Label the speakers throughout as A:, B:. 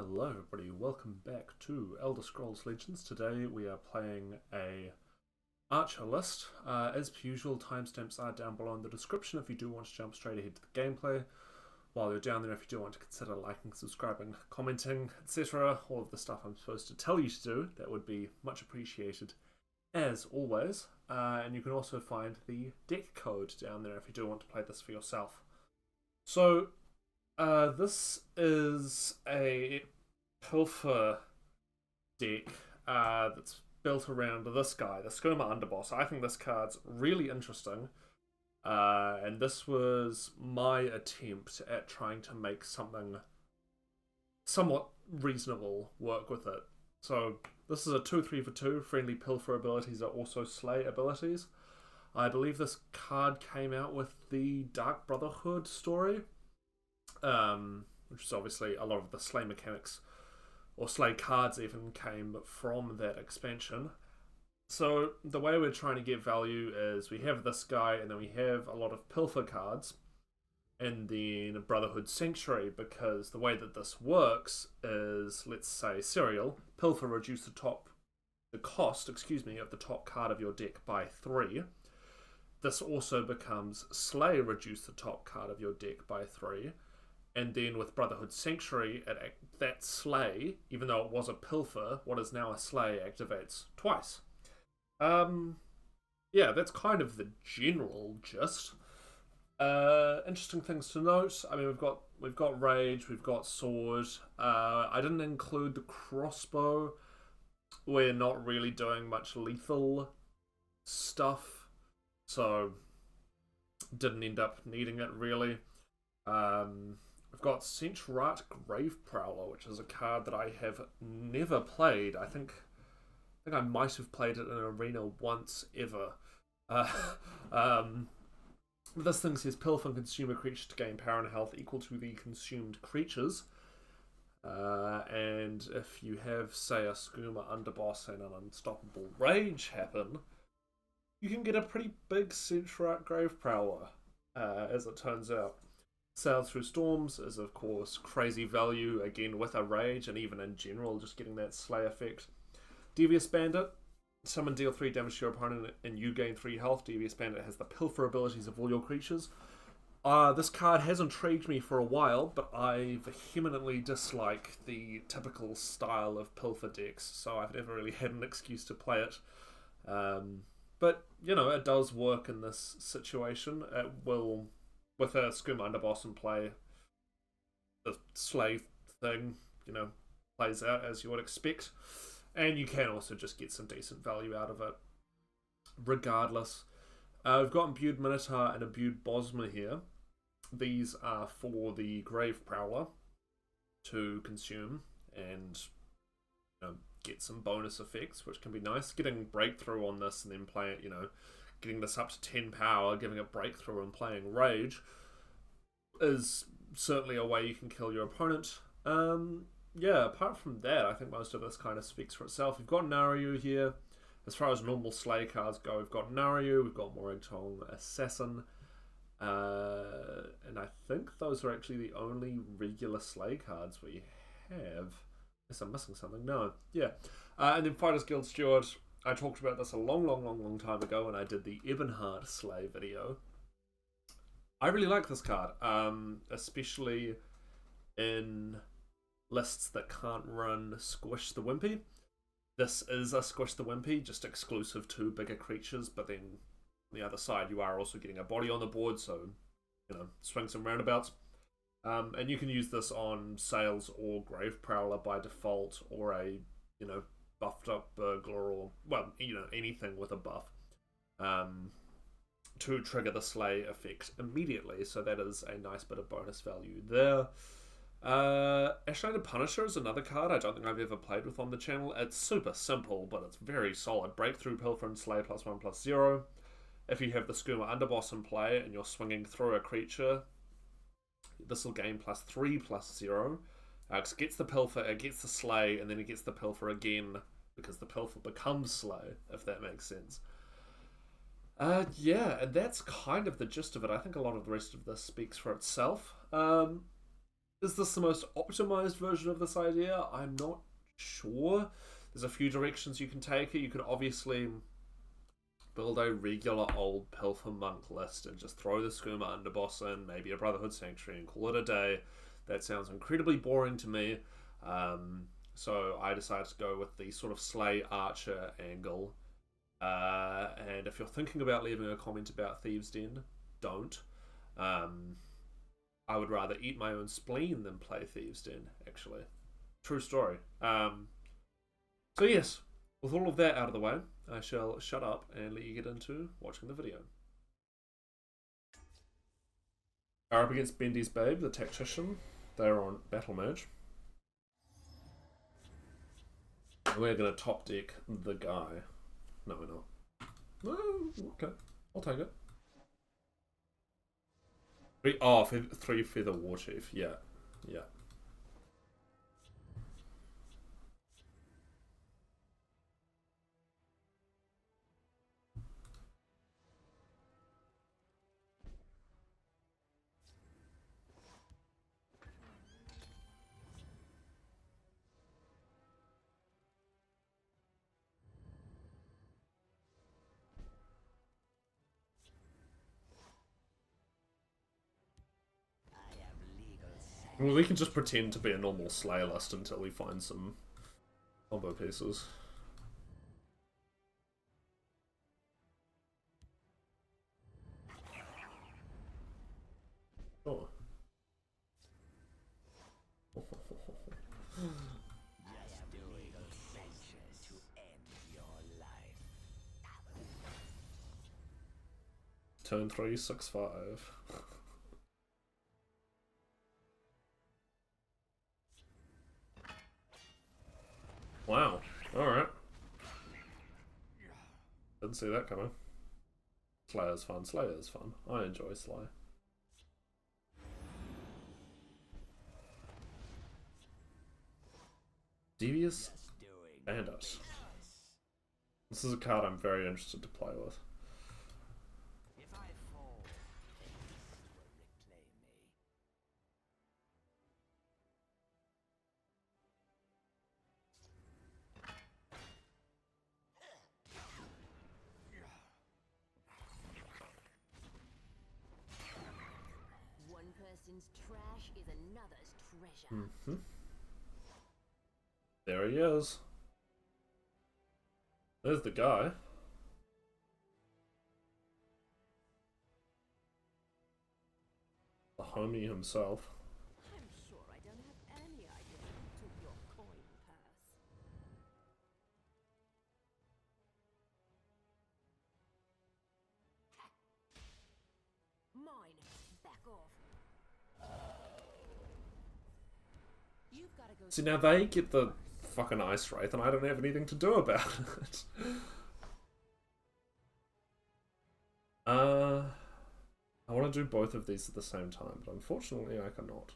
A: Hello everybody, welcome back to Elder Scrolls Legends. Today we are playing a archer list. As per usual, timestamps are down below in the description if you do want to jump straight ahead to the gameplay. While you're down there, if you do want to consider liking, subscribing, commenting, etc., all of the stuff I'm supposed to tell you to do, that would be much appreciated as always. And you can also find the deck code down there if you do want to play this for yourself. So, this is a Pilfer deck that's built around this guy, the Skooma Underboss. I think this card's really interesting, and this was my attempt at trying to make something somewhat reasonable work with it. So this is a 2-3 for 2. Friendly Pilfer abilities are also Slay abilities. I believe this card came out with the Dark Brotherhood story. Which is obviously a lot of the Slay mechanics, or Slay cards even, came from that expansion. So the way we're trying to get value is we have this guy, and then we have a lot of Pilfer cards, and then Brotherhood Sanctuary, because the way that this works is, let's say, Serial, Pilfer reduce the cost of the top card of your deck by 3. This also becomes Slay reduce the top card of your deck by 3. And then with Brotherhood Sanctuary, that Slay, even though it was a Pilfer, what is now a Slay activates twice. Yeah, that's kind of the general gist. Interesting things to note. I mean, we've got Rage, we've got Sword. I didn't include the Crossbow. We're not really doing much lethal stuff, so didn't end up needing it really. We've got Centrat Grave Prowler, which is a card that I have never played. I think I might have played it in an arena once ever. This thing says Pilfer and consume a creature to gain power and health equal to the consumed creatures. And if you have, say, a Skooma Underboss and an Unstoppable Rage happen, you can get a pretty big Centrat Grave Prowler, as it turns out. Sail Through Storms is, of course, crazy value, again with a Rage, and even in general, just getting that Slay effect. Devious Bandit. Summon, deal 3 damage to your opponent, and you gain 3 health. Devious Bandit has the Pilfer abilities of all your creatures. This card has intrigued me for a while, but I vehemently dislike the typical style of Pilfer decks, so I've never really had an excuse to play it. But, you know, it does work in this situation. It will, with a Skooma Underboss in play, the Slay thing, you know, plays out as you would expect. And you can also just get some decent value out of it, regardless. We've got Imbued Minotaur and Imbued Bosma here. These are for the Grave Prowler to consume and, you know, get some bonus effects, which can be nice. Getting Breakthrough on this and then play it, you know, getting this up to 10 power, giving it Breakthrough and playing Rage is certainly a way you can kill your opponent. Yeah, apart from that, I think most of this kind of speaks for itself. We've got Naryu here. As far as normal Slay cards go, we've got Naryu, we've got Moragtong Assassin, and I think those are actually the only regular Slay cards we have. Unless I'm missing something. No. Yeah. And then Fighters Guild Steward. I talked about this a long time ago when I did the Ebonheart Slay video. I really like this card, especially in lists that can't run Squish the Wimpy. This is a Squish the Wimpy, just exclusive to bigger creatures, but then on the other side you are also getting a body on the board, so, you know, swings and roundabouts. And you can use this on Sails or Grave Prowler by default, or a, you know, buffed up Burglar, or, well, you know, anything with a buff, to trigger the Slay effect immediately, so that is a nice bit of bonus value there. Ashland Punisher is another card I don't think I've ever played with on the channel. It's super simple, but it's very solid. Breakthrough, Pilfer, and Slay +1/+0. If you have the Skooma Underboss in play and you're swinging through a creature, this will gain +3/+0. It gets the Pilfer, it gets the Slay, and then it gets the Pilfer again, because the Pilfer becomes Slay, if that makes sense. Yeah, and that's kind of the gist of it. I think a lot of the rest of this speaks for itself. Is this the most optimized version of this idea? I'm not sure. There's a few directions you can take it. You could obviously build a regular old Pilfer monk list and just throw the Skooma underboss in, maybe a Brotherhood Sanctuary, and call it a day. That sounds incredibly boring to me. So I decided to go with the sort of Slay Archer angle. And if you're thinking about leaving a comment about Thieves' Den, don't. I would rather eat my own spleen than play Thieves' Den, actually. True story. So yes, with all of that out of the way, I shall shut up and let you get into watching the video. Are up against Bendy's Babe, the Tactician. They're on Battlemage. We're going to top deck the guy. No, we're not. No, okay. I'll take it. Three Feather Warchief. Yeah. Yeah. Well, we can just pretend to be a normal Slayer list until we find some combo pieces. Oh. 3, 6, 5. Wow. Alright. Didn't see that coming. Slayer's fun. Slayer's fun. I enjoy Slay. Devious Bandit. This is a card I'm very interested to play with.
B: Trash is another's treasure.
A: Mm-hmm. There he is. There's the guy. The homie himself.
B: I'm sure I don't have any idea who took your coin purse. Mine. Back off.
A: See, now they get the fucking Ice Wraith and I don't have anything to do about it. I want to do both of these at the same time, but unfortunately I cannot.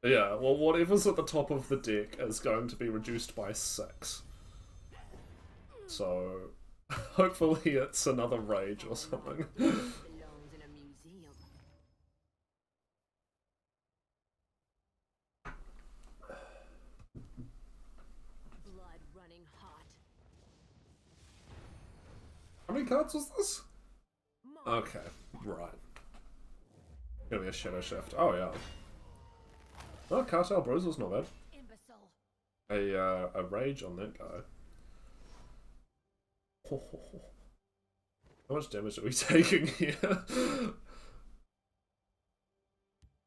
A: Yeah, well, whatever's at the top of the deck is going to be reduced by 6. So, hopefully it's another Rage or something. How many cards was this? Okay, right. Gonna be a Shadow Shift. Oh yeah. Oh, Cartel Bruiser's not bad. A Rage on that guy. How much damage are we taking here?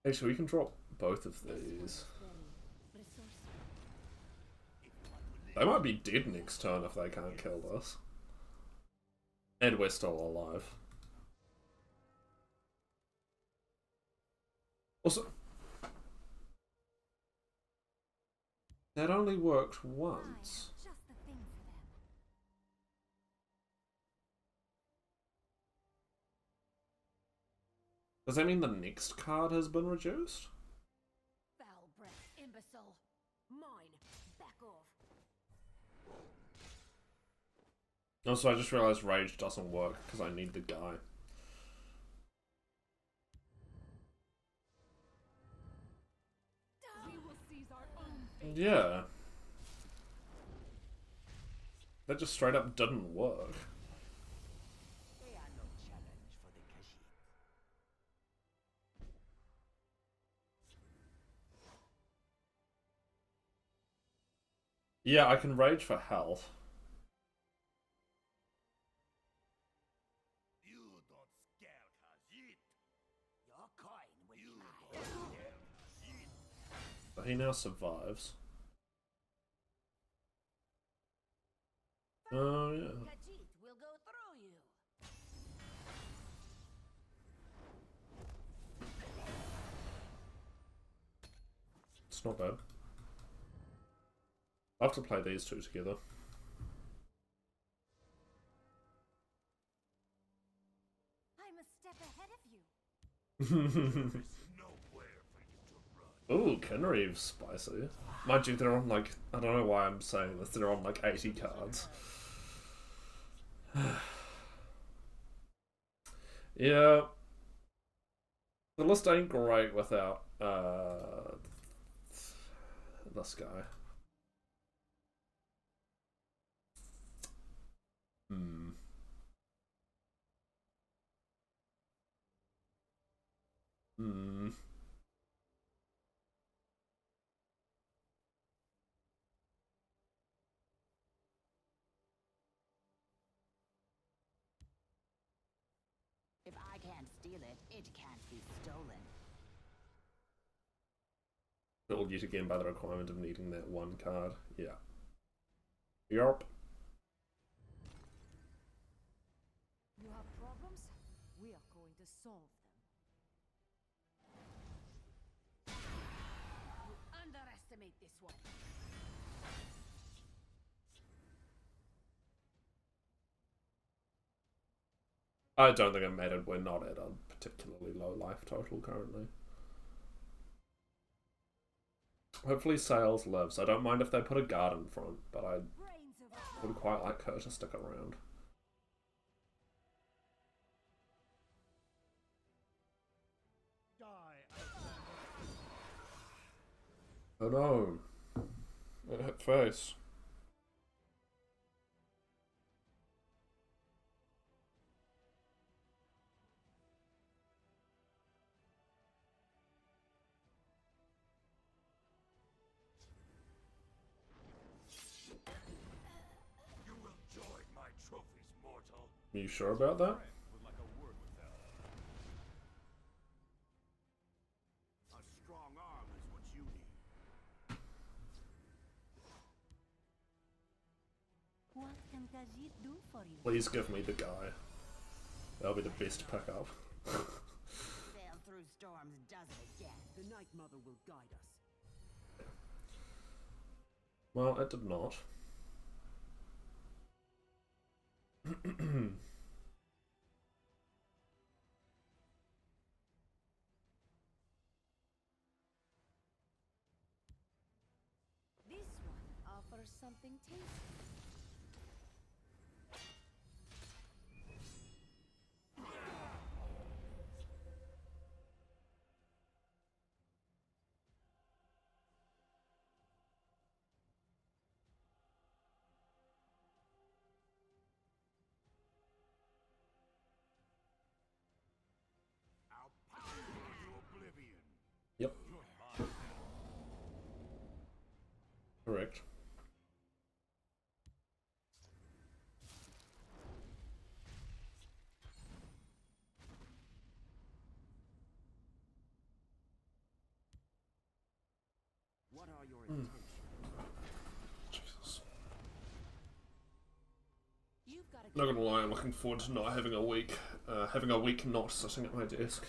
A: Actually, we can drop both of these. They might be dead next turn if they can't kill us. And we're still alive. Also, that only worked once. Does that mean the next card has been reduced?
B: Foul breath, imbecile. Mine. Back off.
A: Also, I just realized Rage doesn't work because I need the guy. Yeah. That just straight up didn't work.
C: They are no challenge for the Khajiit.
A: Yeah, I can rage for health.
C: You don't scare Khajiit. Your coin will be mine.
A: But he now survives. Oh, yeah.
B: Khajiit will go through you.
A: It's not bad. I'll have to play these two together.
B: I'm a step ahead of you.
C: Nowhere for you to run.
A: Ooh, Kenreeve's spicy. Mind you, they're on like, I don't know why I'm saying this, they're on like 80 cards. Yeah. The list ain't great without this guy. Hmm. Hmm.
B: If I can't steal it, it can't be stolen.
A: Filled yet again by the requirement of needing that one card. Yeah. Yup.
B: You have problems? We are going to solve them. You underestimate this one.
A: I don't think it mattered. We're not at a particularly low life total currently. Hopefully Sales lives. I don't mind if they put a guard in front, but I would quite like her to stick around. Oh no. It hit face.
C: You will join my trophies, mortal.
A: Are you sure about that?
C: Would like a word with them. A strong arm is what you need.
B: What can Khajiit do for you?
A: Please give me the guy. That'll be the best pickup.
B: Sail through storms does it again.
D: The Night Mother will guide us.
A: Well, it did not.
B: This one offers something tasty.
C: I'll pound you into oblivion.
A: Yep,
C: You're mine now.
A: correct.
D: What are your intentions?
A: Jesus.
B: You've got to
A: Not gonna lie, I'm looking forward to not having a week, not sitting at my desk.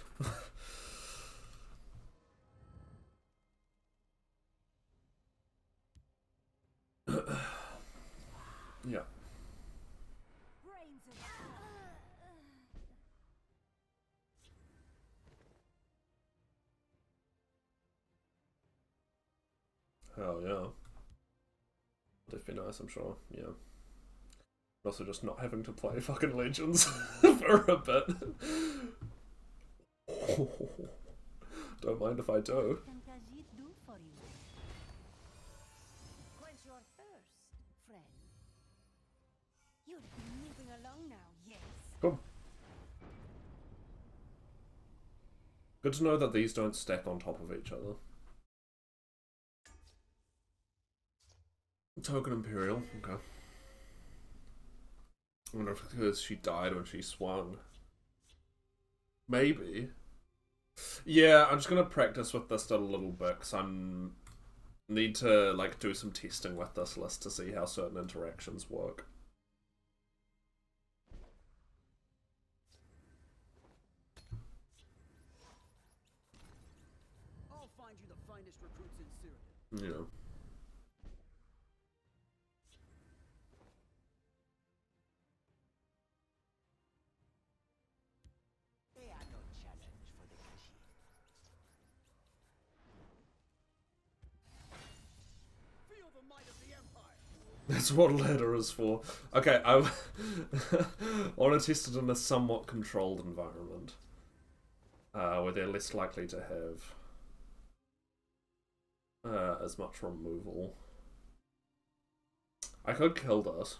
A: Yeah.
B: brains of
A: Hell yeah. That'd be nice, I'm sure. Yeah. Also just not having to play fucking Legends for a bit. Don't mind if I do.
B: What can Khajiit do for you? thirst, friend. You'd be moving along now, yes?
A: Cool. Good to know that these don't stack on top of each other. Token Imperial, okay. I wonder if it's because she died when she swung. Maybe. Yeah, I'm just gonna practice with this a little bit because I'm need to like do some testing with this list to see how certain interactions work.
D: I'll find you the finest recruits in Cyrodiil.
A: Yeah.
C: They are no challenge for the Khajiit.
D: Feel the might of the Empire.
A: That's what ladder is for. Okay, I want to test it in a somewhat controlled environment. Where they're less likely to have as much removal. I could kill this.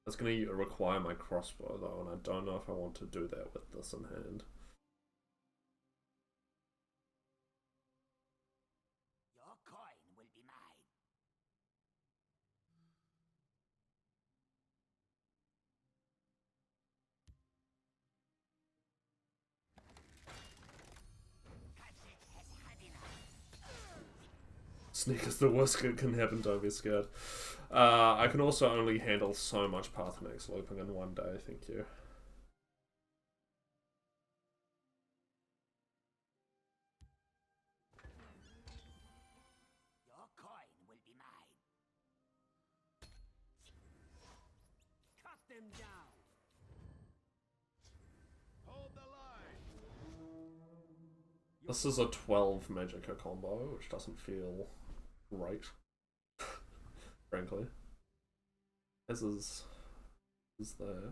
A: It's going to require my crossbow though, and I don't know if I want to do that with this in hand.
C: Your coin will be mine. Khajiit has had enough.
A: Sneak is the worst that can happen, don't be scared. I can also only handle so much Path Max looping in one day, thank you.
C: Your coin will be mine.
D: Cut them down. Hold the line.
A: This is a 12 Magicka combo, which doesn't feel right. Frankly. As is that.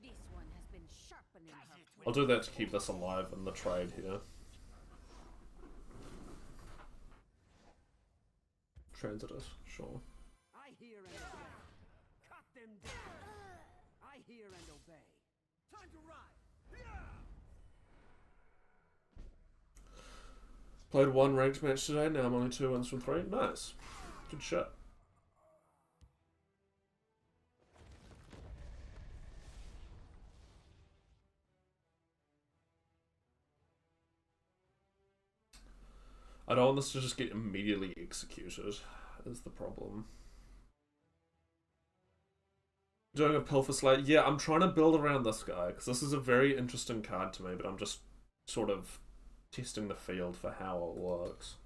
B: This one has been sharpening her.
A: I'll do that to keep this alive in the trade here. Transit it, sure.
D: I hear and obey. Cut them down. I hear and obey. Time to ride.
A: Played one ranked match today, now I'm only 2 wins from 3. Nice. Good shit. I don't want this to just get immediately executed, is the problem. Doing a Pilfer slate? Yeah, I'm trying to build around this guy, because this is a very interesting card to me, but I'm just sort of testing the field for how it works.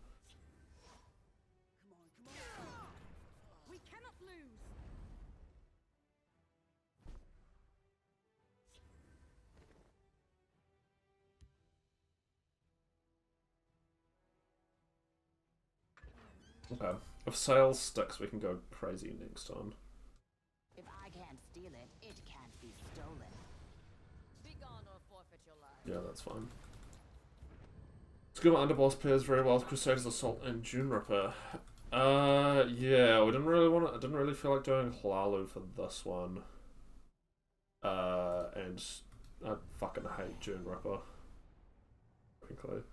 D: Come on.
B: We cannot lose.
A: Okay. If sales sticks, we can go crazy next on.
B: If I can't steal it, it can't be stolen. Be gone or forfeit your life.
A: Yeah, that's fine. Skill underboss pairs very well with Crusaders Assault and June Ripper. Yeah, we didn't really want to. I didn't really feel like doing Hlalu for this one. And I fucking hate June Ripper. Frankly.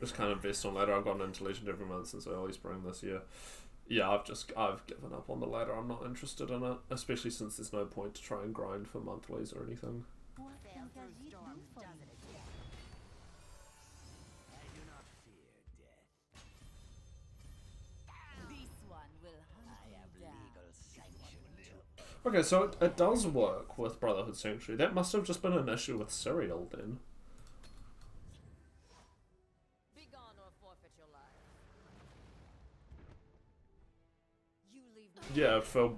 A: Just kind of invest on ladder. I've gotten into Legion every month since early spring this year. Yeah, I've given up on the ladder. I'm not interested in it, especially since there's no point to try and grind for monthlies or anything.
B: What can Khajiit do for you?
C: I do not fear death.
B: This one will hunt
C: I have
B: you down.
C: legal sanction to.
A: Okay, so it does work with Brotherhood Sanctuary. That must have just been an issue with Serial then.
B: Be gone or forfeit your life. You leave me.
A: Yeah, for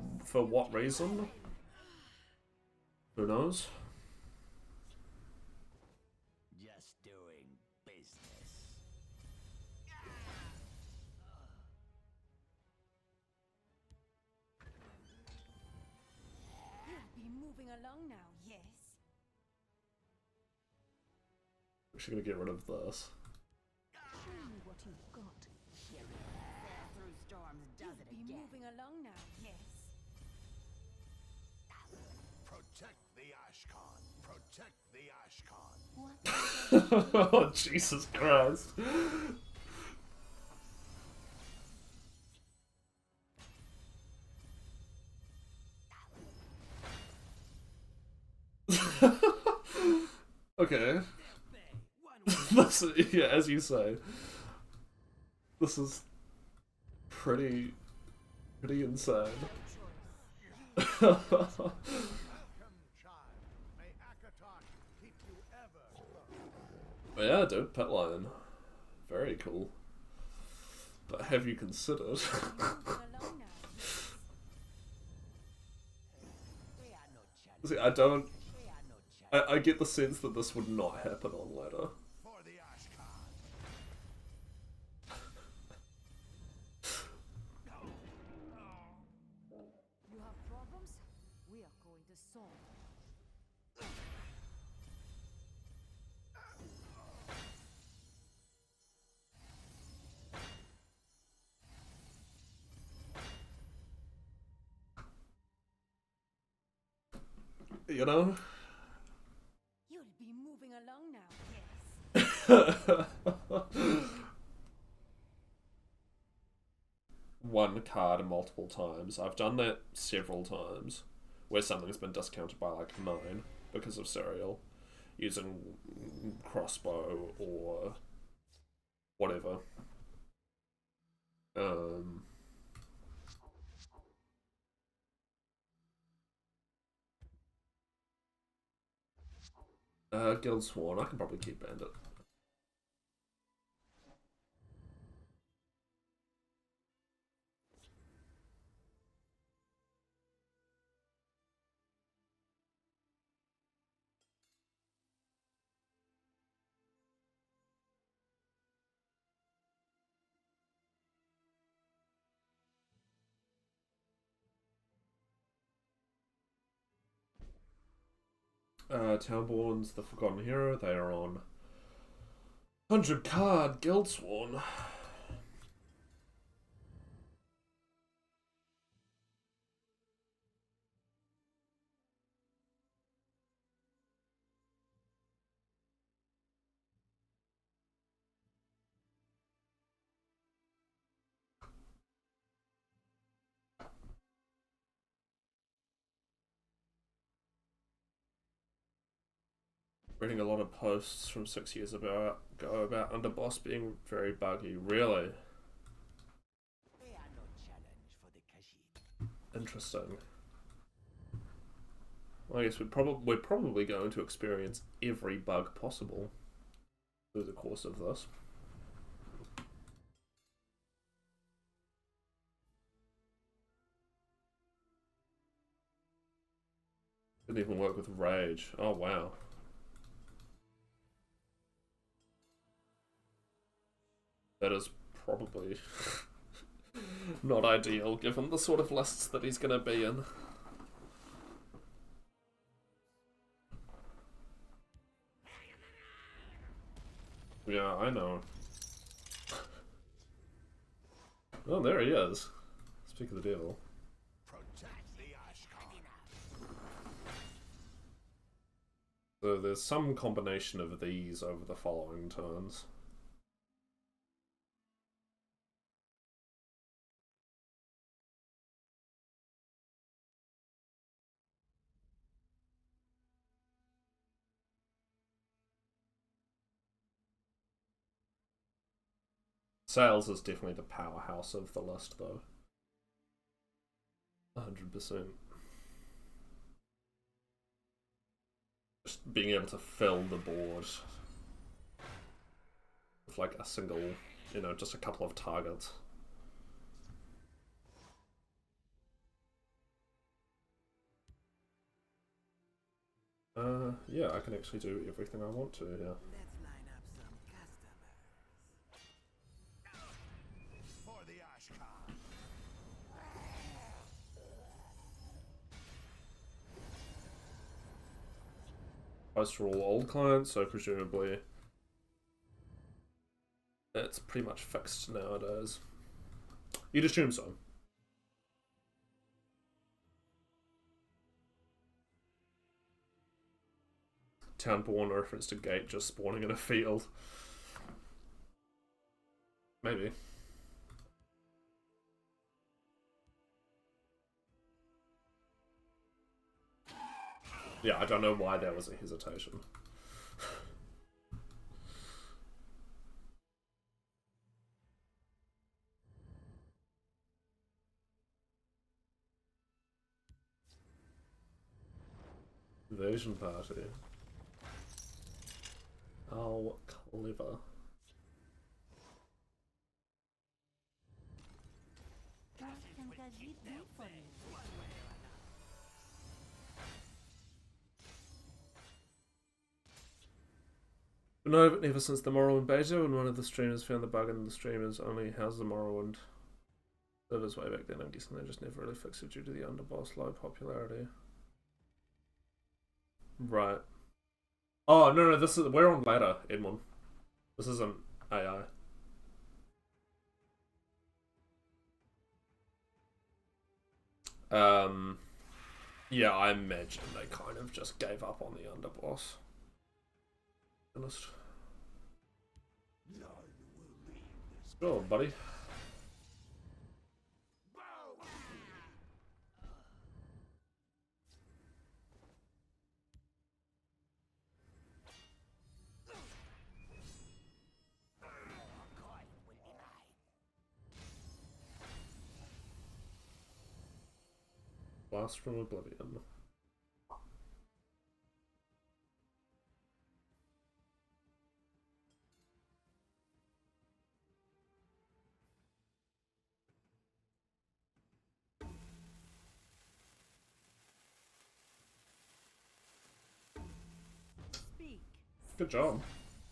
A: what reason? Who knows?
C: Just doing business.
B: You'll be moving along now, yes?
A: Actually gonna get rid of this.
B: Show me what you've got. Here it is. Sail through storms does it
E: Be
B: again.
E: moving along now. Yes.
C: Protect the Ashcan. Protect the Ashcan.
B: What?
A: Oh, Jesus Christ. Okay. This, yeah, as you say, this is pretty insane.
C: Welcome, child. May Akatok keep you ever close.
A: But yeah, dude, Pet Lion. Very cool. But have you considered?
E: Moving along now.
C: We are no challenge.
A: See, I don't.
C: We are no challenge
A: I get the sense that this would not happen on ladder.
C: for the Ashcan.
E: You have problems? We are going to solve.
A: You know?
E: You'll be moving along now. Yes.
A: One card multiple times. I've done that several times, where something's been discounted by like 9 because of Serial, using crossbow or whatever. Guildsworn. I can probably keep Bandit. Townborn's the Forgotten Hero. They are on 100 card Guildsworn. Reading a lot of posts from 6 years ago about Underboss being very buggy. Really?
C: We are no challenge for the Khajiit.
A: Interesting. Well, I guess we're probably going to experience every bug possible through the course of this. Didn't even work with Rage. Oh wow. That is probably not ideal given the sort of lists that he's going to be in. Yeah, I know. Oh, there he is. Speak of the devil.
C: Protect the Ashcan.
A: So there's some combination of these over the following turns. Sales is definitely the powerhouse of the list, though. 100%. Just being able to fill the board with like a single, you know, just a couple of targets. Yeah, I can actually do everything I want to here.
D: Let's line up some customers.
C: For the Ashcan.
A: Posts are all old clients, so presumably it's pretty much fixed nowadays. You'd assume so. Townborn reference to gate just spawning in a field. Maybe. Yeah, I don't know why there was a hesitation. Invasion party. Oh, clever. No, but ever since the Morrowind beta, when one of the streamers found the bug in the streamers only houses the Morrowind servers way back then, I'm guessing they just never really fixed it due to the underboss low popularity. Right. Oh, no, this is... We're on ladder, Edmund. This isn't AI. Yeah, I imagine they kind of just gave up on the underboss. Honest. Sure, buddy. Blast from Oblivion.
E: Speak.
A: Good job.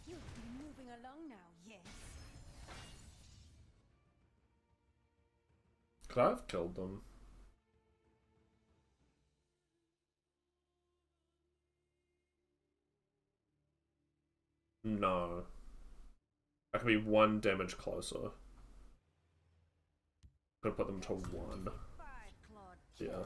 E: You've been moving along now, yes.
A: Could I have killed them? No. I could be 1 damage closer. Could put them to 1. Yeah.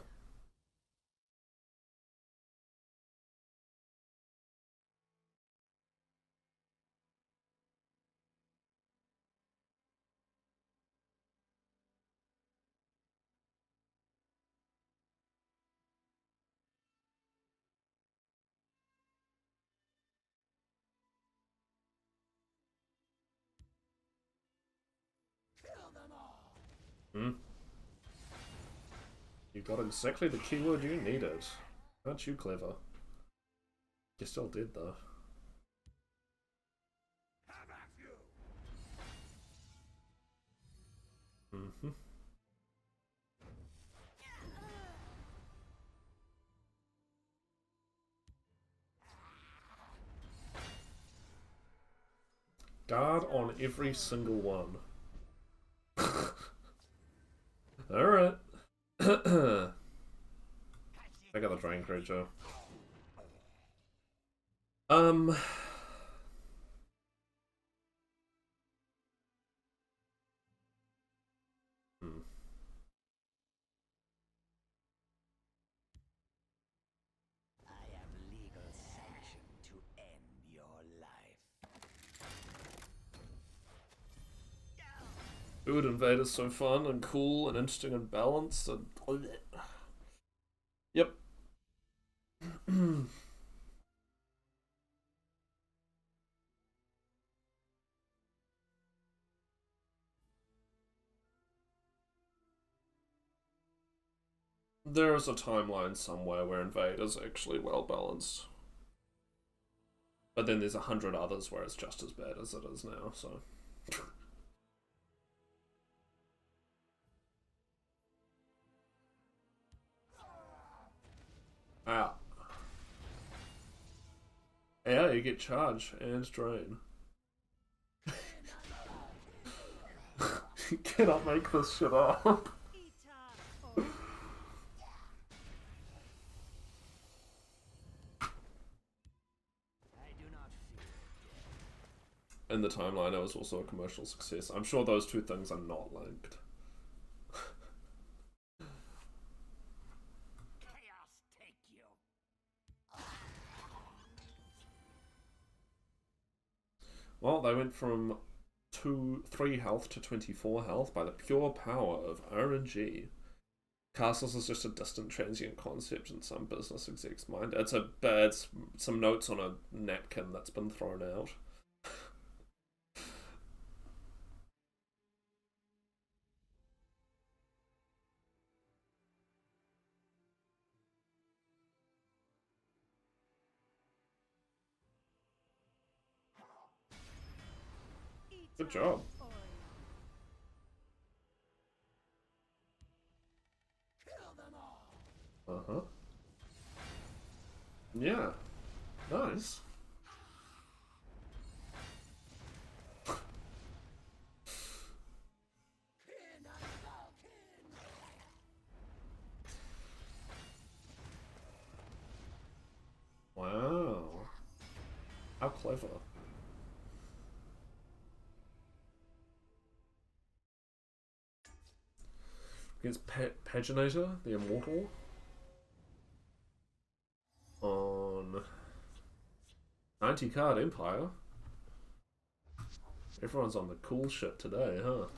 A: Hmm? You got exactly the keyword you needed. Aren't you clever? You still did, though. Mm-hmm. Guard on every single one. Alright. I got the drain creature. Hmm.
C: I have legal sanction to end your life.
A: Food Invader's so fun and cool and interesting and balanced and... Yep. There is a timeline somewhere where Invader's actually well balanced. But then there's 100 others where it's just as bad as it is now, so... Ah. Yeah, you get charge and drain. You cannot make this shit up. in the timeline, it was also a commercial success. I'm sure those two things are not linked.
C: Chaos take you.
A: Well, they went from 3 health to 24 health by the pure power of RNG. Castles is just a distant transient concept in some business exec's mind. It's some notes on a napkin that's been thrown out. Good job. Uh-huh. Yeah. Nice. Wow. How clever. Against Paginator, the Immortal. On 90 card Empire. Everyone's on the cool shit today, huh?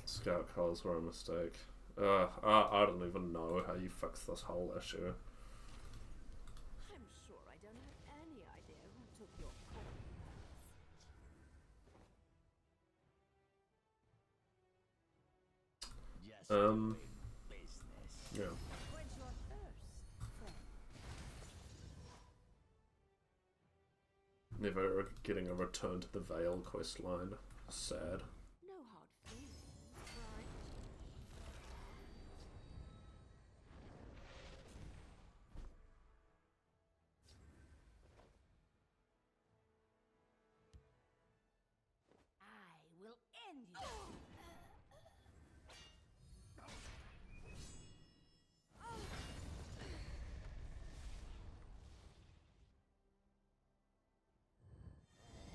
A: Scout calls were a mistake. I don't even know how you fix this whole issue.
E: I'm sure I don't have any idea who took your call.
A: Yeah.
E: Quench your thirst, friend.
A: Never getting a return to the Vale quest line. Sad.
E: No hard feelings, right?
B: I will end you.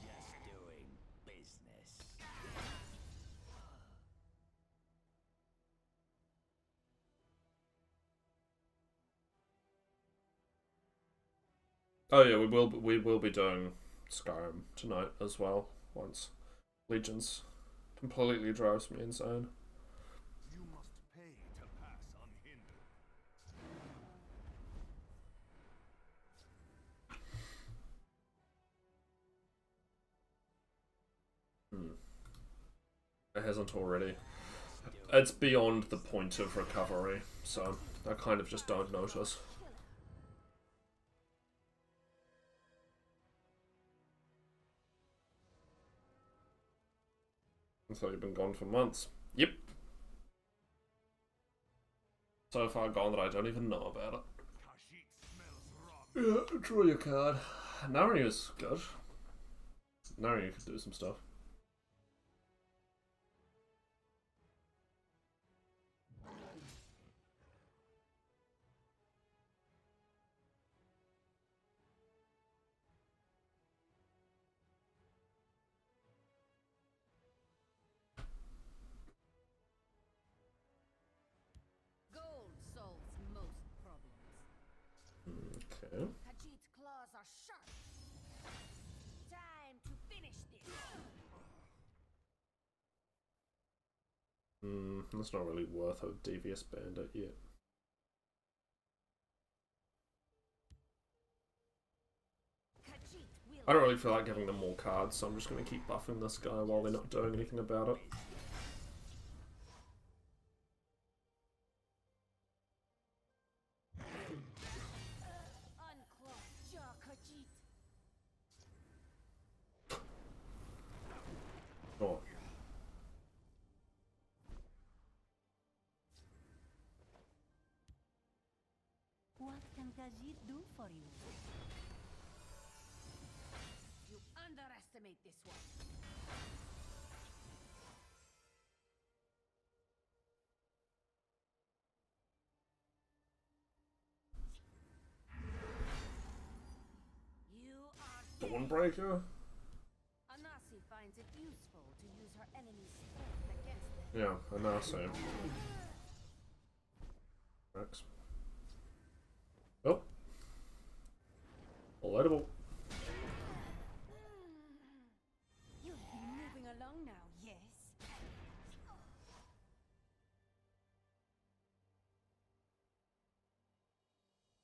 C: Just doing business.
A: Oh yeah, we will be doing Skyrim tonight as well. Once Legends completely drives me insane.
C: You must pay to pass unhindered.
A: It hasn't already. It's beyond the point of recovery, so I kind of just don't notice. So you've been gone for months. Yep. So far gone that I don't even know about it.
C: Khajiit smells
A: Yeah, draw your card. Nari is good. Nari could do some stuff.
B: Gold solves most problems.
A: Okay.
B: Khajiit's claws are sharp. Time to finish this.
A: That's not really worth a Devious Bandit yet.
B: Khajiit will
A: I don't really feel like giving them more cards, so I'm just going to keep buffing this guy while they're not doing anything about it.
B: unclog jaw, Khajiit.
A: Oh.
E: does it do for you?
B: You underestimate this one. You are
A: Dawnbreaker?
B: Anasi finds it useful to use her enemy's strength against them.
A: Yeah, and now so. Rex. Oh. Relatable.
B: You'll be moving along now, yes?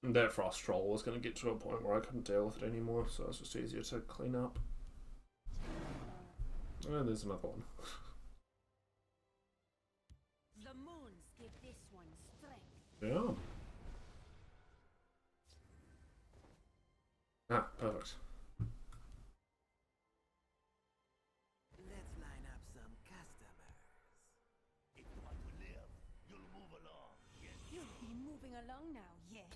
A: That frost troll was going to get to a point where I couldn't deal with it anymore, so it's just easier to clean up. And there's another one.
B: The moons give this one strength.
A: Yeah. Ah, perfect.
D: Let's line up some customers.
C: If you want to live, you'll move along. Yes.
B: You'll be moving along now, yes?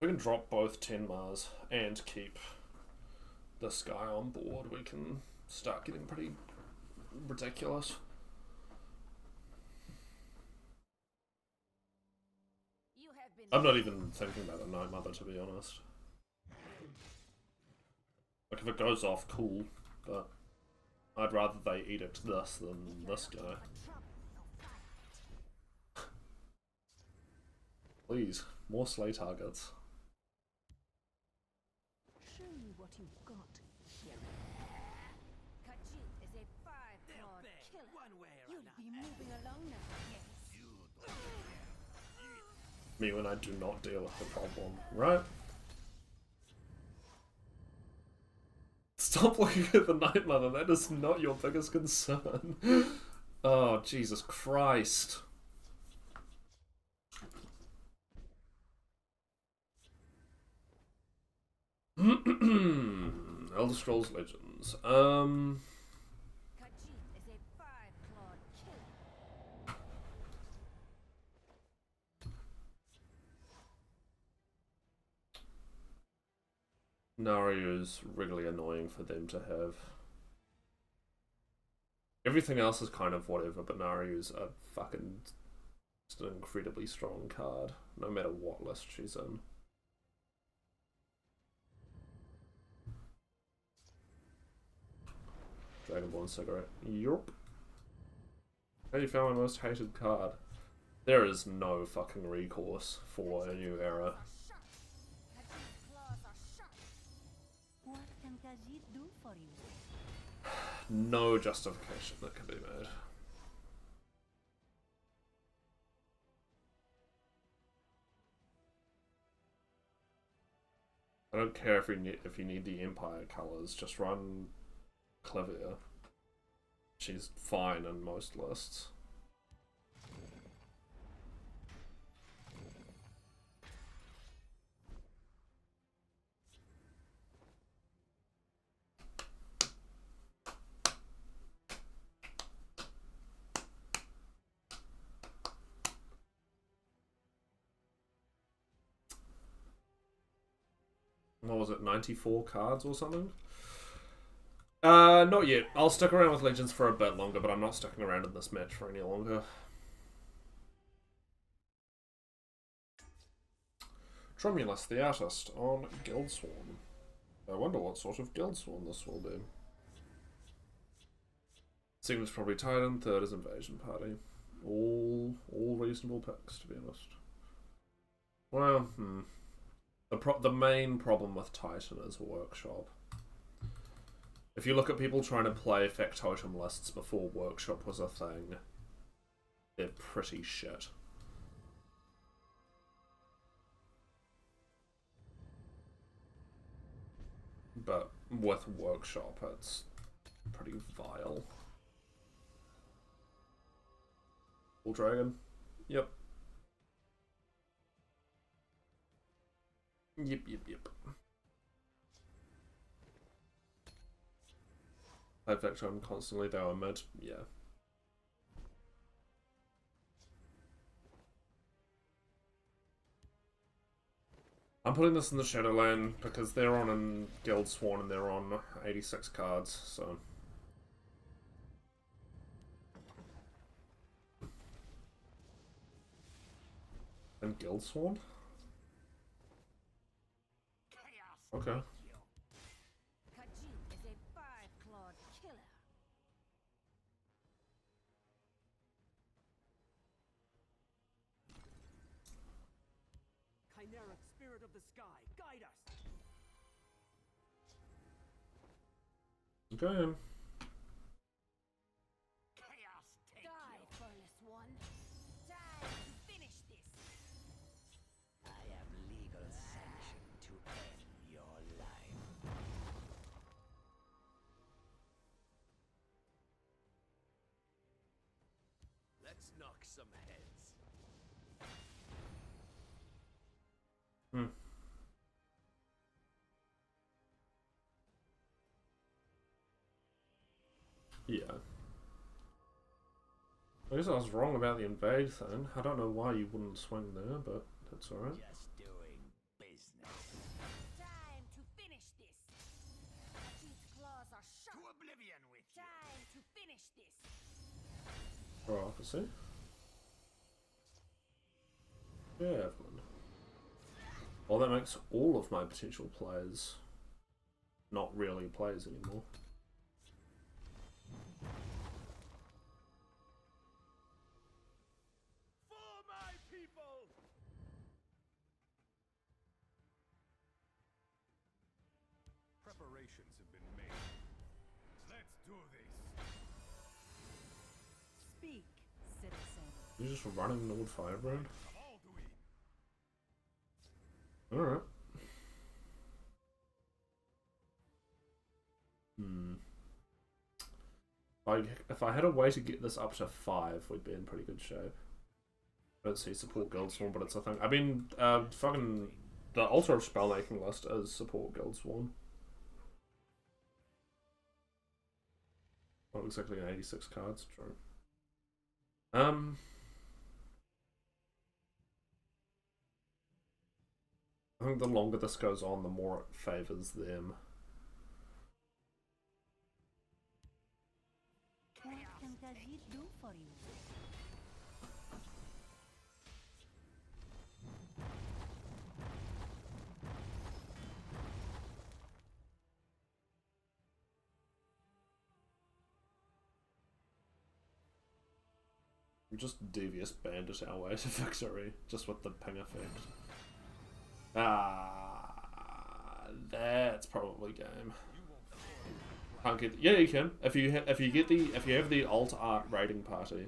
A: We can drop both 10 Mars and keep this guy on board. We can start getting pretty ridiculous.
B: You have been
A: I'm not even thinking about a Night Mother, to be honest. Like, if it goes off, cool, but I'd rather they edict this than this guy. Please, more slay targets.
E: Show me what you've got. Here.
B: Khajiit is a five-clawed
D: They'll
B: killer.
D: pay one way or
B: You'll
D: another.
B: be moving along now, yes?
C: You don't care.
A: Me when I do not deal with the problem, right? Stop looking at the Night Mother, that is not your biggest concern. Oh, Jesus Christ. Elder Scrolls Legends.
B: Khajiit is a five-clawed killer.
A: Nario's really annoying for them to have. Everything else is kind of whatever, but Nario's a fucking just an incredibly strong card, no matter what list she's in. Dragonborn cigarette. Yup. How you found my most hated card? There is no fucking recourse for a new era.
B: Khajiit's claws are sharp.
E: What can Khajiit do for you?
A: No justification that can be made. I don't care if you need the Empire colors, just run Clivia. She's fine in most lists. What was it, 94 cards or something? Not yet. I'll stick around with Legends for a bit longer, but I'm not sticking around in this match for any longer. Tremulous the Artist on Guildsworn. I wonder what sort of Guildsworn this will be. Second is probably Titan, third is Invasion Party. All reasonable picks, to be honest. Well, The main problem with Titan is Workshop. If you look at people trying to play Factotum lists before Workshop was a thing, they're pretty shit. But with Workshop, it's pretty vile. Full Dragon? Yep. Yep. I Factotum constantly, they were mid, yeah. I'm putting this in the Shadowland because they're on in Guildsworn and they're on 86 cards, so... And Guildsworn? Okay.
B: Khajiit is a five-clawed killer.
D: Chimeric spirit of the sky, guide us!
A: Okay.
C: Chaos take
B: Die,
C: you.
B: furnace one. Time to finish this.
C: I have legal sanction to end your life. Let's knock some heads.
A: Hmm. Yeah. I guess I was wrong about the invade thing. I don't know why you wouldn't swing there, but that's alright.
C: Just doing business.
B: Time to finish this. Khajiit's claws are
C: To
B: sharp.
C: oblivion with you.
B: Time to finish this.
A: Prophecy. Yeah, Evelyn. Well, that makes all of my potential players not really players anymore.
C: For my people!
F: Preparations have been made. Let's do this.
E: Speak, citizen.
A: You're just running Nord Firebrand?
F: Of all doing.
A: Alright. Hmm. If I had a way to get this up to 5, we'd be in pretty good shape. I don't see support Guildsworn, but it's a thing. I mean, fucking... The Altar of Spellmaking list is support Guildsworn. Not exactly an 86 cards, true. I think the longer this goes on, the more it favours them.
E: What can Khajiit do for you?
A: We just devious bandit our way to victory, just with the ping effect. That's probably game. Can't get. Yeah, you can. If you have the alt art raiding party,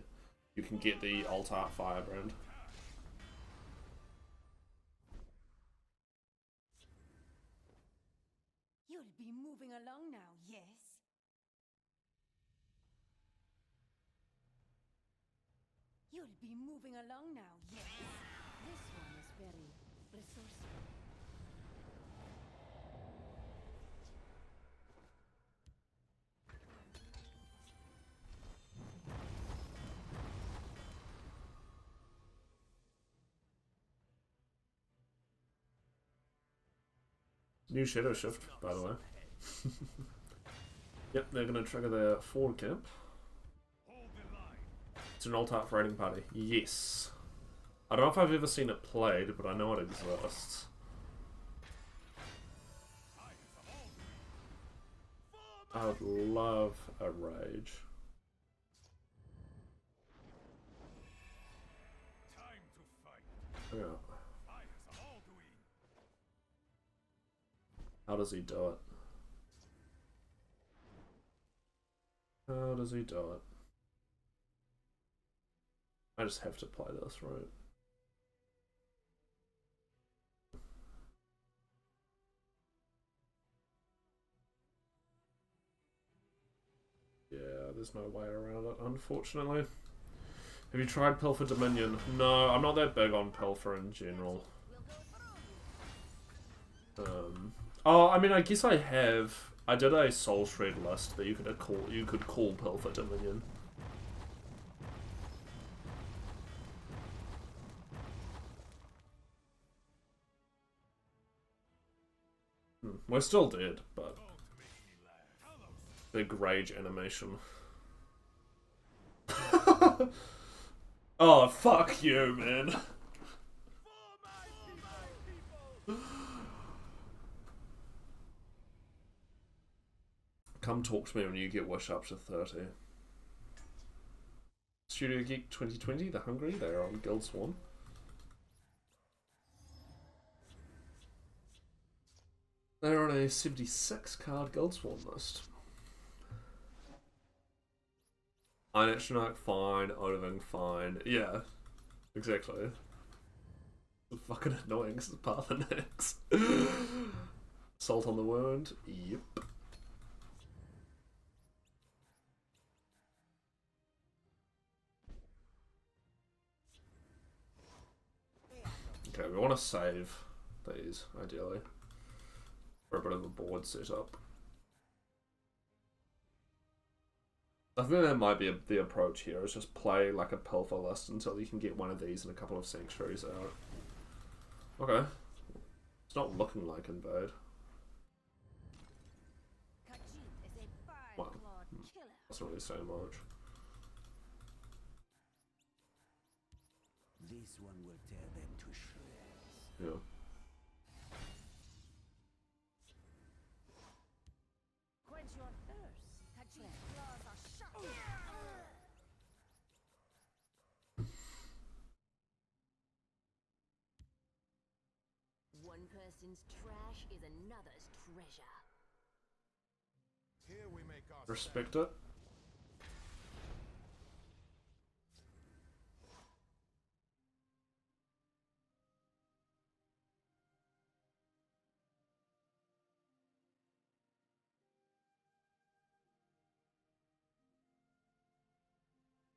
A: you can get the alt art firebrand.
B: You'll be moving along now, yes? You'll be moving along now, yes? This one is very resourceful.
A: New Shadow Shift, by the way. Yep, they're gonna trigger their forward camp.
F: Hold the line.
A: It's an alt art raiding party. Yes. I don't know if I've ever seen it played, but I know it exists. I would love a rage.
F: Time to fight.
A: Yeah.
F: I is all doing.
A: How does he do it? How does he do it? I just have to play this, right? Yeah, there's no way around it, unfortunately. Have you tried Pilfer Dominion? No, I'm not that big on Pilfer in general. Oh, I mean, I guess I have. I did a Soul Shred list that you could call Pilfer Dominion. We're still dead, but big rage animation. Oh, fuck you, man. Come talk to me when you get Wish up to 30. Studio Geek 2020, they're hungry, they're on Guildsworn. They're on a 76 card Guildsworn list. Einatronach, fine. Odoving, fine. Yeah, exactly. It's fucking annoying because it's Parthenax. Salt on the wound, yep. Okay, we want to save these, ideally, for a bit of a board setup. I think that might be the approach here, is just play like a Pilfer list until you can get one of these and a couple of Sanctuaries out. Okay. It's not looking like Invade. Wow. Doesn't really say much.
D: This one will tear them to shreds.
A: Yeah.
B: Quench your thirst. Khajiit's claws are sharp. One person's trash is another's treasure.
F: Here we make our
A: Respect it.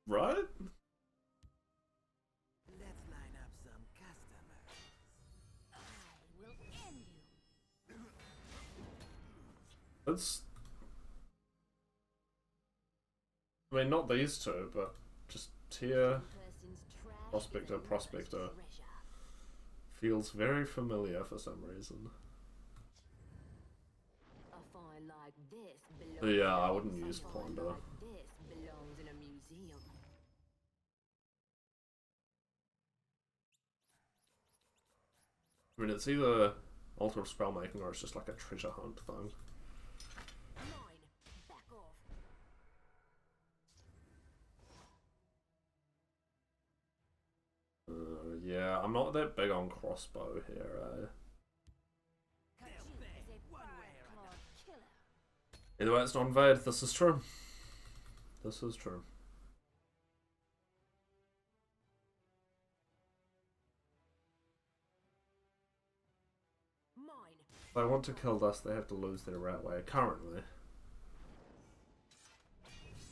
A: Right?
D: Let's line up some customers.
B: I will end you.
A: That's... I mean, not these two, but just here. Prospector, Prospector. Feels very familiar for some reason.
B: A find like this
A: But yeah, I wouldn't use Plunder.
B: like this belongs in a museum.
A: I mean, it's either Altar of Spellmaking or it's just like a treasure hunt thing.
B: Mine. Back off.
A: Yeah, I'm not that big on crossbow here, eh?
B: Khajiit is a fire-clawed killer.
A: Either way, it's not invade. This is true. This is true.
B: Mine.
A: If they want to kill this, they have to lose their railway currently,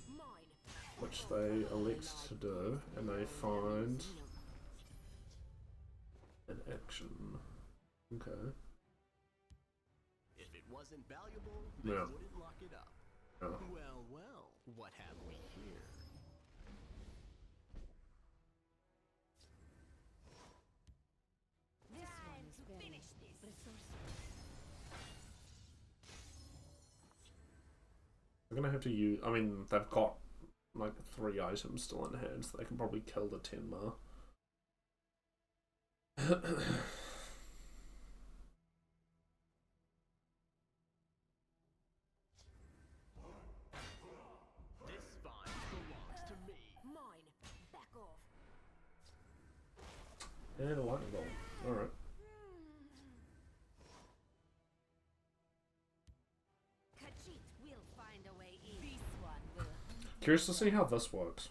B: Mine.
A: which they elect to do, and they find an action. Okay.
C: If it wasn't valuable, they
A: Yeah.
C: wouldn't lock it up.
A: Yeah.
C: Well, well, what have we here?
B: This one is very finish this.
A: They're gonna have to use. I mean, they've got like 3 items still in hand, so they can probably kill the Tenma.
C: This find belongs to me.
B: Mine. Back off.
A: And a lightning bolt. Alright.
B: Khajiit will find a way in. This one will.
A: Curious to see how this works.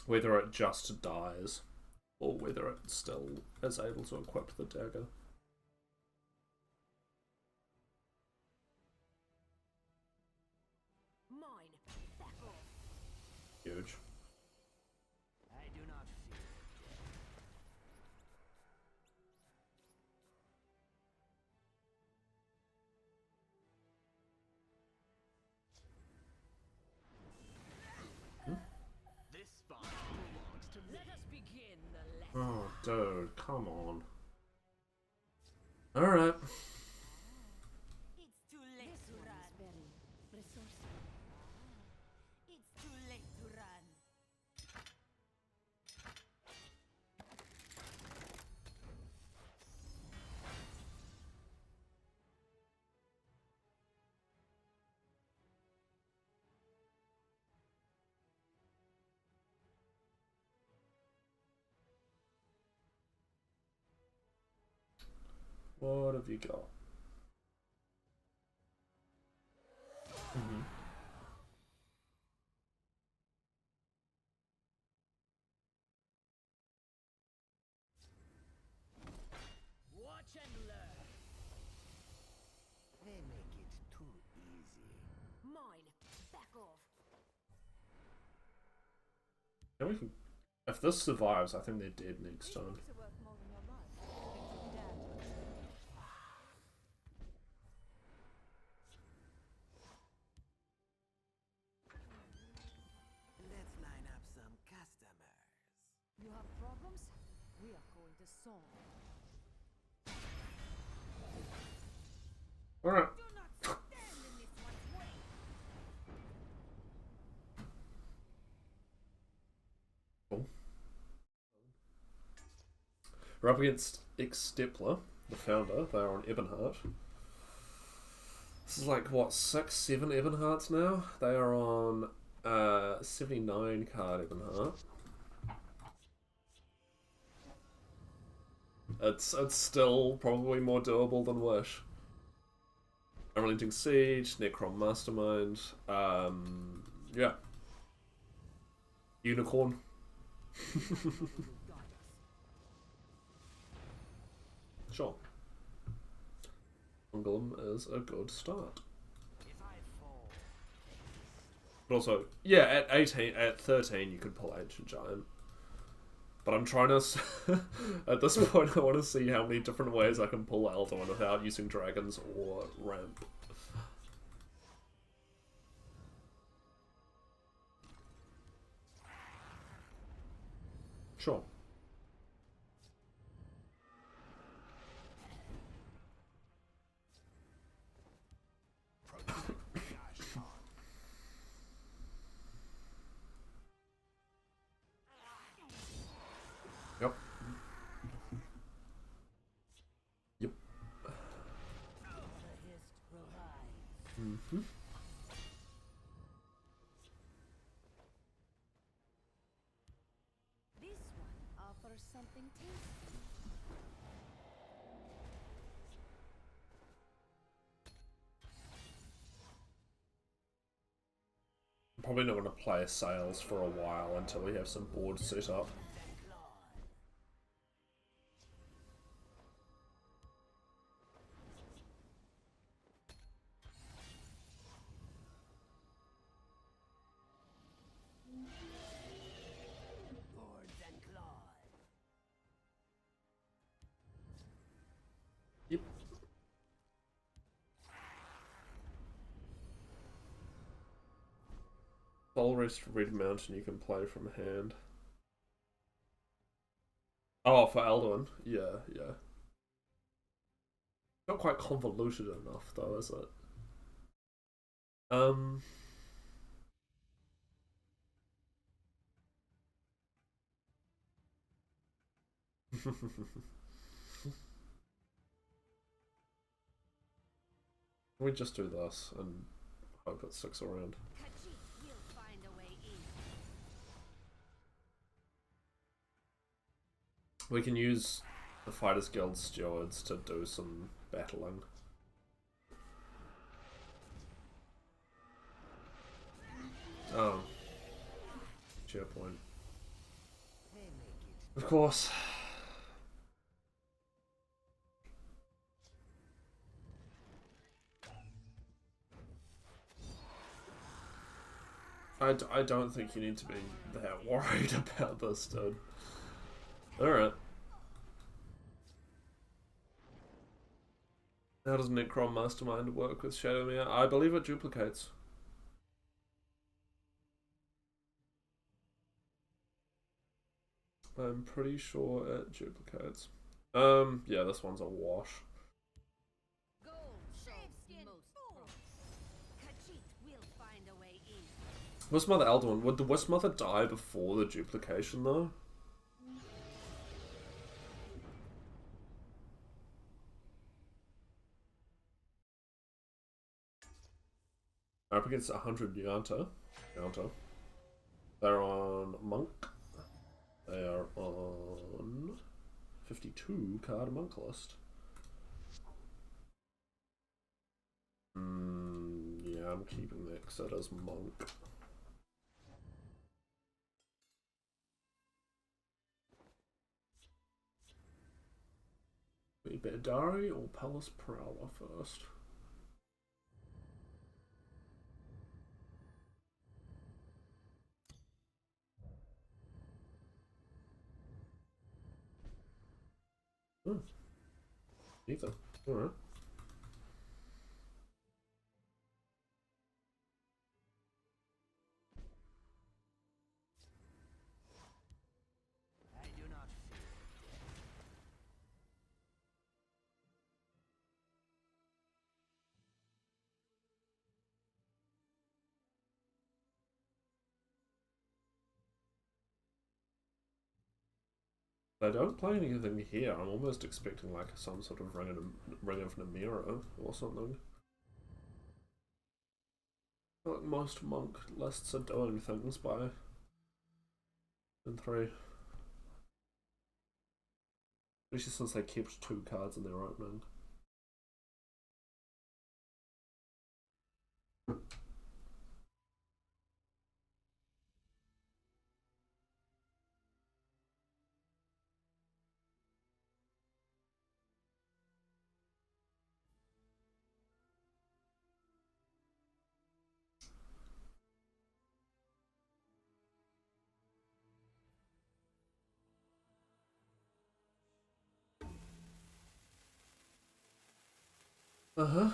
A: Whether it just dies, or whether it still is able to equip the dagger.
B: Mine. Back off.
A: Huge.
D: I do not fear death.
C: This find belongs to me.
B: Let us begin the lesson.
A: Oh, dude, come on. Alright. What have you got?
C: Watch and learn. They make it too easy.
E: Mine. Back off.
A: Yeah, we can. If this survives, I think they're dead next turn.
E: These books are worth more than your life. If you dare to accept.
C: Let's line up some customers.
E: You have problems? We are going to solve.
A: Alright.
E: Do not stand in this one's way.
A: Cool. We're up against X-Stepler, the founder. They're on Ebonheart. This is like, what, 6, 7 Ebonhearts now? They are on 79 card Ebonheart. It's still probably more doable than Wish. Unrelenting Siege, Necron Mastermind, yeah. Unicorn. Sure. Ungolem is a good start.
C: If I fall,
A: But also, yeah, at 13 you could pull Ancient Giant. But I'm trying to, at this point I want to see how many different ways I can pull Alduin without using dragons or ramp. Sure. Yep. Yep.
C: the hist provides.
A: Mm-hmm.
E: This one offers something tasty.
A: I'm probably not going to play Sales for a while until we have some boards set up.
C: Boards and claws.
A: Yep. Soul Rest Red Mountain you can play from hand. Oh, for Alduin. Yeah, yeah. Not quite convoluted enough though, is it? We just do this and hope it sticks around.
E: Khajiit will find a way in.
A: We can use the Fighters Guild stewards to do some battling. Oh. SharePoint.
C: They make it.
A: Of course. I don't think you need to be that worried about this, dude. Alright. How does Necron Mastermind work with Shadowmere? I believe it duplicates. I'm pretty sure it duplicates. Yeah, this one's a wash.
E: Gold sheepskin fool. Khajiit will find a way in.
A: Wismother Alduin, would the Wismother die before the duplication though? Up against 100 Yanta. They're on Monk. They are on 52 card Monk list. Yeah, I'm keeping that because it is monk. We Bandari or Palace Prowler first? Neither. Alright.
C: I do not fear death.
A: I don't play anything here. I'm almost expecting like some sort of Ring of Namira or something. Like most monk lists are doing things by in 3. Especially since they kept 2 cards in their opening. Uh-huh.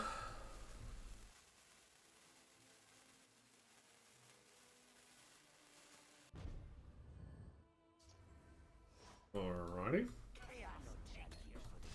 A: Alrighty.
C: We are no check here for the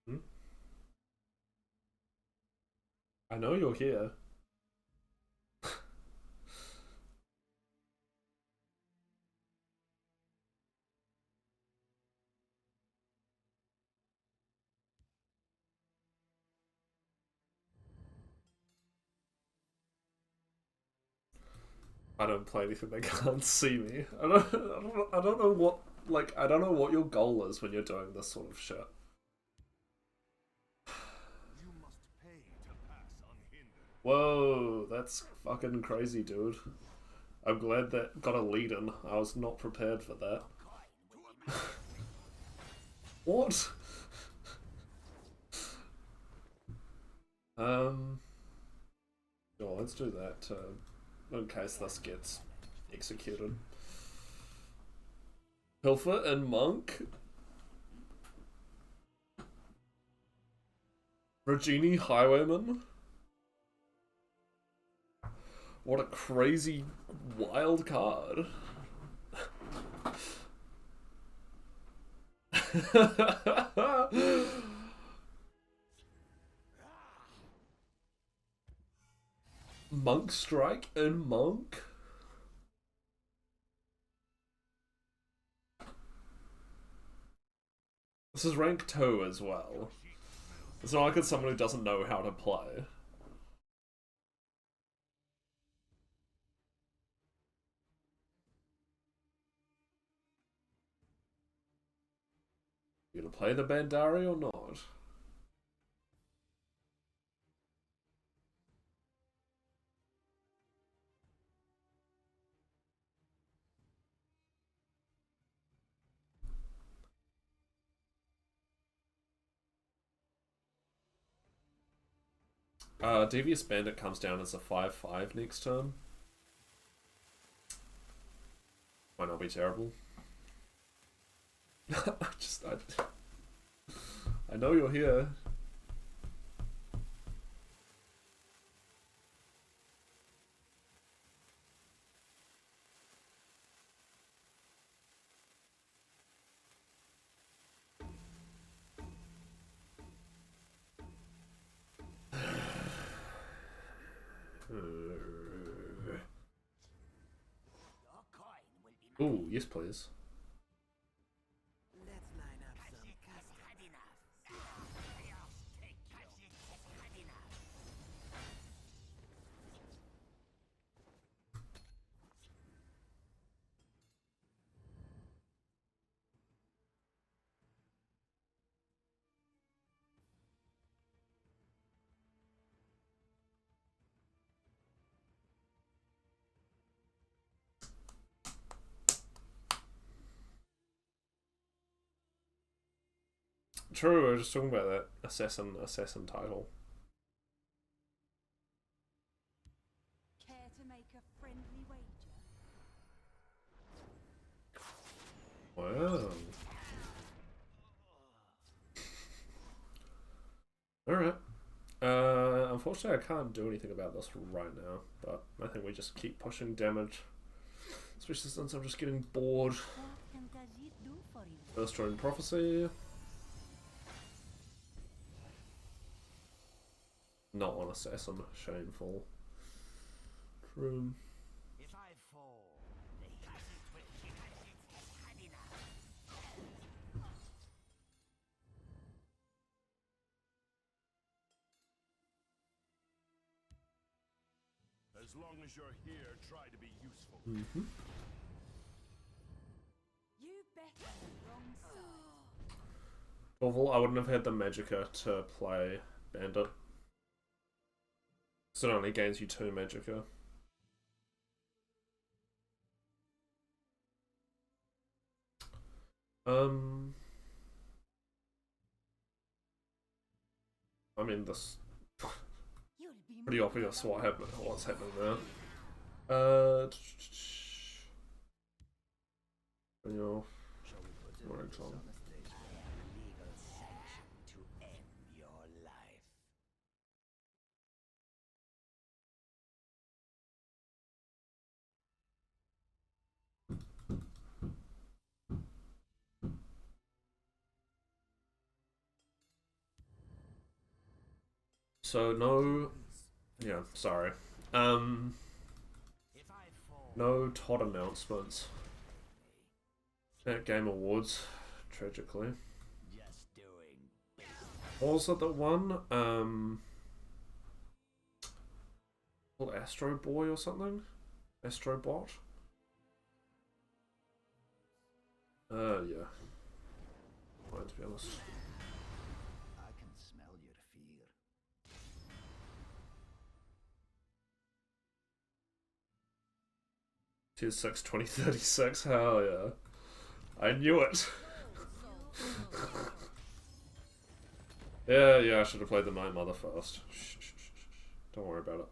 A: Hmm? I know you're here. I don't play anything they can't see me. I don't know what, like, I don't know what your goal is when you're doing this sort of shit.
F: You must pay to pass unhindered.
A: Whoa, that's fucking crazy, dude. I'm glad that got a lead in. I was not prepared for that. What? Sure, let's do that in case this gets executed. Pilfer and Monk. Regini Highwayman. What a crazy, wild card. Monk Strike and Monk. This is rank 2 as well. It's not like it's someone who doesn't know how to play. You gonna play the Bandari or not? Devious Bandit comes down as a 5/5 next turn. Might not be terrible. I know you're here.
C: Your coin will
A: Ooh, yes please.
D: Let's line up some custom.
A: True, we were just talking about that assassin title.
E: Care to make a friendly wager?
A: Wow. Alright. Unfortunately I can't do anything about this right now, but I think we just keep pushing damage. Especially since I'm just getting bored.
E: What can Khajiit do for you?
A: First Rune Prophecy. Not on Assassin. Shameful. True.
C: If I fall, the Khajiit will has had enough.
F: As long as you're here, try to be useful.
A: Mm-hmm.
E: You bet on the wrong side.
A: Overall, I wouldn't have had the Magicka to play Bandit. So it only gains you 2 Magicka. I mean, this
E: You'll be
A: pretty
E: more
A: obvious
E: than
A: what's happening there. You know,
C: Shall we put it
A: Morning,
C: on
A: Tom.
C: the stage? I have legal sanction to end your life.
A: so no, yeah, sorry.
C: If I fall,
A: No Todd announcements at Game Awards, tragically.
C: just doing
A: What was it that won? Called Astro Boy or something? Astro Bot? Yeah. Fine, to be honest.
C: I can smell your fear.
A: Tier 6 2036, hell yeah. I knew it! Yeah, I should have played the Night Mother first. Shh. Don't worry about it.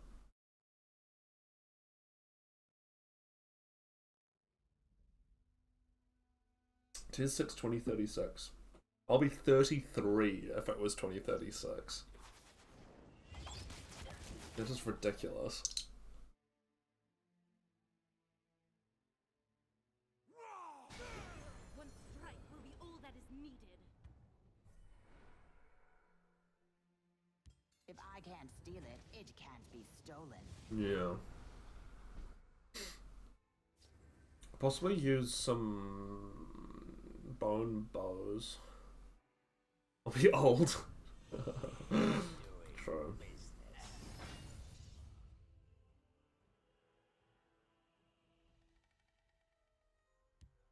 A: Tier 6 2036. I'll be 33 if it was 2036. That is ridiculous.
E: one strike will be all that is needed.
B: If I can't steal it, it can't be stolen.
A: Yeah. Possibly use some bone bows. I'll be old. True.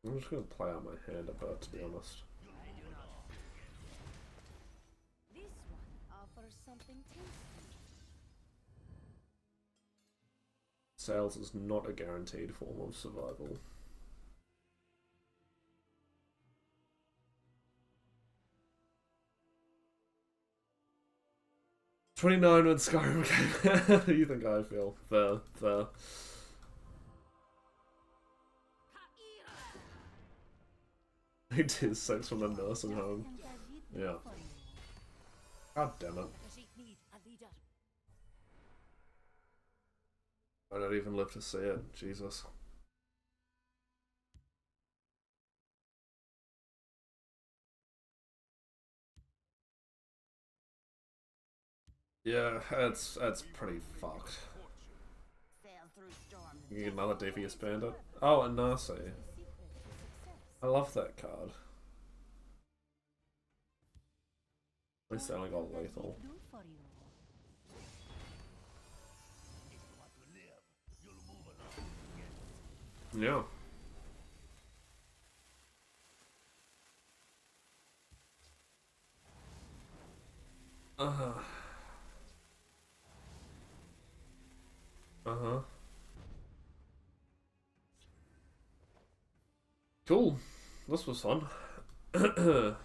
A: I'm just gonna play out my hand a bit, to be honest.
E: This one offers something tasty.
A: Sales is not a guaranteed form of survival. $29 when Skyrim came. How do you think I feel? Fair. He did 6 from the nursing home. Yeah. God damn it.
E: Khajiit need a leader.
A: I don't even live to see it. Jesus. Yeah, it's pretty fucked.
B: Sail through storms.
A: You get another Devious Bandit. Oh, and Nasi. I love that card. At least they only got lethal.
C: If you want to live, you'll move along. Yes.
A: Yeah. Uh-huh. Uh-huh. Cool. This was fun.
C: Just doing.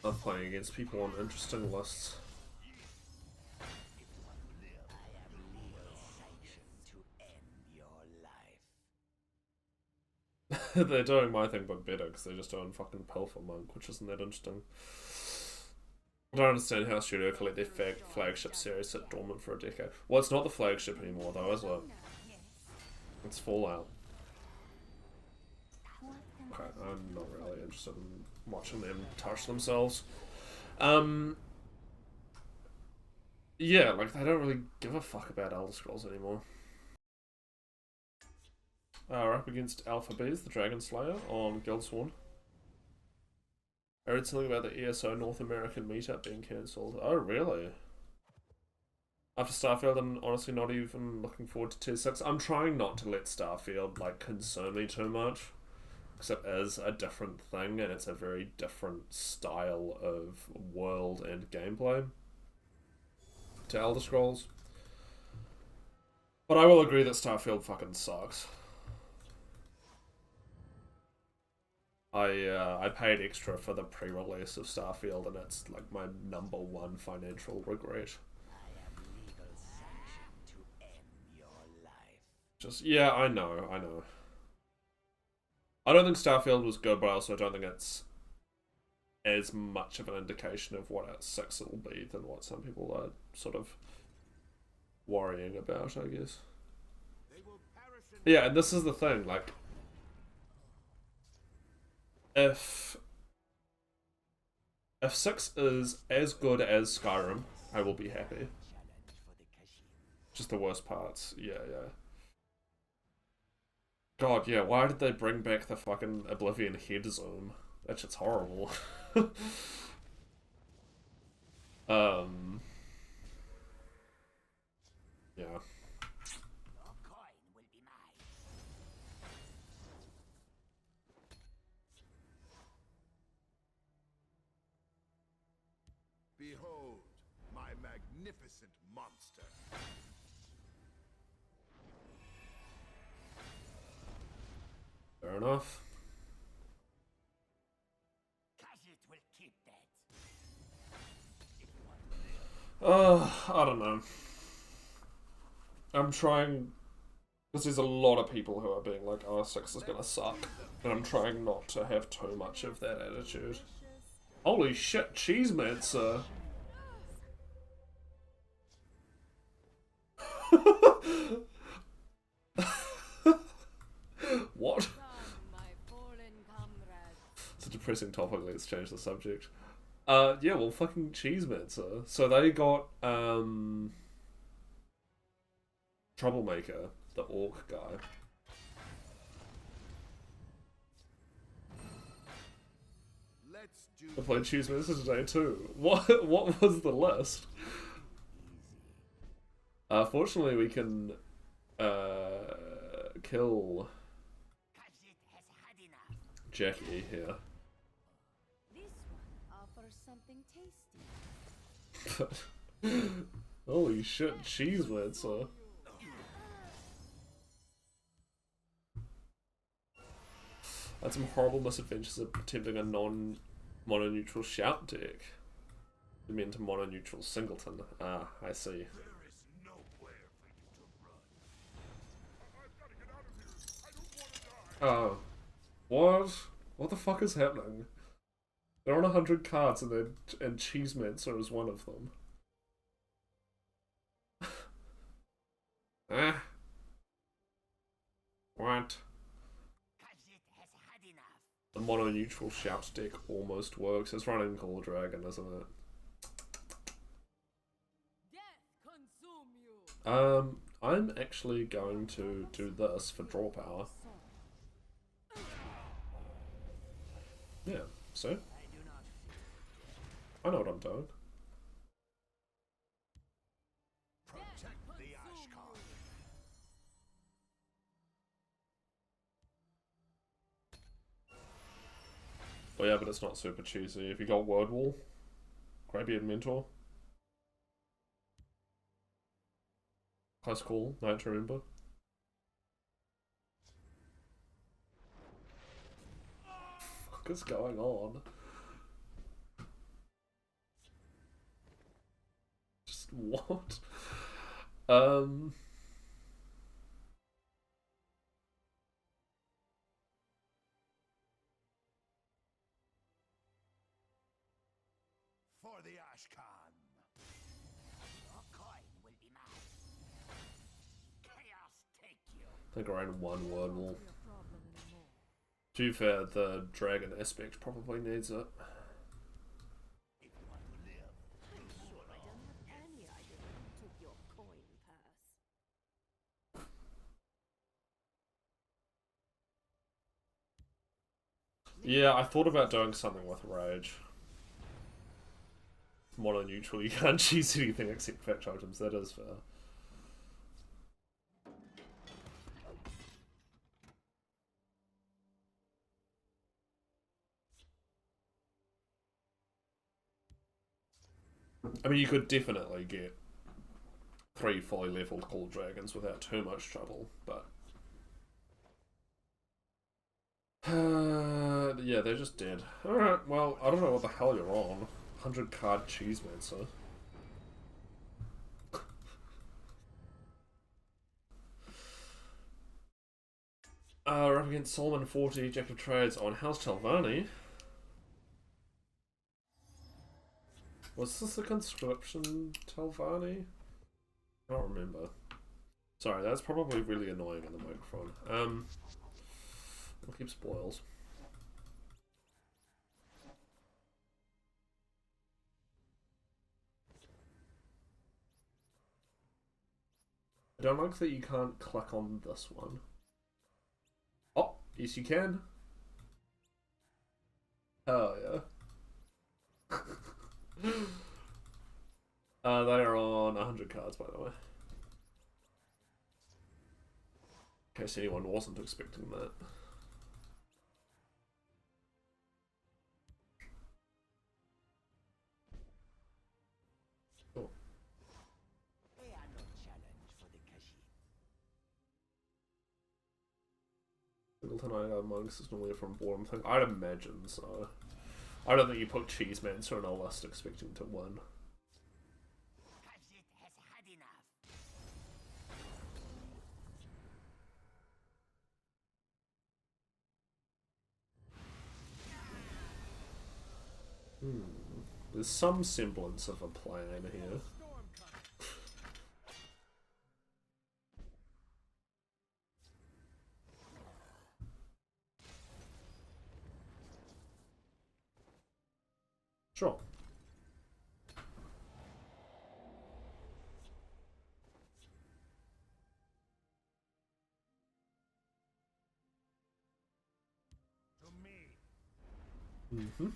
A: I'm playing against people on interesting lists.
C: If you want to live, I have legal sanction to end your life.
A: They're doing my thing but better because they're just doing fucking Pilfer Monk, which isn't that interesting. I don't understand how Studio can let their flagship series sit dormant for a decade. Well, it's not the flagship anymore though, is it? It's Fallout. Okay, I'm not really interested in watching them touch themselves. Yeah, like they don't really give a fuck about Elder Scrolls anymore. We're up against Alpha Bees, the Dragon Slayer, on Guildsworn. I read something about the ESO North American meetup being cancelled. Oh, really? After Starfield, I'm honestly not even looking forward to Tier 6. I'm trying not to let Starfield, like, concern me too much. Because it is a different thing, and it's a very different style of world and gameplay to Elder Scrolls. But I will agree that Starfield fucking sucks. I paid extra for the pre-release of Starfield, and it's like my #1 financial regret.
C: I have legal sanction to end your life.
A: Just, yeah, I know. I don't think Starfield was good, but I also don't think it's as much of an indication of what at 6 it'll be than what some people are sort of worrying about, I guess. Yeah, and this is the thing, like, if 6 is as good as Skyrim, I will be happy. Just the worst parts, yeah. God, yeah, why did they bring back the fucking Oblivion head zoom? That shit's horrible. Yeah.
C: Your coin will be mine.
F: Behold, my magnificent monster.
A: Fair enough.
C: Khajiit will keep that. If you want to live,
A: I don't know. I'm trying, because there's a lot of people who are being like, oh, 6 is gonna suck. And I'm trying not to have too much of that attitude. Holy shit, Cheesemancer! What? It's a depressing topic, let's change the subject. Yeah, well, fucking Cheesemancer. So they got, Troublemaker, the orc guy.
F: Let's do
A: I played Cheesemancer today too. What was the list? Fortunately, we can, kill
C: Khajiit has had enough.
A: Jackie here.
E: This one offers something tasty.
A: Holy shit, Cheesemancer. I had some horrible misadventures of attempting a non-mono-neutral shout deck. You mean to mono-neutral singleton. Ah, I see.
F: There is nowhere for you to run. I've got to get out of here. I don't want to die.
A: Oh. What? What the fuck is happening? They're on 100 cards and Cheesemancer is one of them. Ah. What?
C: Khajiit has had enough.
A: The mono-neutral shout deck almost works. It's running Call of Dragon, isn't it?
E: Death consume you.
A: I'm actually going to do this for draw power. Yeah, so
D: I do not fear.
A: I know what I'm doing.
C: Protect the Ashkan.
A: But yeah, but it's not super cheesy. If you got Word Wall, Graybeard Mentor. Close call, night to remember. What is going on? Just what?
C: For the Ashkan. Your coin will be mine. Chaos take you.
A: I think around one Word Wall.
E: Your problem anymore.
A: To be fair, the dragon aspect probably needs it.
C: If you want to live,
E: I'm sure I don't have any idea who took your coin purse.
A: Yeah, I thought about doing something with Rage. Mono neutral, you can't choose anything except fetch items, that is fair. I mean, you could definitely get 3 fully leveled Call Dragons without too much trouble, but... yeah, they're just dead. Alright, well, I don't know what the hell you're on. 100 card Cheesemancer. We're up against Solomon 40, Jack of Trades on House Telvanni. Was this the conscription Telvanni? I don't remember. Sorry, that's probably really annoying in the microphone. We'll keep spoils. I don't like that you can't click on this one. Oh, yes you can. Oh yeah. They are on 100 cards, by the way. In case anyone wasn't expecting that. Oh.
C: they are no challenge for the Kashi.
A: Singleton I Monks is normally from Born thing. I'd imagine so. I don't think you put Cheesemancer on a list expecting to win.
C: Khajiit has had enough.
A: There's some semblance of a plan here.
D: Storm coming.
A: Sure.
D: To me.
A: Mm-hmm.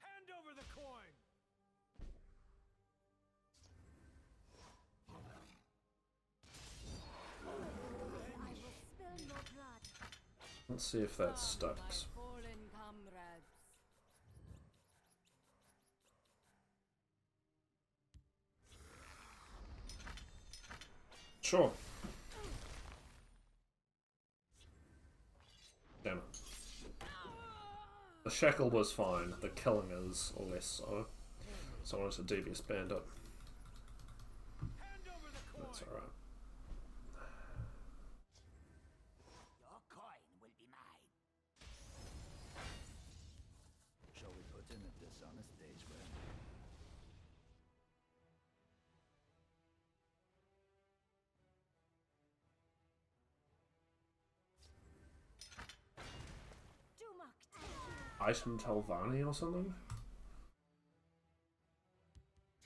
D: Hand over the coin.
E: I will spill no blood.
A: Let's see if that sticks.
B: Fallen comrades.
A: Sure. Damn it. The shackle was fine, the killing is less so. So it's a devious bandit.
D: Hand over the coin.
A: That's alright.
C: Your coin will be mine. Shall we put in a dishonest day's work?
A: Item Telvanni or something?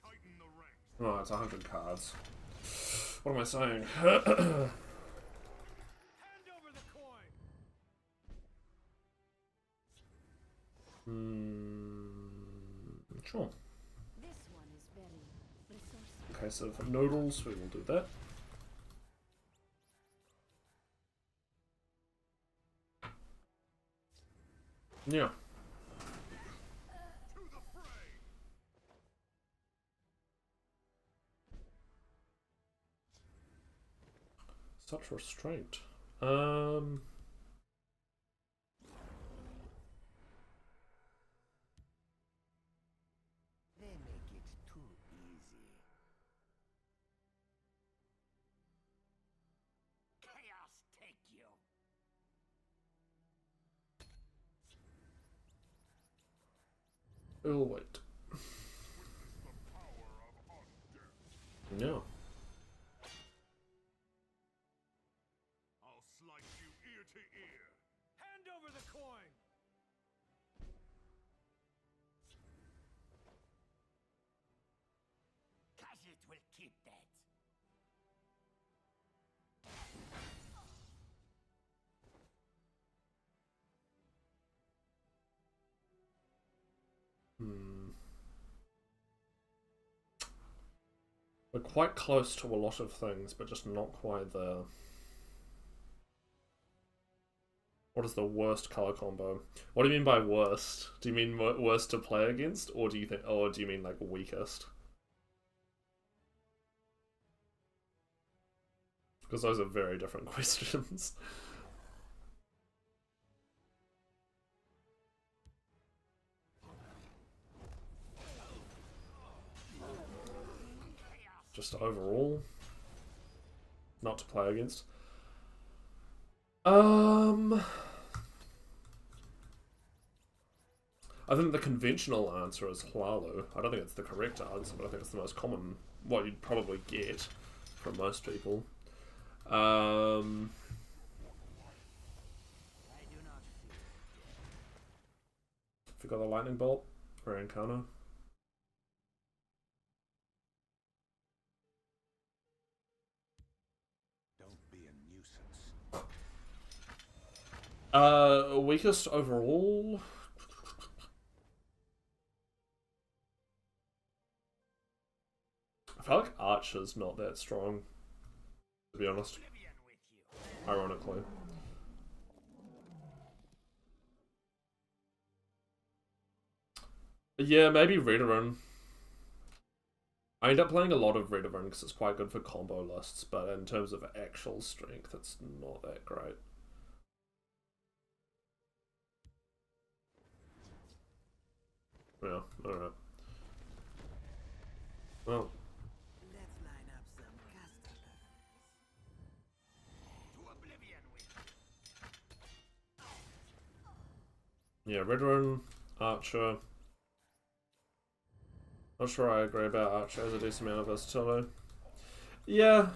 F: Tighten the ranks.
A: Oh, it's 100 cards. What am I saying?
D: Hand over the coin.
A: Sure.
B: This one is very resourceful.
A: In case of noodles, we will do that. Yeah.
F: To the fray!
A: Such restraint.
C: They make it too easy. Chaos take you.
A: Oh, wait.
F: Witness the power of undeath.
A: Yeah.
F: I'll slice you ear to ear.
D: Hand over the coin!
C: Khajiit will keep that.
A: We're quite close to a lot of things, but just not quite there. What is the worst color combo? What do you mean by worst? Do you mean worst to play against, or do you mean like weakest? Because those are very different questions. Just overall, not to play against. I think the conventional answer is Hlalu. I don't think it's the correct answer, but I think it's the most common, what you'd probably get from most people.
C: I do not fear death.
A: If you got a lightning bolt or Arcana.
C: Don't be a nuisance.
A: Weakest overall. I feel like Archer's not that strong, to be honest.
C: Oblivion with you.
A: Ironically. Yeah, maybe Redoran. I end up playing a lot of Redoran because it's quite good for combo lists, but in terms of actual strength, it's not that great. Yeah, alright. Well,
C: Let's line up some customers. To oblivion with you.
A: yeah, Redoran, Archer. Not sure I agree about Archer as a decent amount of versatility. Yeah.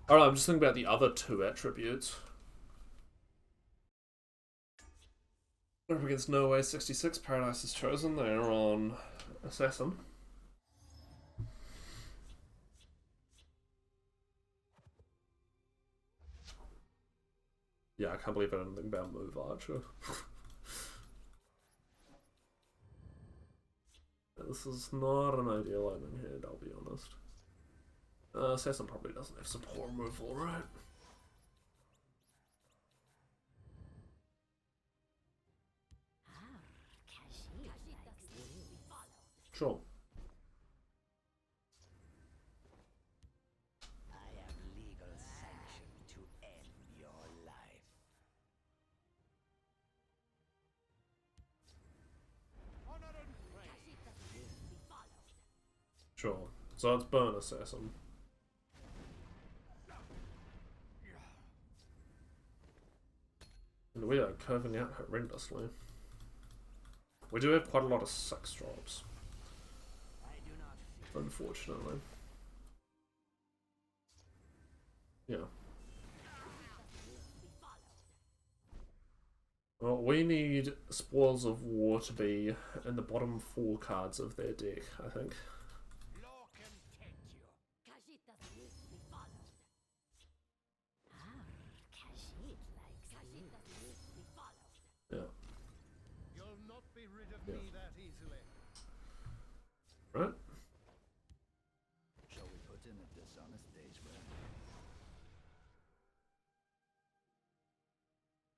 A: Alright, I'm just thinking about the other two attributes. Up against No Way 66, Paradise is chosen. They're on Assassin. Yeah, I can't believe I didn't think about Move Archer. This is not an ideal lightning hand, I'll be honest. Assassin probably doesn't have support removal, right?
B: Khajiit likes to be followed.
A: Sure.
C: I have legal sanction to end your life.
D: Honor and praise!
B: Khajiit doesn't need to be followed.
A: Sure. So it's Burn Assassin. And we are curving out horrendously. We do have quite a lot of 6 drops,
C: I do not fear.
A: unfortunately. Yeah. Well, we need Spoils of War to be in the bottom 4 cards of their deck, I think.
C: Law can take you.
B: Khajiit doesn't need to be followed. Khajiit likes Khajiit doesn't need to be followed.
A: Yeah.
G: of
A: Yeah.
G: me that easily.
A: Right?
C: Shall we put in a dishonest day's work?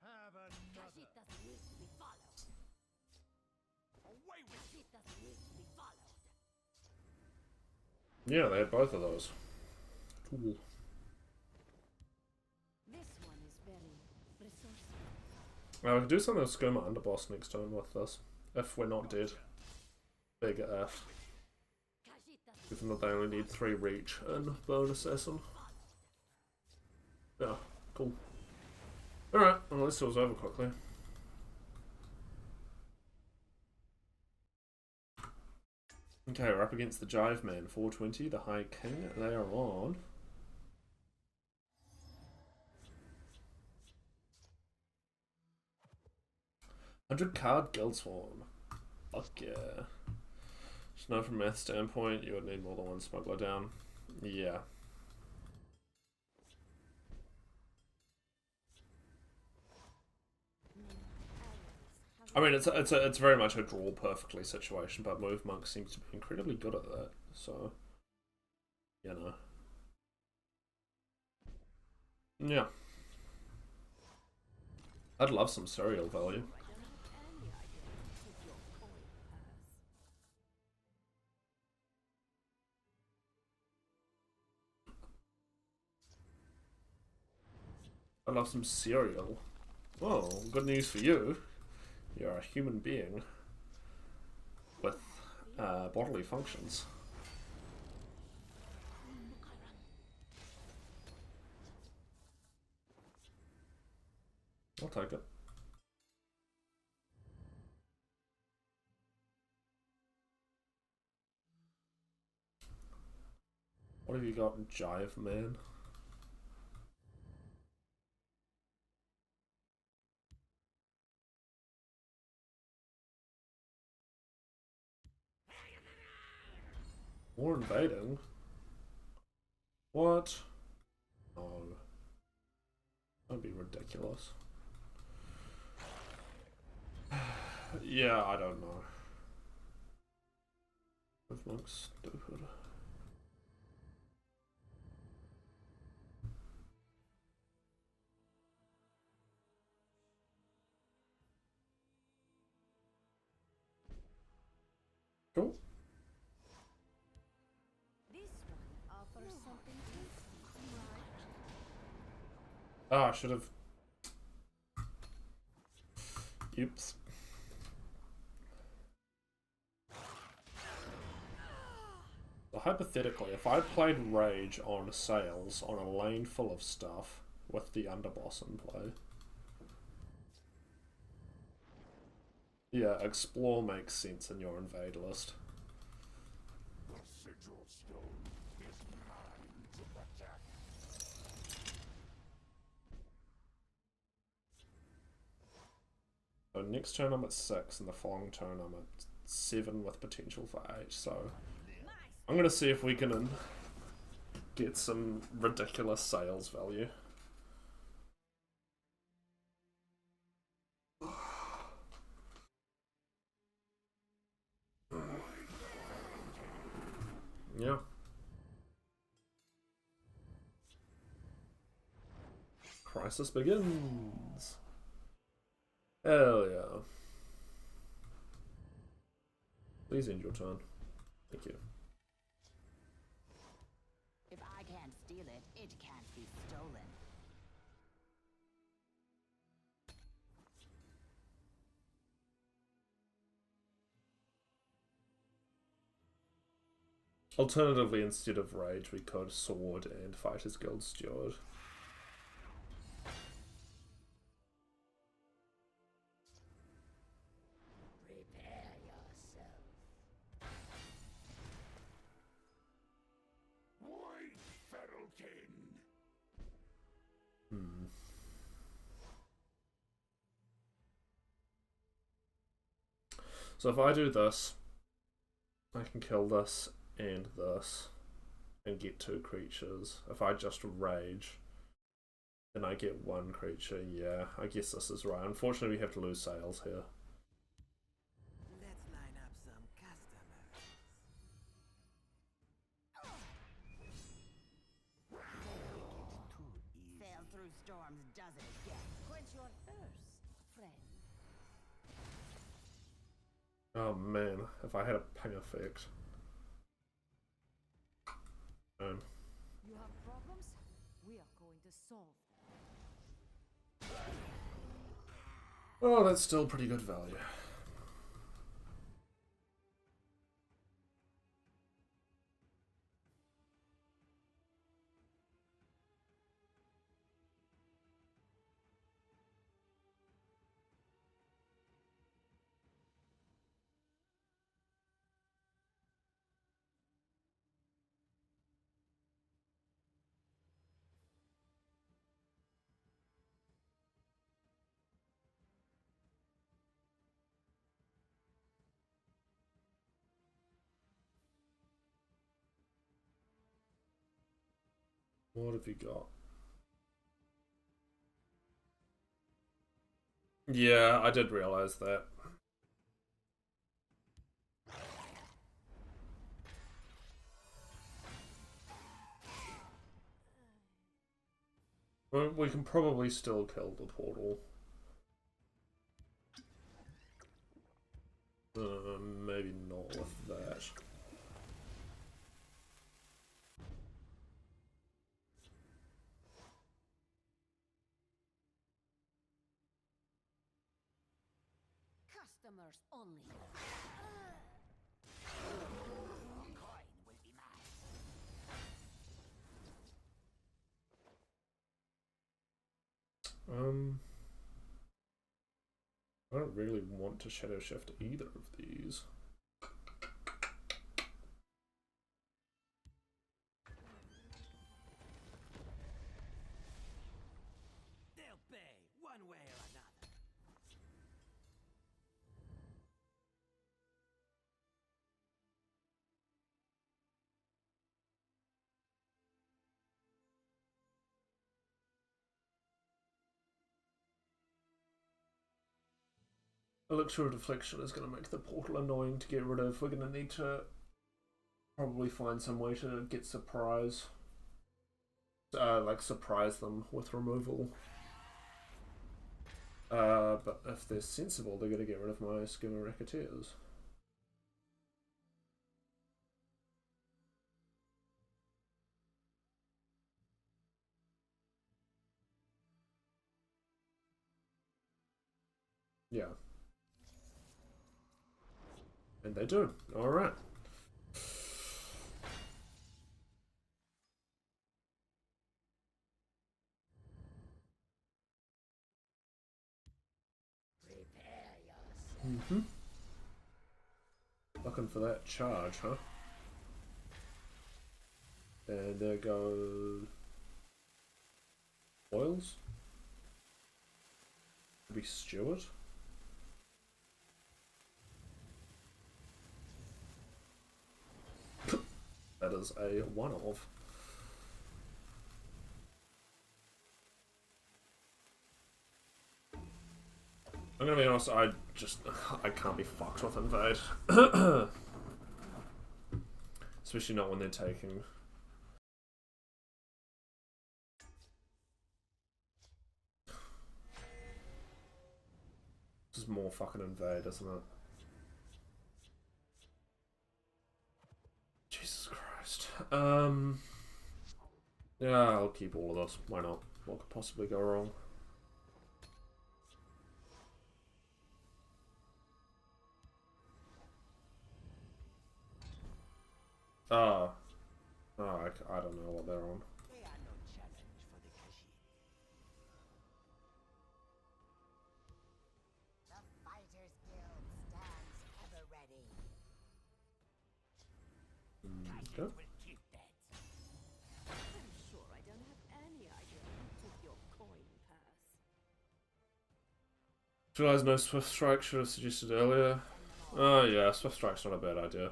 G: Have another.
B: Kashit doesn't need to be followed.
F: Away with
B: Kashit doesn't need to be followed.
A: Yeah, they had both of those. Cool.
B: This one is very resourceful.
A: Now we can do something with Skooma Underboss next turn with this. If we're not dead. Big F.
B: Kashit doesn't
A: Even though they only need 3 reach and Bone Assassin. Yeah, cool. Alright, well this was over quickly. Okay, we're up against the Jive Man, 420, the High King. They are on. $100 Guildsworn. Fuck yeah. Just know from a math standpoint, you would need more than one smuggler down. Yeah. I mean, it's very much a draw perfectly situation, but Move Monk seems to be incredibly good at that. So, you know, yeah, I'd love some cereal value.
E: I don't have any idea who took your coin purse.
A: I'd love some cereal. Oh, good news for you. You're a human being with bodily functions. I'll take it. What have you got, Jive Man? More invading? What? No. That'd be ridiculous. Yeah, I don't know. Move Monk's stupid. Cool.
B: This one offers something tasty.
A: Ah, I should have. Oops. So hypothetically, if I played Rage on Sales on a lane full of stuff with the underboss in play. Yeah, Explore makes sense in your invade list.
F: the sigil stone is mine to protect.
A: So next turn I'm at 6, and the following turn I'm at 7 with potential for 8. So I'm gonna see if we can get some ridiculous sales value. Yeah. Crisis begins. Hell yeah. Please end your turn. Thank you.
B: If I can't steal it, it can't be stolen.
A: Alternatively, instead of Rage, we could Sword and fight as Guild Steward.
C: Prepare yourself.
F: Wait, Fettelkin!
A: So if I do this, I can kill this and this and get 2 creatures. If I just Rage, then I get 1 creature. Yeah, I guess this is right. Unfortunately, we have to lose sales here.
D: Let
B: your thirst, friend?
A: Oh man, if I had a ping effect.
B: You have problems? We are going to solve them.
A: Oh, that's still pretty good value. What have you got? Yeah, I did realize that. Well, we can probably still kill the portal. Maybe not with that.
B: Customers only.
C: Coin will be mine.
A: I don't really want to shadow shift either of these.
D: They'll pay one way or another.
A: Elixir of Deflection is going to make the portal annoying to get rid of. We're going to need to probably find some way to get surprise. Like surprise them with removal. But if they're sensible, they're going to get rid of my Skimmer Racketeers. Yeah. And they do. Alright.
C: Prepare yourself.
A: Looking for that charge, huh? And there go Oils. Maybe Steward. That is a one-off. I'm gonna be honest, I can't be fucked with Invade. Especially not when they're taking. This is more fucking Invade, isn't it? Jesus Christ. Yeah, I'll keep all of this. Why not? What could possibly go wrong? I don't know what they're on.
C: They are no challenge for the Kashi.
B: The Fighters Guild stands ever ready.
C: Kashi
A: Okay.
C: will keep that.
E: I'm sure I don't have any idea who took your coin purse.
A: Realize no Swift Strike, should have suggested earlier. Oh yeah, Swift Strike's not a bad idea.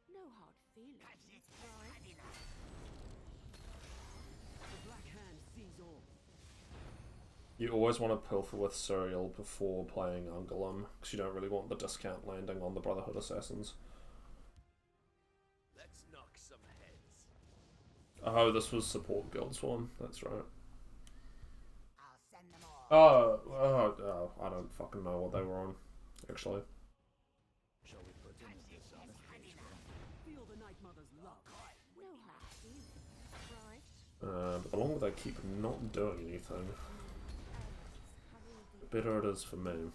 E: No hard feelings.
C: Kashi has had enough.
D: The Black Hand sees all.
A: You always want to pilfer with Cereal before playing Ungolum, because you don't really want the discount landing on the Brotherhood Assassins.
C: Let's knock some heads.
A: Oh, this was support Guildsworn, that's right.
B: I'll
A: I don't fucking know what they were on, actually.
C: Shall we put in this
D: Feel the Night Mother's love.
E: No hard feelings, right?
A: But the longer they keep not doing anything, the better it is for me.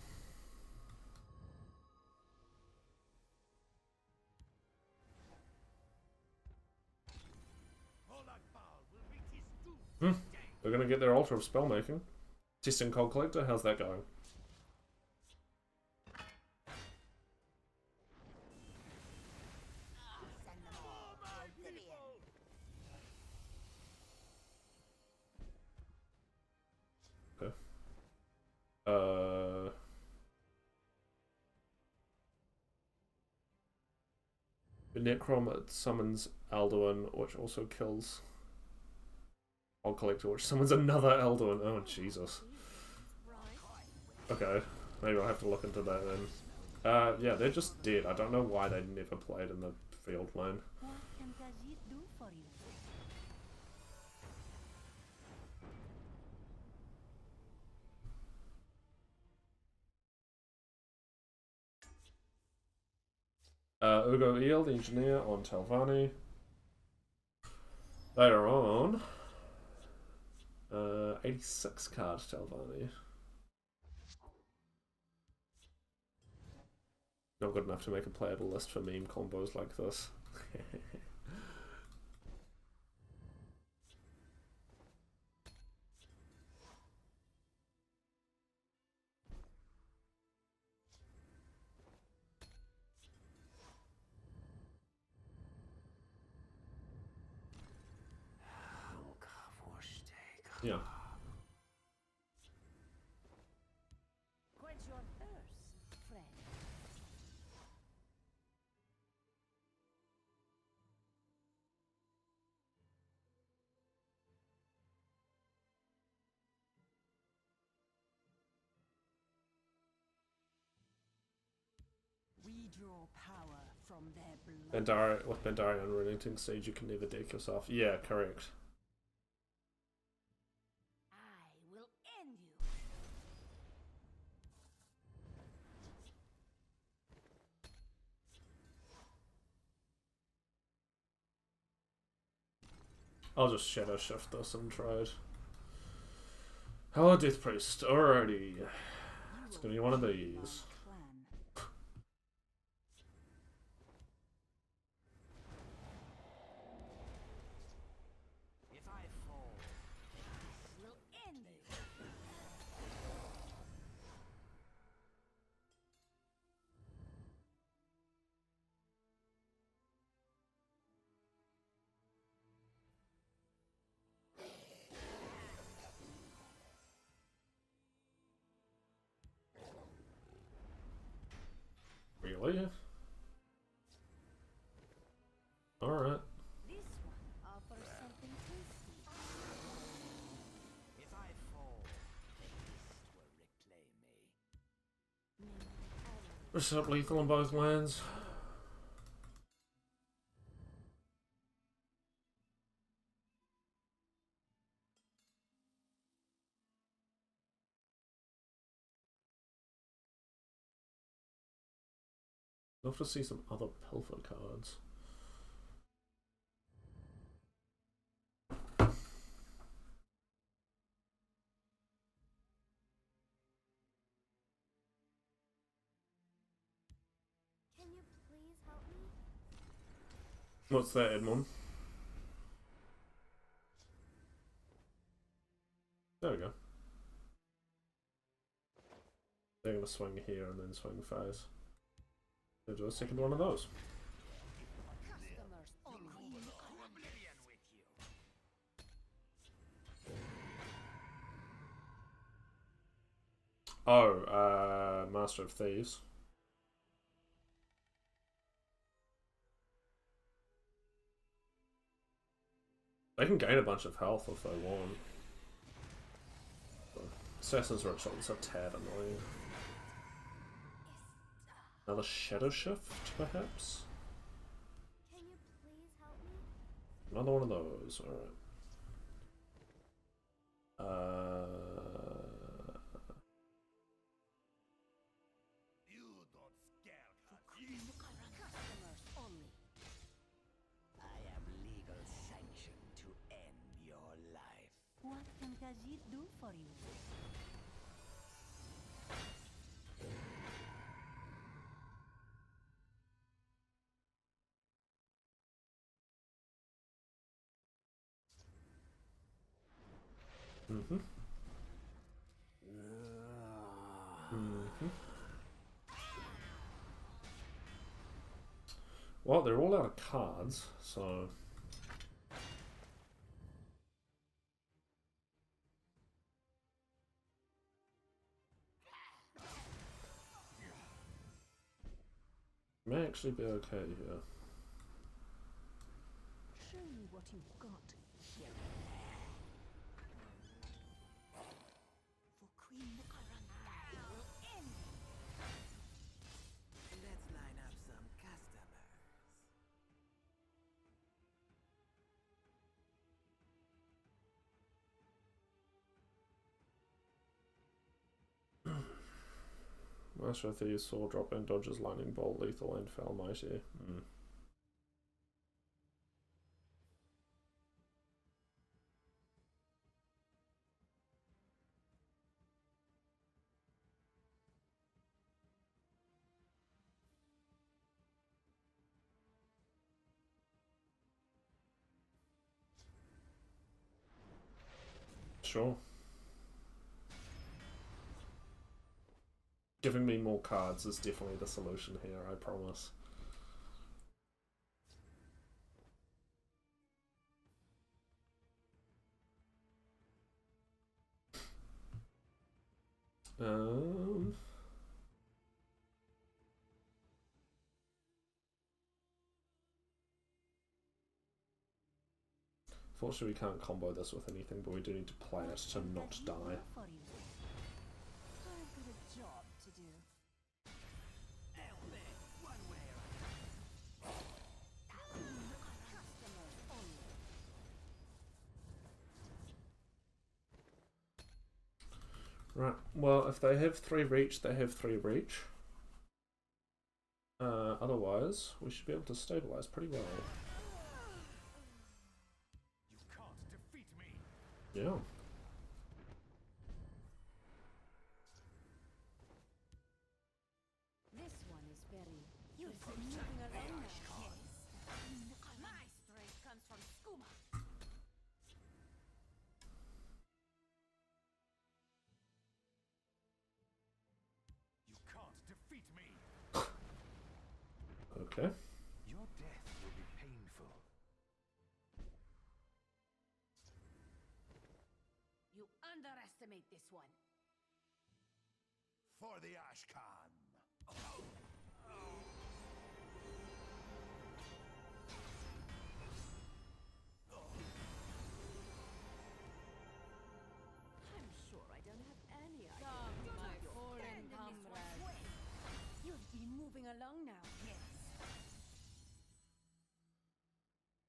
A: They're gonna get their Altar of Spellmaking. Testing Cold Collector, how's that going? Okay. The Necrom summons Alduin, which also kills Cold Collector, which summons another Alduin. Oh, Jesus. Okay, maybe I'll have to look into that then. Yeah, they're just dead. I don't know why they never played in the field lane.
B: What can Khajiit do for you?
A: Ugo Eel, the engineer, on Telvanni. They are on 86 card Telvanni. Not good enough to make a playable list for meme combos like this. Yeah.
B: Quench your thirst, friend.
D: We draw power from their blood.
A: With Bandari Unrelenting Siege, you can never deck yourself. Yeah, correct.
B: I will end you.
A: I'll just Shadow Shift this and try it. Hello, Death Priest. Alrighty. It's gonna be one of these.
D: If I fall,
B: Will end you.
A: Really? Alright.
B: This one offers something tasty.
D: if I fall, the beast will reclaim me.
A: Just up lethal on both lands. Love to see some other Pilfer cards.
B: Can you please help me?
A: What's that, Edmond? There we go. They're gonna swing here and then swing face. They'll do a second one of those.
B: Customers only.
D: Oblivion with you.
A: Oh, Master of Thieves. They can gain a bunch of health if they want. Assassin's Ritual is a tad annoying. Another Shadow Shift, perhaps?
B: Can you please help me?
A: Another one of those, alright. Mm-hmm. Mm-hmm. Well, they're all out of cards, so... may actually be okay here.
E: Show me what you've got. Here. For Queen Arundel.
C: Let's line up some customers.
A: Master of Thieves, Sword, Drop in, Dodges, Lightning Bolt, Lethal, and Fell Mighty. Sure. Giving me more cards is definitely the solution here, I promise. Fortunately, we can't combo this with anything, but we do need to play it to not die.
E: For you. I've got a job to do.
C: One way or
E: Customers only.
A: Right, well, if they have 3 reach, they have 3 reach. Otherwise, we should be able to stabilize pretty well.
F: You can't defeat me.
A: Yeah.
E: This one is very. You're moving along now. Yes.
B: My strength comes from skooma.
F: You can't defeat me.
A: Okay.
F: Your death will be painful.
B: You underestimate this one.
F: For the Ashcan.
E: I'm sure I don't have any idea.
B: Come, my
E: You're
B: fallen
E: standing this one's
B: comrade.
E: way. You'll be moving along now. Yes.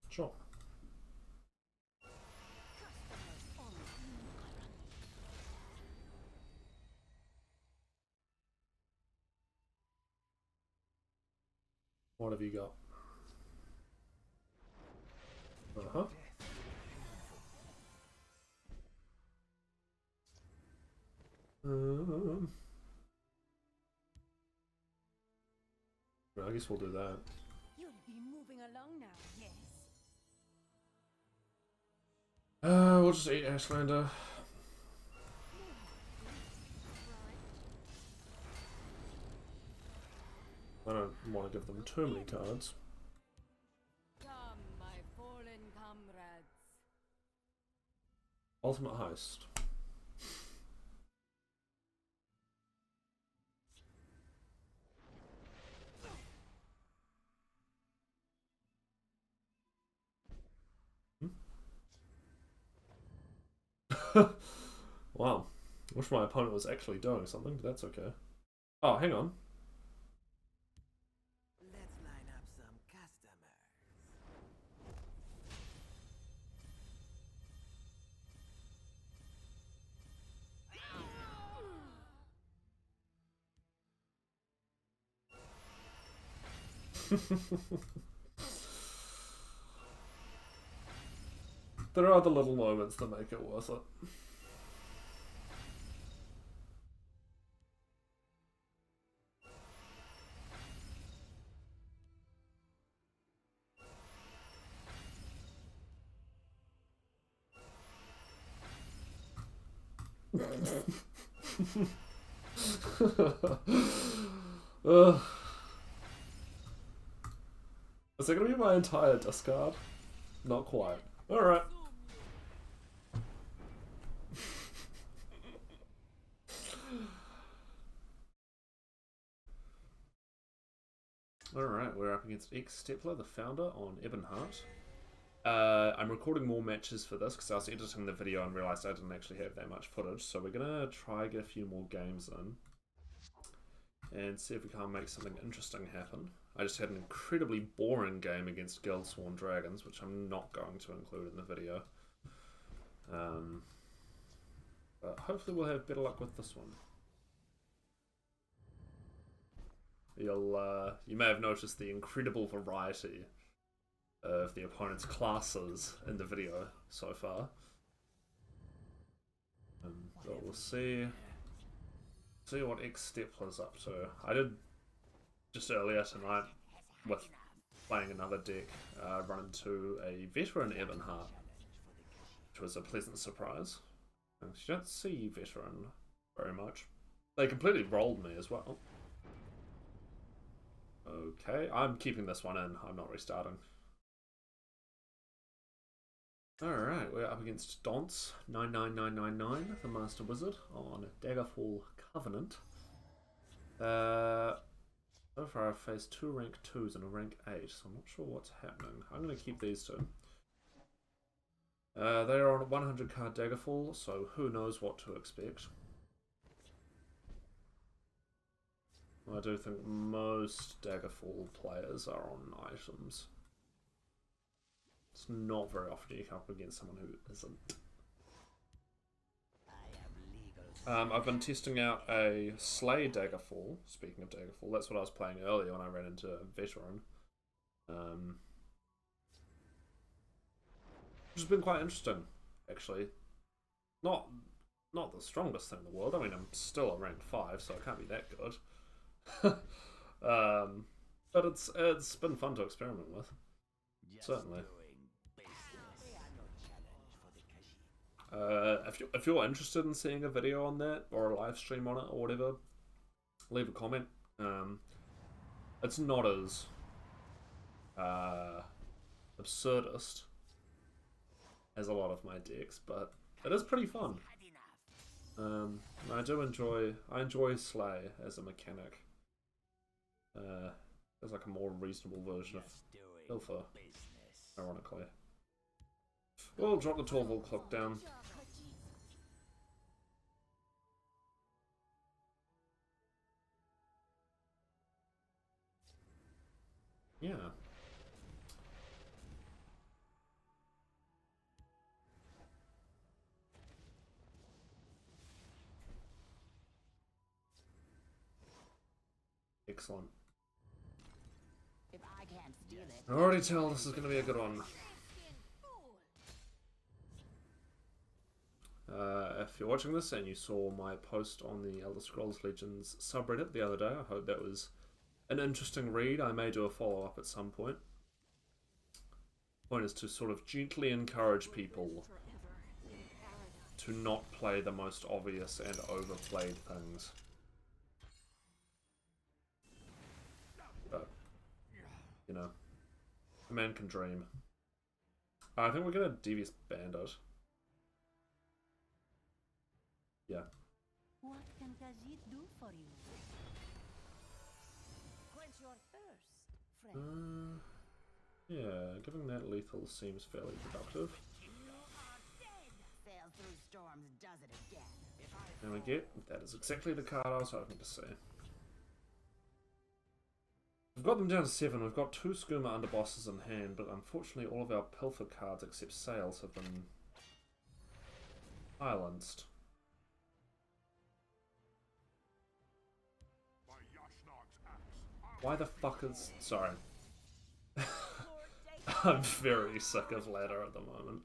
A: Sure.
E: Customers only.
A: What have you got? Uh-huh. I guess we'll do that.
E: You'll be moving along now. Yes.
A: We'll just eat Ashlander. I don't want to give them too many cards.
B: Come, my fallen comrades.
A: Ultimate Heist. Wow. I wish my opponent was actually doing something, but that's okay. Oh, hang on.
C: let's line up some customers.
A: There are the little moments that make it worth it. Is that gonna be my entire discard? Not quite. Alright. Alright, we're up against X Stepler, the founder, on Ebonheart. I'm recording more matches for this because I was editing the video and realised I didn't actually have that much footage, so we're gonna try get a few more games in and see if we can't make something interesting happen. I just had an incredibly boring game against Guildsworn dragons, which I'm not going to include in the video. But hopefully we'll have better luck with this one. You may have noticed the incredible variety of the opponent's classes in the video so far. But we'll see what X Stepler's up to. I did just earlier tonight with playing another deck run into a veteran Ebonheart, which was a pleasant surprise. You don't see veteran very much. They completely rolled me as well. Okay, I'm keeping this one in. I'm not restarting. Alright, we're up against Donce 99999, the Master Wizard, on Daggerfall Covenant. So far I've faced 2 rank 2s and a rank 8, so I'm not sure what's happening. I'm going to keep these two. They are on a 100 card Daggerfall, so who knows what to expect. I do think most Daggerfall players are on items. It's not very often you come up against someone who isn't. I've been testing out a Slay Daggerfall. Speaking of Daggerfall, that's what I was playing earlier when I ran into a veteran. Which has been quite interesting, actually. Not the strongest thing in the world. I mean, I'm still at rank 5, so it can't be that good. But it's been fun to experiment with. Certainly. If you're interested in seeing a video on that or a live stream on it or whatever, leave a comment. It's not as absurdist as a lot of my decks, but it is pretty fun. I enjoy Slay as a mechanic. There's like a more reasonable version of Pilfer, ironically. We'll drop the 12 clock down. Yeah. Excellent.
B: If I can't steal it,
A: I already tell this is going to be a good one. If you're watching this and you saw my post on the Elder Scrolls Legends subreddit the other day, I hope that was an interesting read. I may do a follow-up at some point. The point is to sort of gently encourage people to not play the most obvious and overplayed things. But, you know, a man can dream. I think we're going to Devious Bandit. Yeah.
B: what can Khajiit do for you? Quench your thirst, friend.
A: Yeah, giving that lethal seems fairly productive.
B: Sails through storms, does it again.
A: And we get, that is exactly the card I was hoping to see. We've got them down to 7. We've got 2 Skooma underbosses in hand, but unfortunately all of our Pilfer cards except Sails have been silenced. Why the fuck is... Sorry. I'm very sick of ladder at the moment.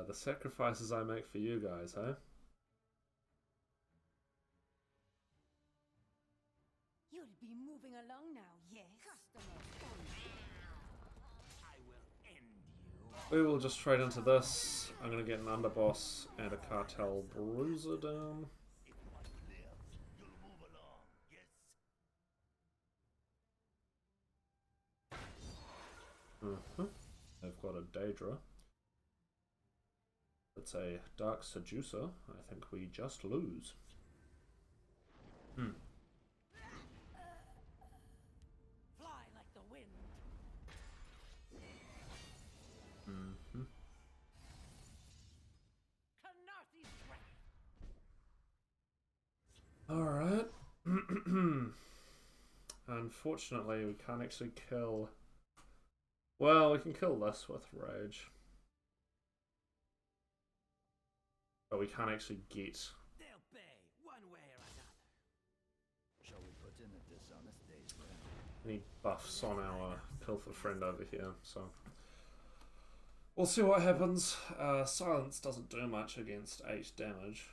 A: The sacrifices I make for you guys, eh?
E: You'll be moving along now, yes?
C: I will end you.
A: We will just trade into this. I'm going to get an underboss and a cartel bruiser down.
C: If one lives, you'll move along, yes?
A: They've got a Daedra. It's a Dark Seducer. I think we just lose.
D: Fly like the wind. Canarthi's breath.
A: Alright. Unfortunately, we can't actually kill... Well, we can kill this with Rage. But we can't actually get...
D: They'll pay one way or another.
C: Shall we put in a dishonest day's rent?
A: any buffs on our Pilfer friend over here, so... We'll see what happens. Silence doesn't do much against 8 damage.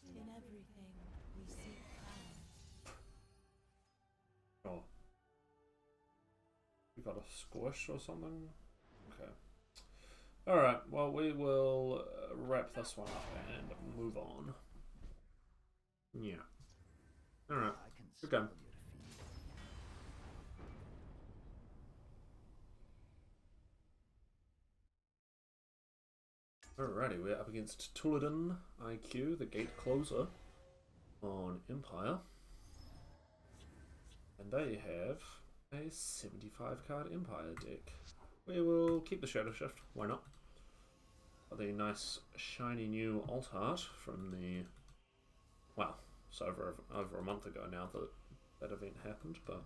E: In everything, we seek balance.
A: Oh. We got a squish or something? Okay. Alright, well we will wrap this one up and move on. Yeah. Alright, good game. Alrighty, we're up against Tulladin IQ, the gate closer, on Empire. And they have a 75 card Empire deck. We will keep the Shadow Shift, why not? Got the nice shiny new alt art from the... Well, it's over a month ago now that that event happened, but...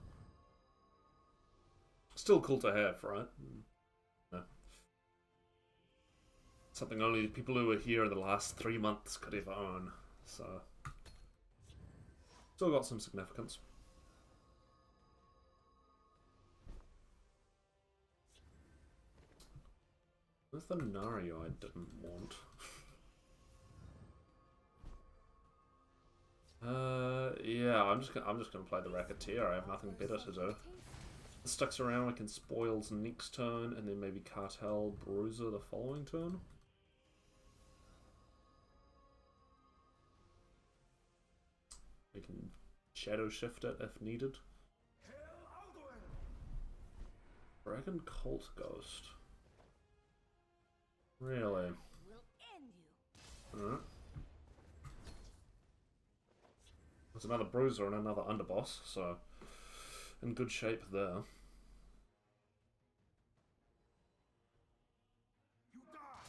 A: Still cool to have, right? No. Something only the people who were here in the last 3 months could ever own, so... Still got some significance. Where's the Nario I didn't want? Yeah, I'm just gonna play the Racketeer. I have nothing better to do. It sticks around, we can spoils next turn, and then maybe Cartel Bruiser the following turn. We can Shadow Shift it if needed. Dragon Cult Ghost. Really?
B: Will end you.
A: Alright. There's another Bruiser and another Underboss, so in good shape there.
F: You die!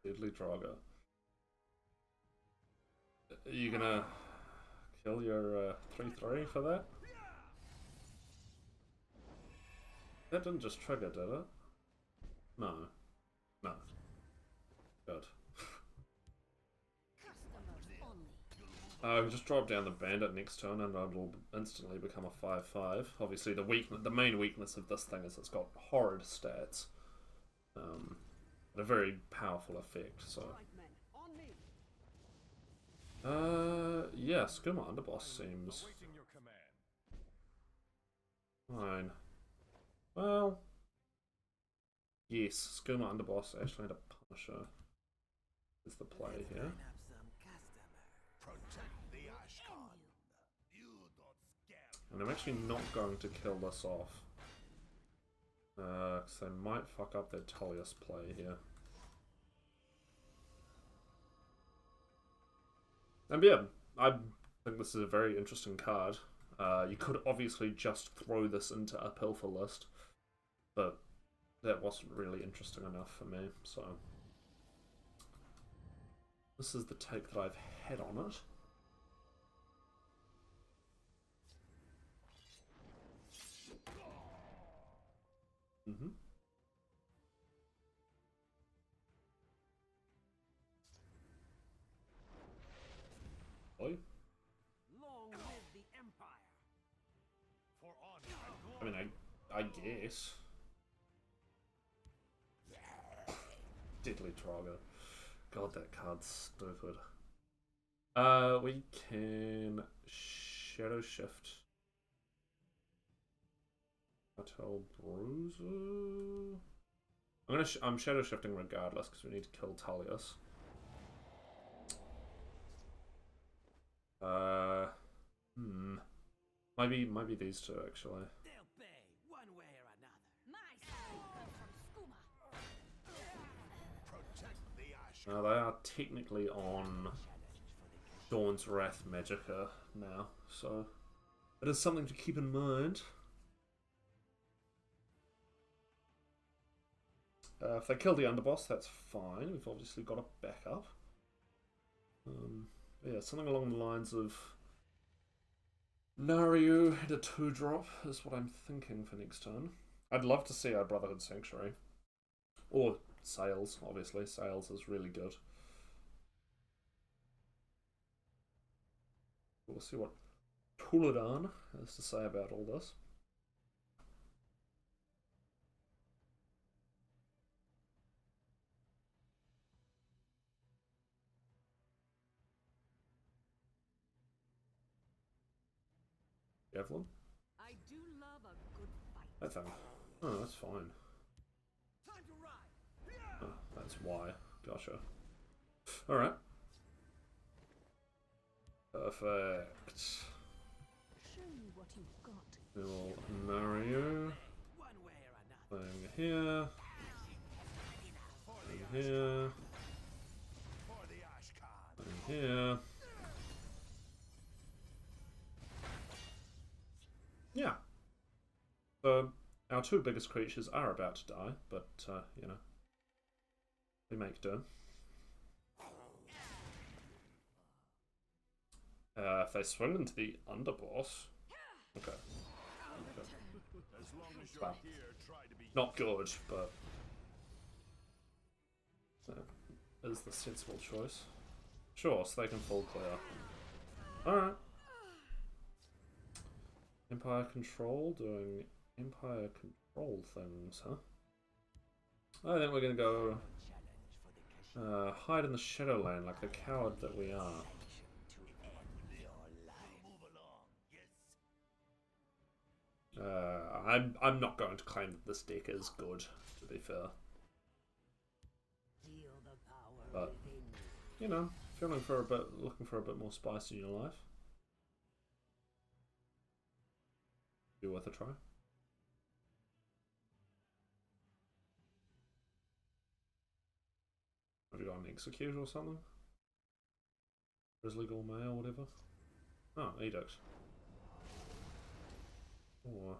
A: Deadly Draga. Are you gonna kill your 3/3 for that? That didn't just trigger, did it? No. No. Good.
B: Customers only.
A: We just drop down the Bandit next turn and it'll instantly become a 5/5. Obviously the main weakness of this thing is it's got horrid stats. But a very powerful effect, so...
D: Right, men, on me.
A: Yeah, Skooma Underboss seems
F: Awaiting your command.
A: fine. Well... Yes, Skooma Underboss actually had a Punisher. Is the play here.
C: Protect the Ashcon. You don't scare.
A: And I'm actually not going to kill this off. Because they might fuck up their Tullius play here. And yeah, I think this is a very interesting card. You could obviously just throw this into a Pilfer list, but that wasn't really interesting enough for me, so... This is the take that I've had on it. Mm-hmm. Oi.
D: Long live the Empire.
F: For honor and
A: I mean, I guess. Deadly Traga. God, that card's stupid. We can shadow shift. Hotel Bruiser. I'm shadow shifting regardless because we need to kill Tullius. Maybe these two actually.
D: They'll pay one way or another.
B: My soul comes from skooma.
F: Protect the ash.
A: Now they are technically on Dawn's Wrath Magicka now, so it is something to keep in mind. If they kill the underboss, that's fine. We've obviously got a backup. Yeah, something along the lines of Naryu had a 2-drop is what I'm thinking for next turn. I'd love to see our Brotherhood Sanctuary. Or Sails, obviously. Sails is really good. We'll see what Tuladan has to say about all this. Javelin?
E: I do love a good fight.
A: That thing. Oh, that's fine.
D: Time to ride.
A: Oh, that's why. Gotcha. Alright. Perfect.
E: Show me what you've got.
A: We will Mario.
D: One way or another.
A: Thing here. Thing here.
F: For the ash card.
A: Thing here. Yeah. So, our two biggest creatures are about to die, but, you know, we make do. If they swing into the underboss... Okay.
F: As long as you're
A: Well,
F: here, try to be
A: not good, but... that is the sensible choice. Sure, so they can full clear. Alright. Empire Control, doing Empire Control things, huh? I think we're gonna go hide in the Shadowland like the coward that we are. I'm not going to claim that this deck is good, to be fair. But you know, looking for a bit more spice in your life. Be worth a try. Have you got an Execute or something? Grizzly Gourmet or whatever? Oh, Edict. Or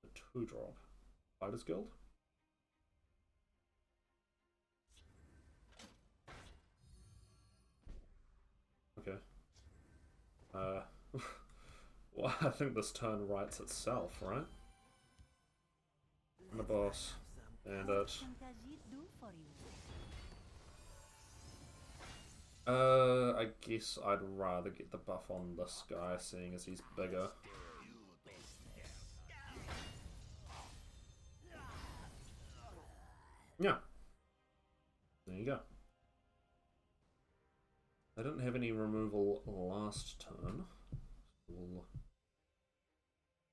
A: a 2-drop. Fighters Guild? Okay. Well, I think this turn writes itself, right? And the boss. And it. I guess I'd rather get the buff on this guy, seeing as he's bigger. Yeah. There you go. They didn't have any removal last turn. We'll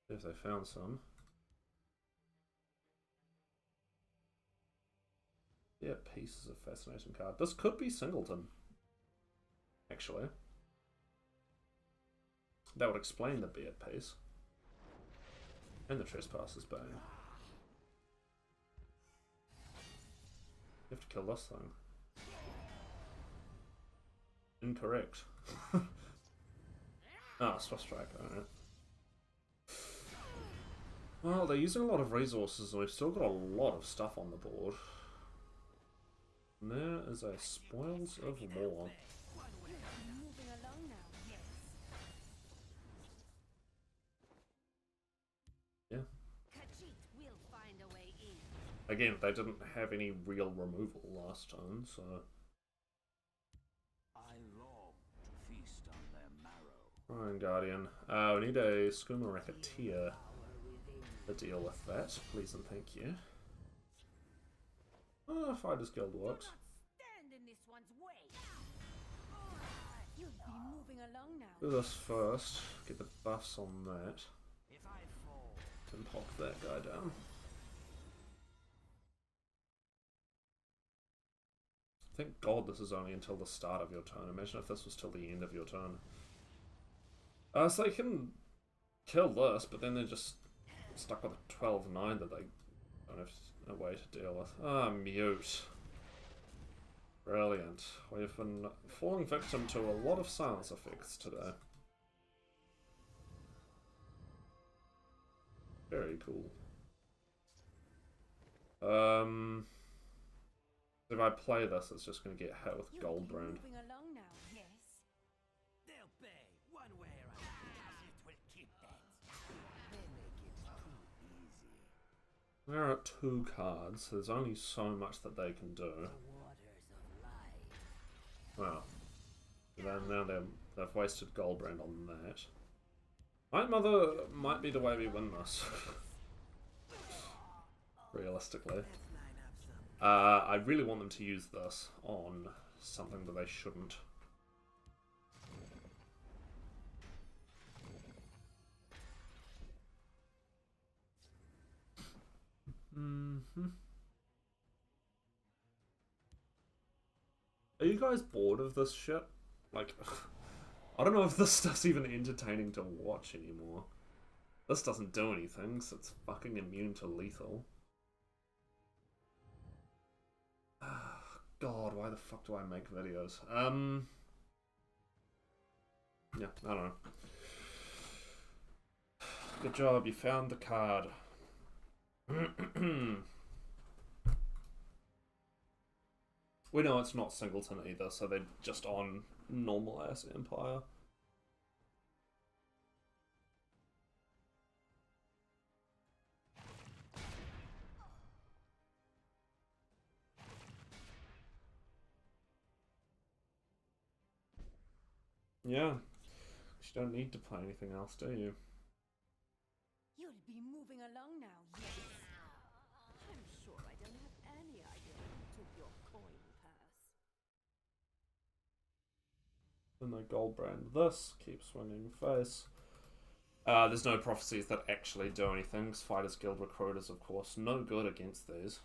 A: see if they found some. Yeah, Peace is a fascinating card. This could be Singleton, actually. That would explain the Beard Peace. And the Trespasser's Bane. You have to kill this thing. Incorrect. Ah, Swift Strike, alright. Well, they're using a lot of resources and we've still got a lot of stuff on the board. And there is a Spoils of War.
E: Moving along now.
A: Yeah.
B: Khajiit will find a way in.
A: Again, they didn't have any real removal last turn, so...
C: I long to feast on their marrow.
A: Iron Guardian. We need a Skooma Racketeer to deal with that, please and thank you. Fighters Guild works.
B: Stand in this one's way.
E: moving along now.
A: Do this first. Get the buffs on that.
C: If I fall,
A: Then pop that guy down. Thank God this is only until the start of your turn. Imagine if this was till the end of your turn. So they can kill this, but then they're just stuck with a 12-9 that they don't have a way to deal with. Ah, mute. Brilliant. We've been falling victim to a lot of silence effects today. Very cool. If I play this, it's just going to get hit with Goldbrand.
E: Moving along now.
B: Yes.
C: they'll pay one way or another. It will keep that. They make it too easy.
A: There are 2 cards. There's only so much that they can do.
C: The waters of life.
A: Well, then now they've wasted Goldbrand on that. Might Mother might be the way we win this. Realistically.
C: Let's line up some.
A: I really want them to use this on something that they shouldn't. Are you guys bored of this shit? Like, I don't know if this stuff's even entertaining to watch anymore. This doesn't do anything, so it's fucking immune to lethal. God, why the fuck do I make videos? Yeah, I don't know. Good job, you found the card. We know it's not Singleton either, so they're just on normal ass Empire. Yeah. You don't need to play anything else, do you?
E: You'll be moving along now. Yes. I'm sure I don't have any idea who took your coin purse.
A: And they Goldbrand this, keep swinging face. There's no prophecies that actually do anything. Fighters Guild Recruiters, of course, no good against these.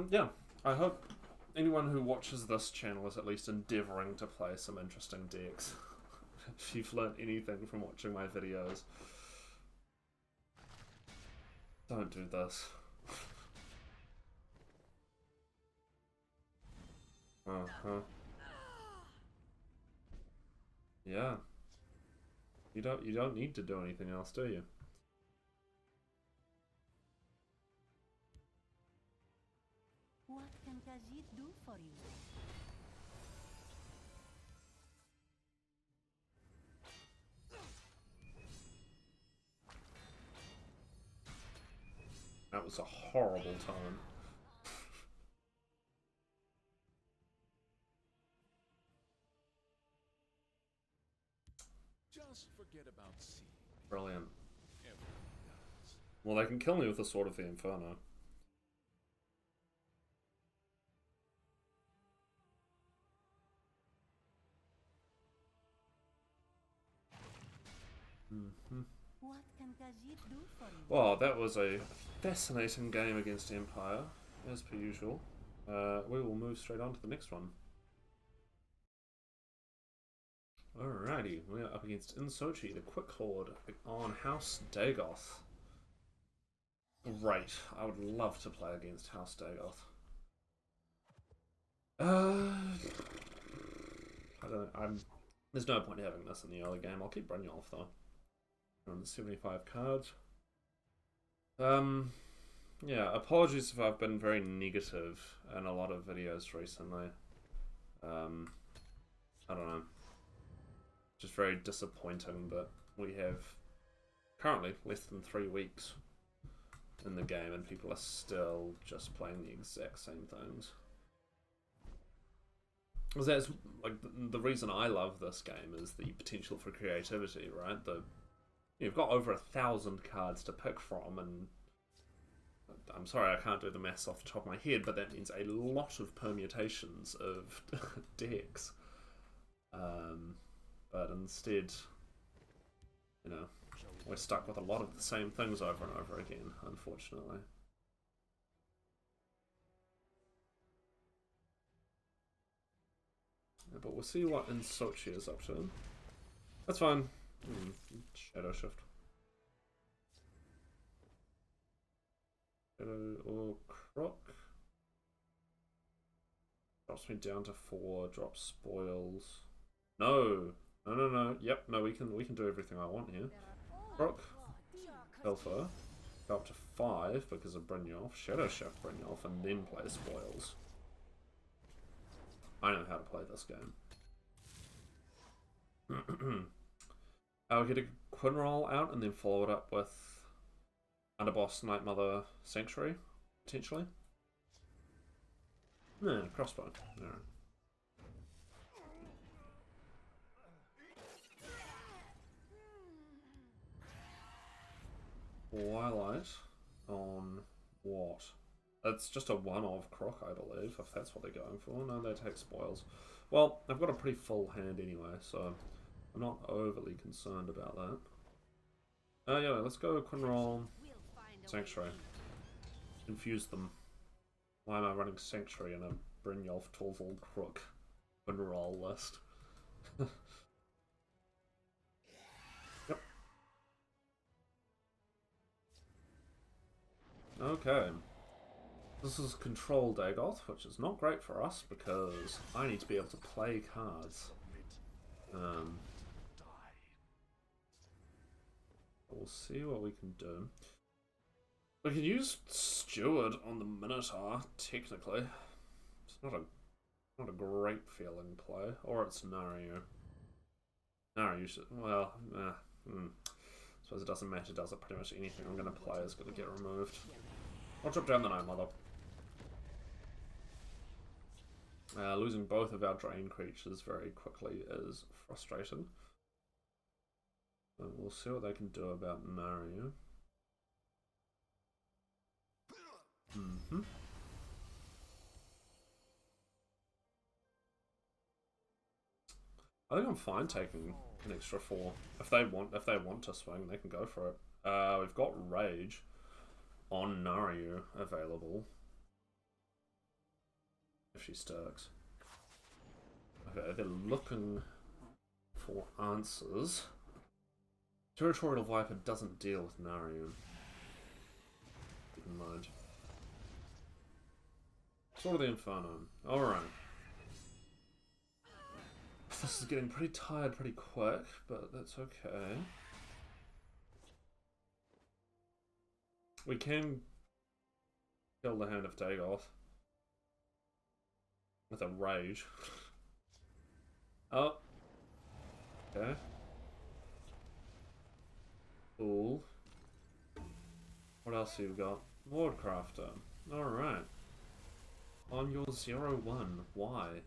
A: Yeah, I hope anyone who watches this channel is at least endeavouring to play some interesting decks. If you've learnt anything from watching my videos, don't do this. Yeah. You don't need to do anything else, do you?
B: What can Khajiit do for you?
A: That was a horrible time.
F: Just forget about C.
A: Brilliant.
F: Everyone does.
A: Well, they can kill me with the Sword of the Inferno.
B: What can Khajiit do for you?
A: Well, that was a fascinating game against Empire, as per usual. We will move straight on to the next one. Alrighty, we are up against Insochi, the Quick Lord, on House Dagoth. Great, I would love to play against House Dagoth. I don't. There's no point having this in the early game. I'll keep Brynjolf though. On the 75 cards. Yeah, apologies if I've been very negative in a lot of videos recently. I don't know. Just very disappointing that we have currently less than 3 weeks in the game and people are still just playing the exact same things. Because that's like the reason I love this game is the potential for creativity, right? You've got over 1,000 cards to pick from, and I'm sorry I can't do the maths off the top of my head, but that means a lot of permutations of decks. But instead, you know, we're stuck with a lot of the same things over and over again, unfortunately. Yeah, but we'll see what Insochi is up to. That's fine. Shadow Shift. Shadow or Croc. Drops me down to 4, drops spoils. No! No. Yep, no, we can do everything I want here. Croc. Pilfer. Go up to 5 because of Brynjolf. Shadow Shift Brynjolf and then play spoils. I know how to play this game. I'll get a Quinroll out and then follow it up with Underboss Nightmother Sanctuary, potentially. No, crossbow. No. Twilight on what? It's just a one-of Croc, I believe, if that's what they're going for. No, they take spoils. Well, I've got a pretty full hand anyway, so I'm not overly concerned about that. Yeah, let's go Quinroll Sanctuary. Confuse them. Why am I running Sanctuary in a Brynjolf Torval Crook Quinroll list? Yep. Okay. This is Control Dagoth, which is not great for us because I need to be able to play cards. We'll see what we can do. We can use Steward on the Minotaur, technically. It's not a great feeling play. Or it's Naryu. Naryu should, well, I suppose it doesn't matter, does it? Pretty much anything I'm going to play is going to get removed. I'll drop down the Night Mother. Losing both of our Drain creatures very quickly is frustrating. We'll see what they can do about Naryu. I think I'm fine taking an extra 4. If they want to swing, they can go for it. We've got Rage on Naryu available. If she stirks. Okay, they're looking for answers. Territorial Viper doesn't deal with Naryu. Keep in mind. Sword of the Inferno. Alright. This is getting pretty tired pretty quick, but that's okay. We can kill the Hand of Dagoth with a Rage. Oh. Okay. Cool. What else have you got? Wardcrafter. Alright. On your 0-1. Why?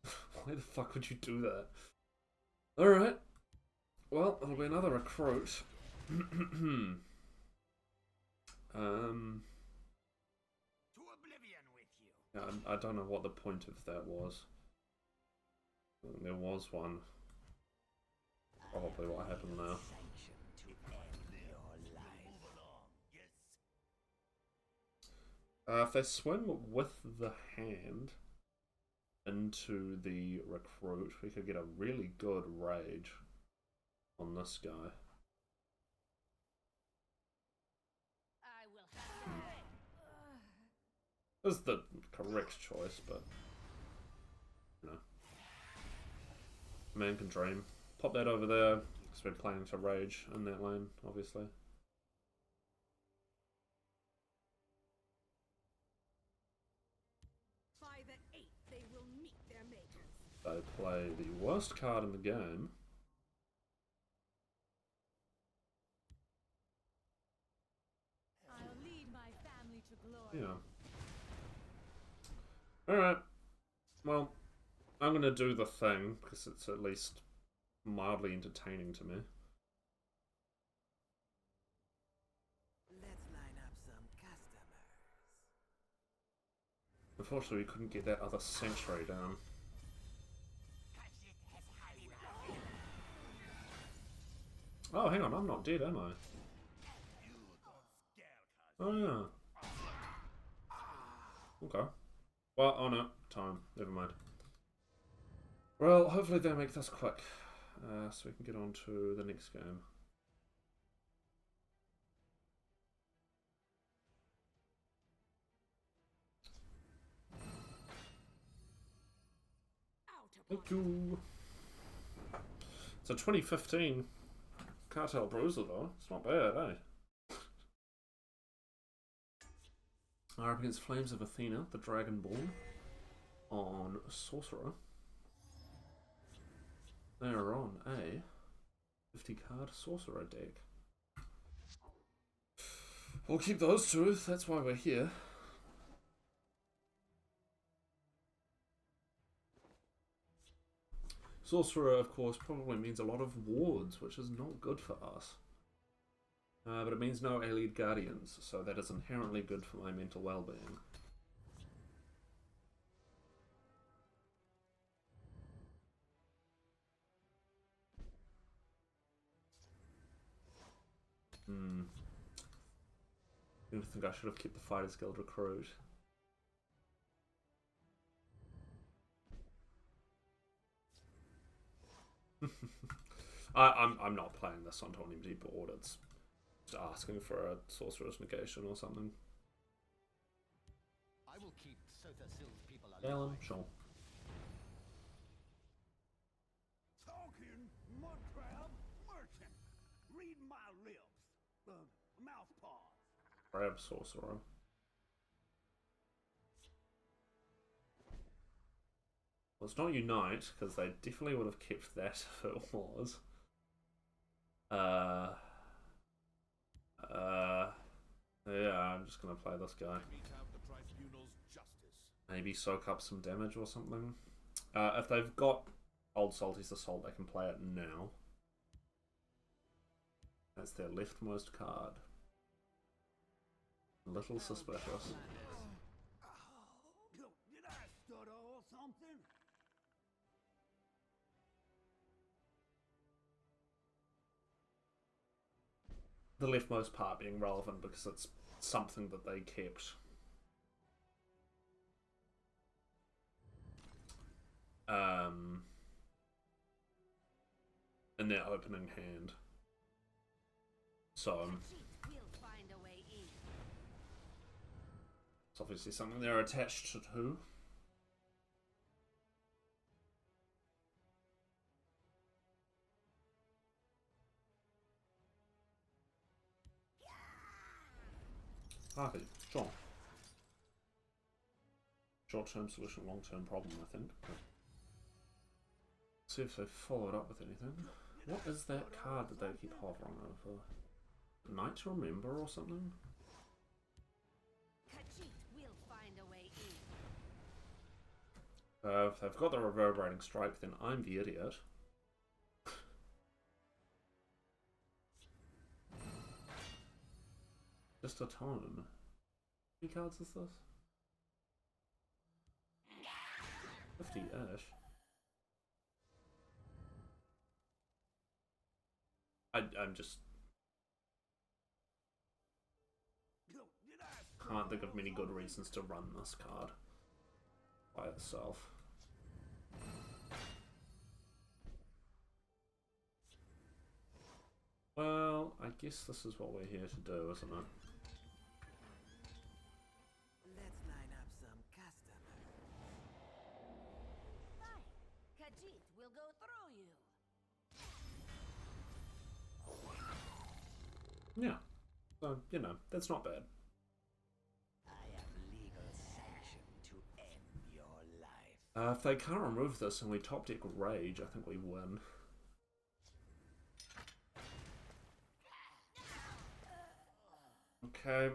A: Why the fuck would you do that? Alright. Well, it'll be another recruit.
C: To oblivion with you.
A: Yeah, I don't know what the point of that was. There was one. Probably what happened now. If they swim with the hand into the recruit, we could get a really good rage on this guy.
B: I will have
A: This is the correct choice, but you know. Man can dream. Pop that over there, because we're planning to rage in that lane, obviously.
E: By the 8th, they will meet their makers.
A: They play the worst card in the game.
B: I'll lead my family to glory.
A: Yeah. Alright. Well, I'm going to do the thing, because it's at least mildly entertaining to me.
C: Let's line up some customers.
A: Unfortunately, we couldn't get that other sanctuary down. Oh, hang on, I'm not dead, am I? Oh, yeah. Okay. Well, oh no, time. Never mind. Well, hopefully they make this quick, so we can get on to the next game. Thank you. It's a 2015 Cartel Bruiser though. It's not bad, eh? Are up against Flames of Athena, the Dragonborn, on Sorcerer. They are on a 50 card Sorcerer deck. We'll keep those two, that's why we're here. Sorcerer, of course, probably means a lot of wards, which is not good for us. But it means no allied guardians, so that is inherently good for my mental well-being. I think I should have kept the Fighters Guild recruit. I'm not playing this onto an empty board. It's just asking for a Sorcerer's Negation or something.
C: I will keep Sothasil's people alive.
A: Sure.
D: Talking mud crab merchant. Read my lips. Mouth paws.
A: Grab Sorcerer. Well, it's not Unite, because they definitely would have kept that if it was. Yeah, I'm just gonna play this guy. Maybe soak up some damage or something. If they've got Old Salty's Assault, they can play it now. That's their leftmost card. A little suspicious.
D: Did I stutter or something?
A: The leftmost part being relevant because it's something that they kept. In their opening hand. So it's obviously something they're attached to. Okay, sure. Short-term solution, long-term problem, I think. See if they followed up with anything. What is that card that they keep hovering over? Night to Remember or something? If they've got the Reverberating Strike, then I'm the idiot. Just a tome. How many cards is this? 50-ish. I'm just... can't think of many good reasons to run this card by itself. Well, I guess this is what we're here to do, isn't it?
C: Let's line up some customers.
B: Fine. Khajiit will go through you.
A: Yeah. So, you know, that's not bad.
C: I have legal sanction to end your life.
A: If they can't remove this and we top deck Rage, I think we win. Okay.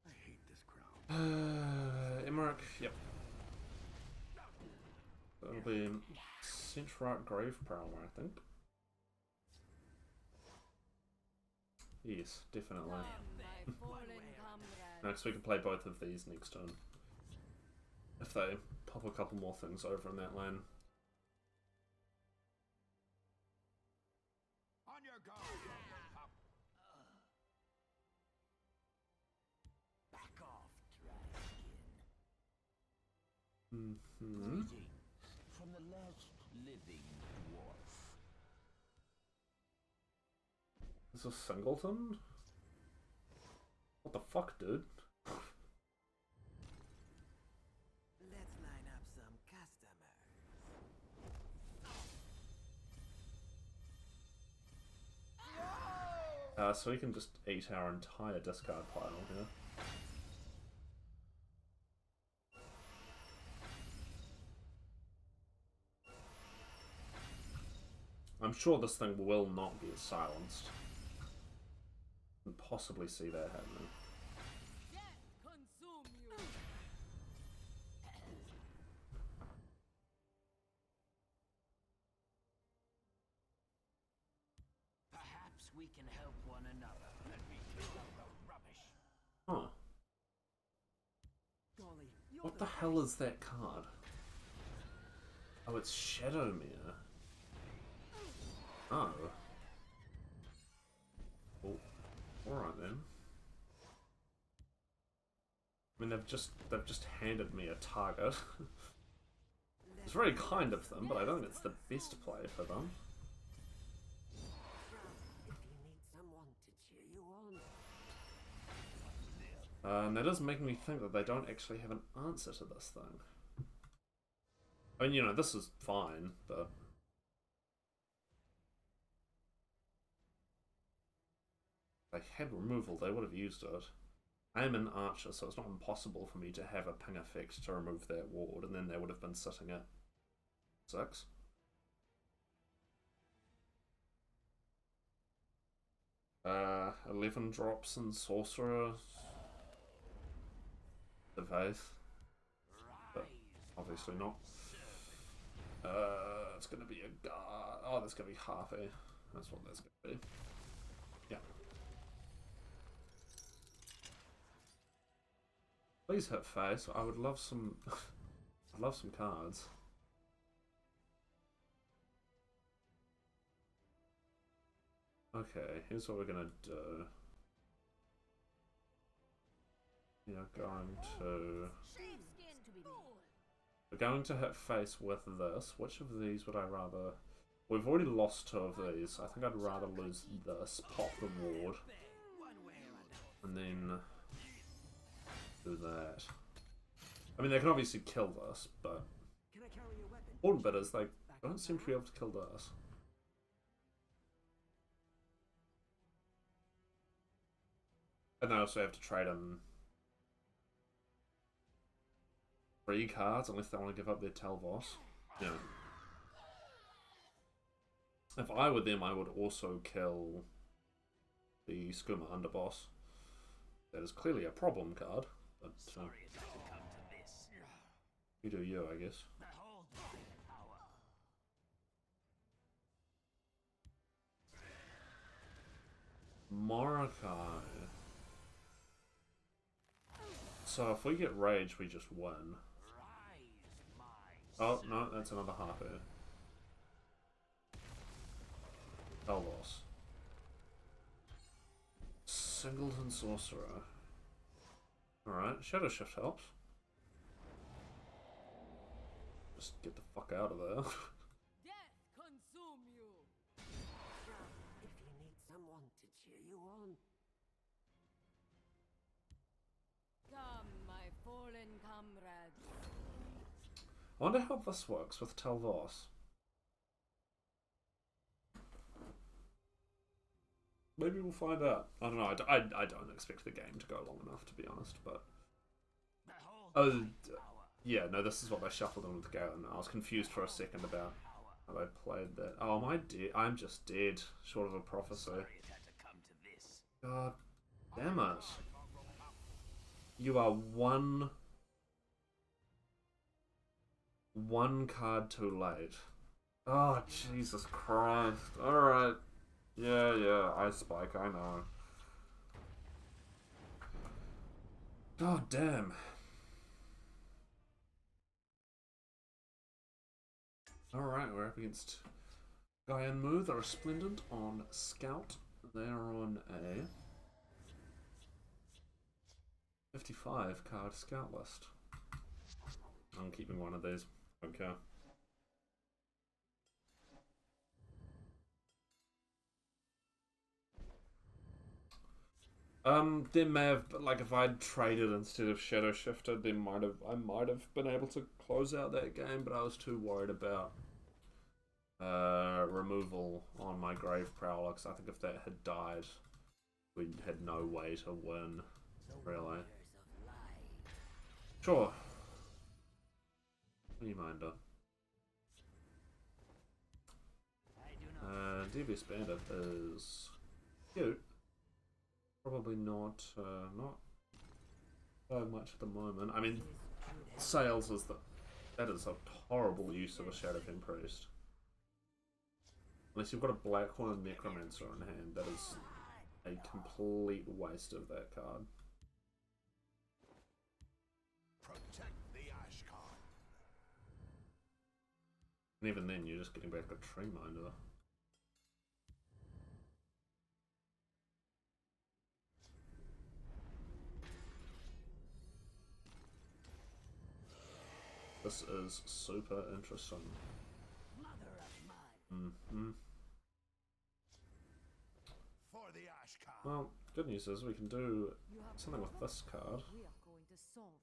D: I hate this crowd.
A: Emmerich, yep. It'll be Centrite Grave Prowler, I think. Yes, definitely.
E: Come, my fallen comrade.
A: Next we can play both of these next turn. If they pop a couple more things over in that lane.
C: On your guard, pup. Back off, dragon. Greetings from the last living dwarf.
A: Is this Singleton? What the fuck, dude?
D: Let's line up some customers.
A: So we can just eat our entire discard pile here. I'm sure this thing will not be silenced. Can possibly see that happening.
E: Death consume you.
C: Perhaps we can help one another and we kill out the rubbish.
A: Huh.
D: Golly, you're
A: What the hell is that card? Oh, it's Shadowmere. Oh. Oh. Alright then. I mean, they've just handed me a target. It's very kind of them, but I don't think it's the best play for them.
D: If you need someone to cheer you on.
A: And that does make me think that they don't actually have an answer to this thing. I mean, you know, this is fine, but... If they had removal, they would have used it. I am an archer, so it's not impossible for me to have a ping effect to remove that ward, and then they would have been sitting at 6. Uh, 11 drops and Sorcerer. Faith. But obviously not. It's gonna be a guard. Oh, that's gonna be half a. That's what that's gonna be. Yeah. Please hit face. I would love some. I'd love some cards. Okay, here's what we're gonna do. We are going to. We're going to hit face with this. Which of these would I rather? We've already lost 2 of these. I think I'd rather lose this, pop the ward, and then do that. I mean, they can obviously kill this, but
D: Can I carry your weapon?
A: important bit is they don't seem to be able to kill this. And they also have to trade in 3 cards unless they want to give up their Telvos. Yeah. If I were them, I would also kill the Skooma Underboss. That is clearly a problem card, but
C: Sorry it had to come to this.
A: you do you, I guess.
C: Behold my power.
A: Morokai. So if we get rage, we just win.
C: Rise, my
A: Oh, no, that's another half air. Telvos. Singleton Sorcerer. Alright, Shadow Shift helps. Just get the fuck out of there.
E: Death consume you.
D: If you need someone to cheer you on.
E: Come, my fallen comrades.
A: I wonder how this works with Telvos. Maybe we'll find out. I don't know. I don't expect the game to go long enough, to be honest. But
C: Behold
A: yeah, no, this is what they shuffled in with Galen. I was confused for a second about how they played that. Oh, am I dead? I'm just dead, short of a prophecy.
C: Sorry it had to come to this.
A: God damn it! You are one. One card too late. Oh, Jesus Christ. Alright. Yeah, Ice Spike, I know. God damn. Alright, we're up against Guy and Moo. They're resplendent on Scout. They're on a 55 card Scout list. I'm keeping one of these. Okay. They may have, like, if I'd traded instead of Shadow Shifted, I might have been able to close out that game, but I was too worried about removal on my Grave Prowler, because I think if that had died, we had no way to win, really. Sure. Reminder. Devious Bandit is cute. Probably not so much at the moment. I mean, Sales is that is a horrible use of a Shadowfen Priest. Unless you've got a Blackhorn Necromancer in hand, that is a complete waste of that card.
F: Protect the Ashcon.
A: And even then, you're just getting back a Tree Minder. This is super interesting.
F: For the Ashcon.
A: Well, good news is we can do something with this card.
E: We are going to solve.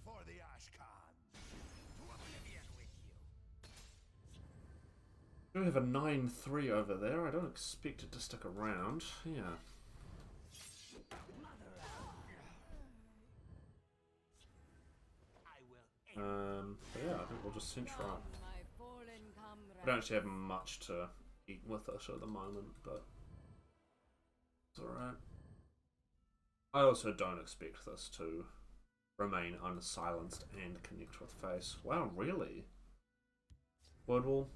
F: For the Ashcon. To oblivion with you.
A: We have a 9-3 over there. I don't expect it to stick around. Yeah. But yeah, I think we'll just cinch right. I don't actually have much to eat with it at the moment, but it's alright. I also don't expect this to remain unsilenced and connect with face. Wow, really? Woodwall?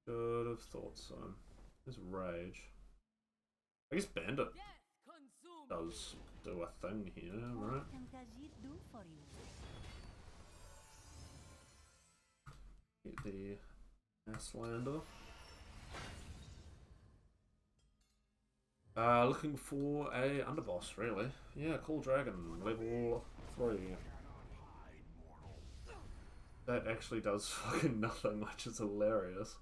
A: Should have thought so. There's Rage. I guess Bandit does do a thing here, right?
E: What can Khajiit do for you?
A: Get the Asslander. Looking for a underboss, really. Yeah, Cool Dragon, level 3. That actually does fucking nothing, which is hilarious.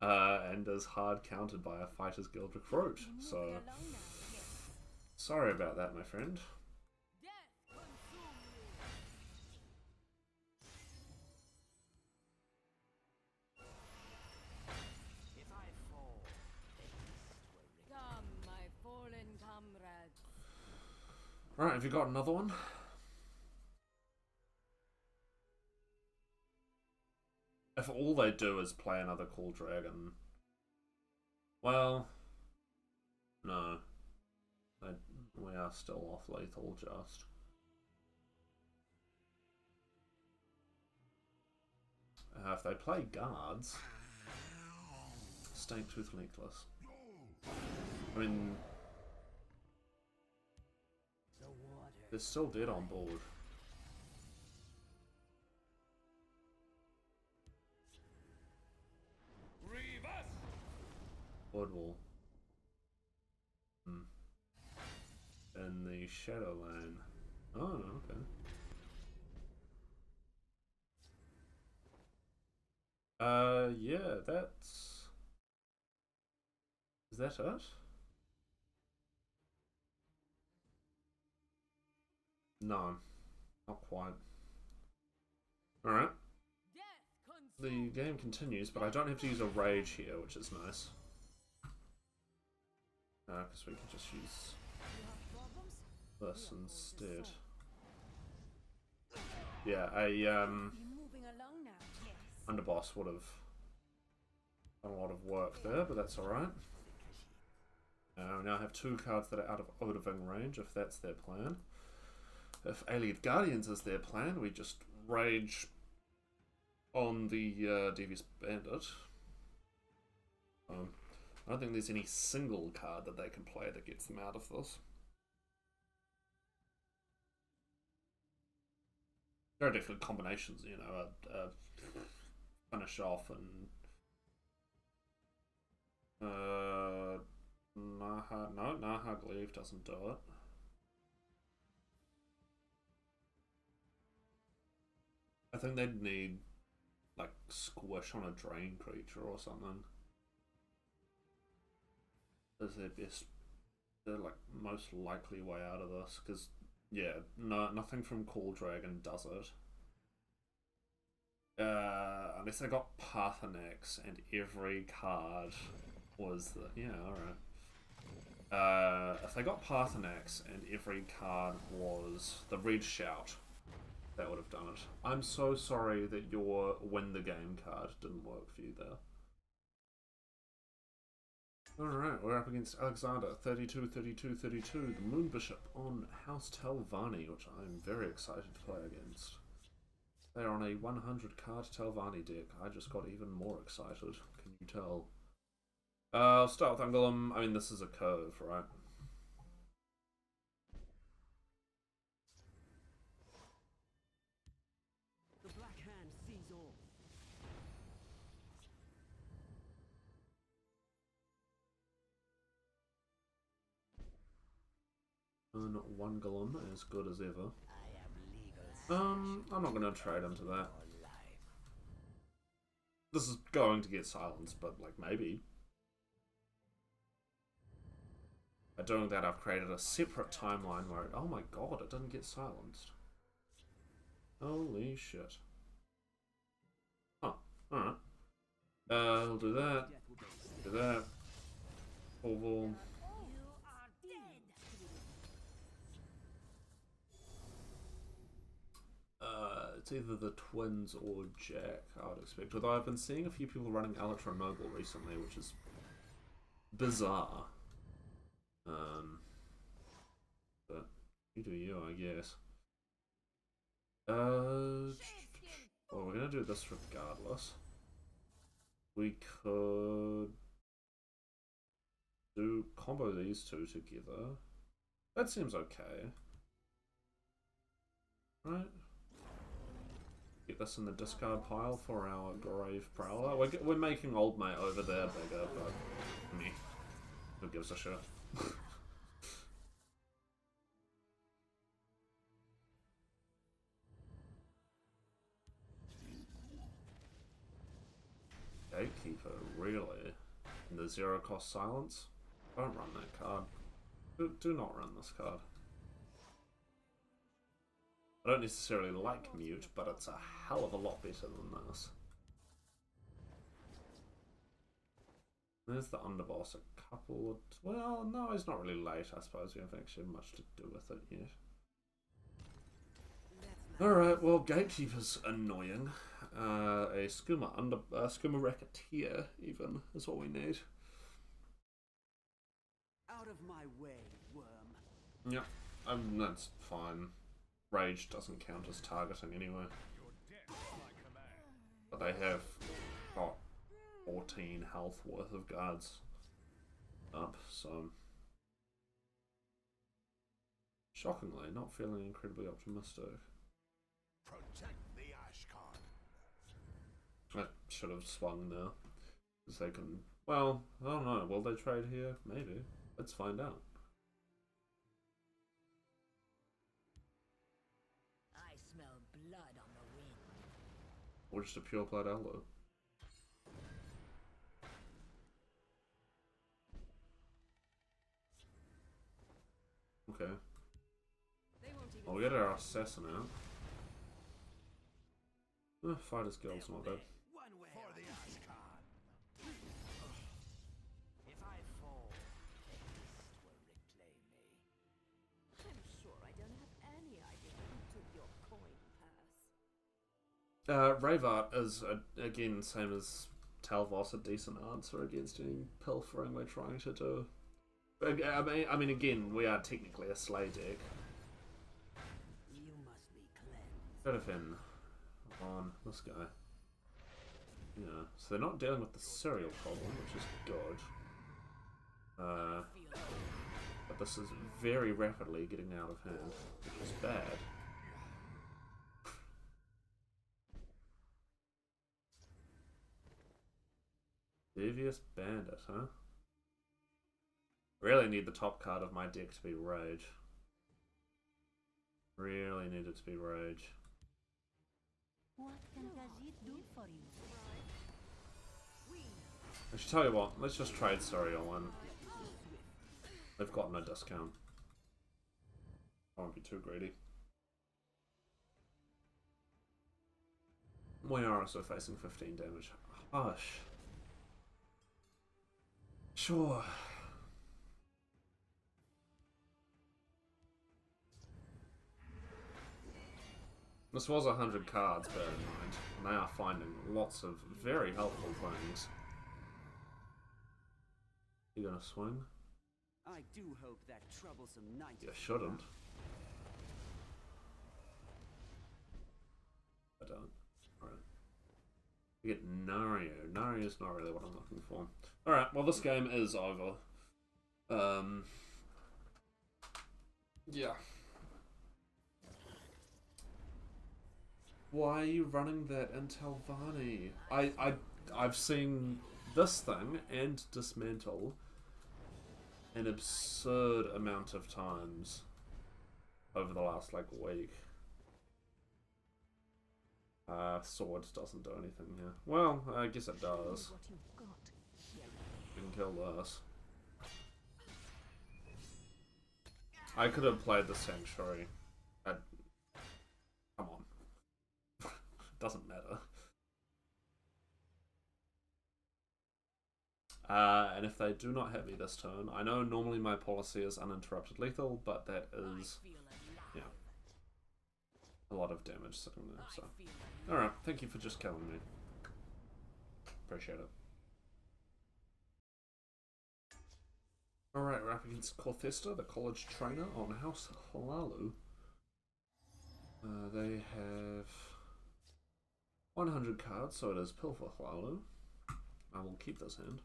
A: And is hard countered by a Fighter's Guild recruit, so... Sorry about that, my friend.
E: Come, my fallen comrades.
A: Right, have you got another one? If all they do is play another Cool Dragon... Well... No. We are still off lethal, just. If they play guards... Stanktooth Necklace. I mean... They're still dead on board. Woodwall. In the Shadowland. Oh, okay. Yeah, that's... Is that it? No, not quite. Alright. The game continues, but I don't have to use a rage here, which is nice. Because we can just use this instead. Yeah, a underboss would have done a lot of work there, but that's alright. We now have 2 cards that are out of Odoving range, if that's their plan. If Allied Guardians is their plan, we just rage on the Devious Bandit. I don't think there's any single card that they can play that gets them out of this. There are definitely combinations, you know, finish off and Naha Glaive doesn't do it. I think they'd need like Squish on a Drain creature or something. Is their best, their like most likely way out of this, because yeah, nothing from Call Dragon does it. Unless they got Pathanax and every card was the alright. If they got Pathanax and every card was the Red Shout, that would have done it. I'm so sorry that your win the game card didn't work for you there. Alright, we're up against Alexander, 32, 32, 32, the Moon Bishop on House Telvanni, which I'm very excited to play against. They're on a 100 card Telvanni deck. I just got even more excited, can you tell? I'll start with Ungolem. I mean, this is a curve, right?
D: The Black Hand sees all.
A: And one Golem, as good as ever.
C: I am legal.
A: I'm not gonna trade into that. This is going to get silenced, but like maybe. By doing that, I've created a separate timeline where oh my god, it didn't get silenced. Holy shit. Oh, alright. I'll do that. Do that. Oval. It's either the Twins or Jack, I would expect. Although I've been seeing a few people running Electro Noble recently, which is bizarre. But you do you, I guess. Well, we're gonna do this regardless. We could do combo these two together. That seems okay. Right? Get this in the discard pile for our Grave Prowler. We're making Old Mate over there bigger, but meh. Who gives a shit? Gatekeeper, really? In the 0 cost silence? Don't run that card. Do not run this card. I don't necessarily like Mute, but it's a hell of a lot better than this. There's the underboss, a couple of... Well, no, he's not really late, I suppose. We haven't actually much to do with it yet. Alright, well, Gatekeeper's annoying. A Skooma Racketeer, even, is what we need.
D: Out of my way, worm.
A: Yeah, that's fine. Rage doesn't count as targeting anyway. But they have got 14 health worth of guards up, so... Shockingly, not feeling incredibly optimistic.
F: Protect the Ashkan.
A: I should have swung there. Because they can... Well, I don't know. Will they trade here? Maybe. Let's find out.
B: I smell blood on the wind.
A: Or just a pure blood elder. Okay. Well, we get our assassin out. Fighter's Guild's not bad.
C: One way
F: For the Ashkan.
C: If I fall, Haste will reclaim me.
E: I'm sure I don't have any idea who took your coin purse.
A: Ravart is, again, same as Talvos, a decent answer against any pilfering we're trying to do. I mean, again, we are technically a slay deck.
C: You must be cleansed.
A: Edifin. On this guy. Yeah, so they're not dealing with the cereal problem, which is good. But this is very rapidly getting out of hand, which is bad. Devious Bandit, huh? Really need the top card of my deck to be Rage. Really need it to be Rage.
E: What can Khajiit do for you?
A: I should tell you what, let's just trade cereal and they've got no discount. I won't be too greedy. We are also facing 15 damage. Hush. Sure. This was 100 cards, bear in mind, and they are finding lots of very helpful things. You gonna swing?
D: I do hope that troublesome knight.
A: You shouldn't. I don't. Alright. You get Nario. Nario's not really what I'm looking for. Alright, well this game is over. Yeah. Why are you running that in Telvanni? I've seen this thing and Dismantle an absurd amount of times over the last like week. Sword doesn't do anything here. Well, I guess it does. You can kill this. I could have played the Sanctuary. Come on. Doesn't matter. And if they do not hit me this turn, I know normally my policy is uninterrupted lethal, but that is, yeah, a lot of damage sitting there, so. Alright, thank you for just killing me. Appreciate it. Alright, we're up against Corthesta, the college trainer on House Halalu. They have 100 cards, so it is Pilfer Halalu. I will keep this hand.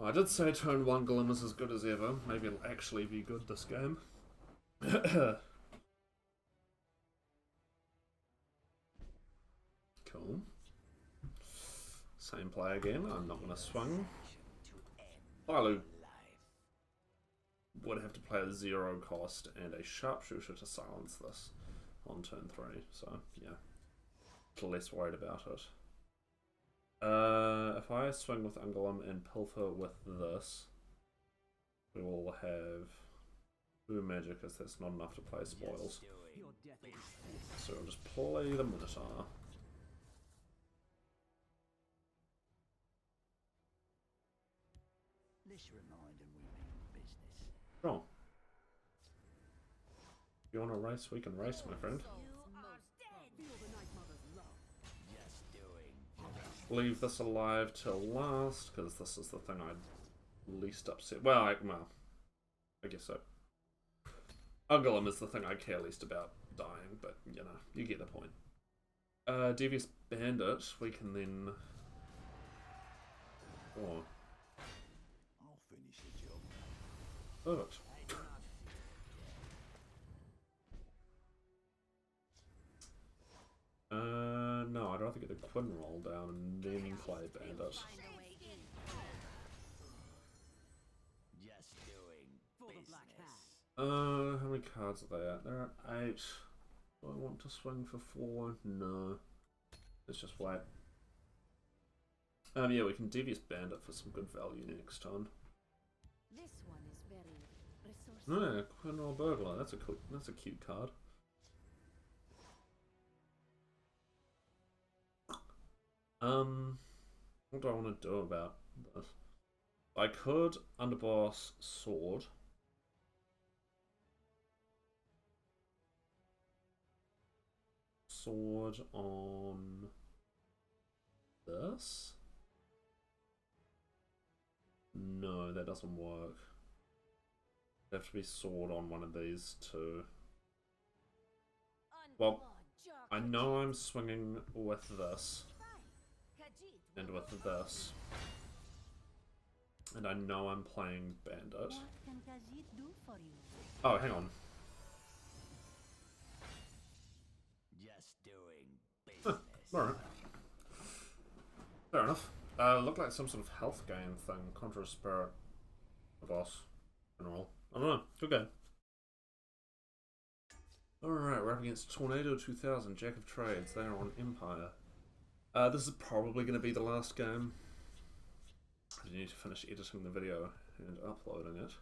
A: I did say turn 1 Glim is as good as ever. Maybe it'll actually be good this game. Cool. Same play again. I'm not going to swing. Balu would have to play a 0 cost and a sharpshooter to silence this on turn 3. So, yeah. Less worried about it. If I swing with Ungolem and Pilfer with this, we will have Blue Magic as that's not enough to play spoils. So I'll just play the Minotaur.
C: Let's remind them we mean business.
A: Oh. If you want to race, we can race, my friend. Leave this alive till last, because this is the thing I'd least upset. Well, I guess so. Ungolem is the thing I care least about dying, but, you know, you get the point. Devious Bandit, we can then... Oh.
C: I'll finish the job.
A: Perfect. No, I'd rather get the Quinn roll down and then play Bandit.
C: Just doing business.
A: How many cards are they at? They're at 8. Do I want to swing for 4? No. Let's just wait. Yeah, we can Devious Bandit for some good value next turn.
E: This one is very resourceful.
A: Yeah, Quinn roll Burglar. That's a cute card. What do I want to do about this? I could underboss Sword. sword on this? No, that doesn't work. It'd have to be sword on one of these two. Well, I know I'm swinging with this and with this. And I know I'm playing Bandit.
E: What can Khajiit do for you?
A: Oh, hang on.
C: Just doing business.
A: Alright. Fair enough. Looked like some sort of health gain thing. Conjure Spirit. The boss. General. I don't know. Good game. Alright, we're up against Tornado 2000, Jack of Trades. They are on Empire. This is probably going to be the last game. I need to finish editing the video and uploading it.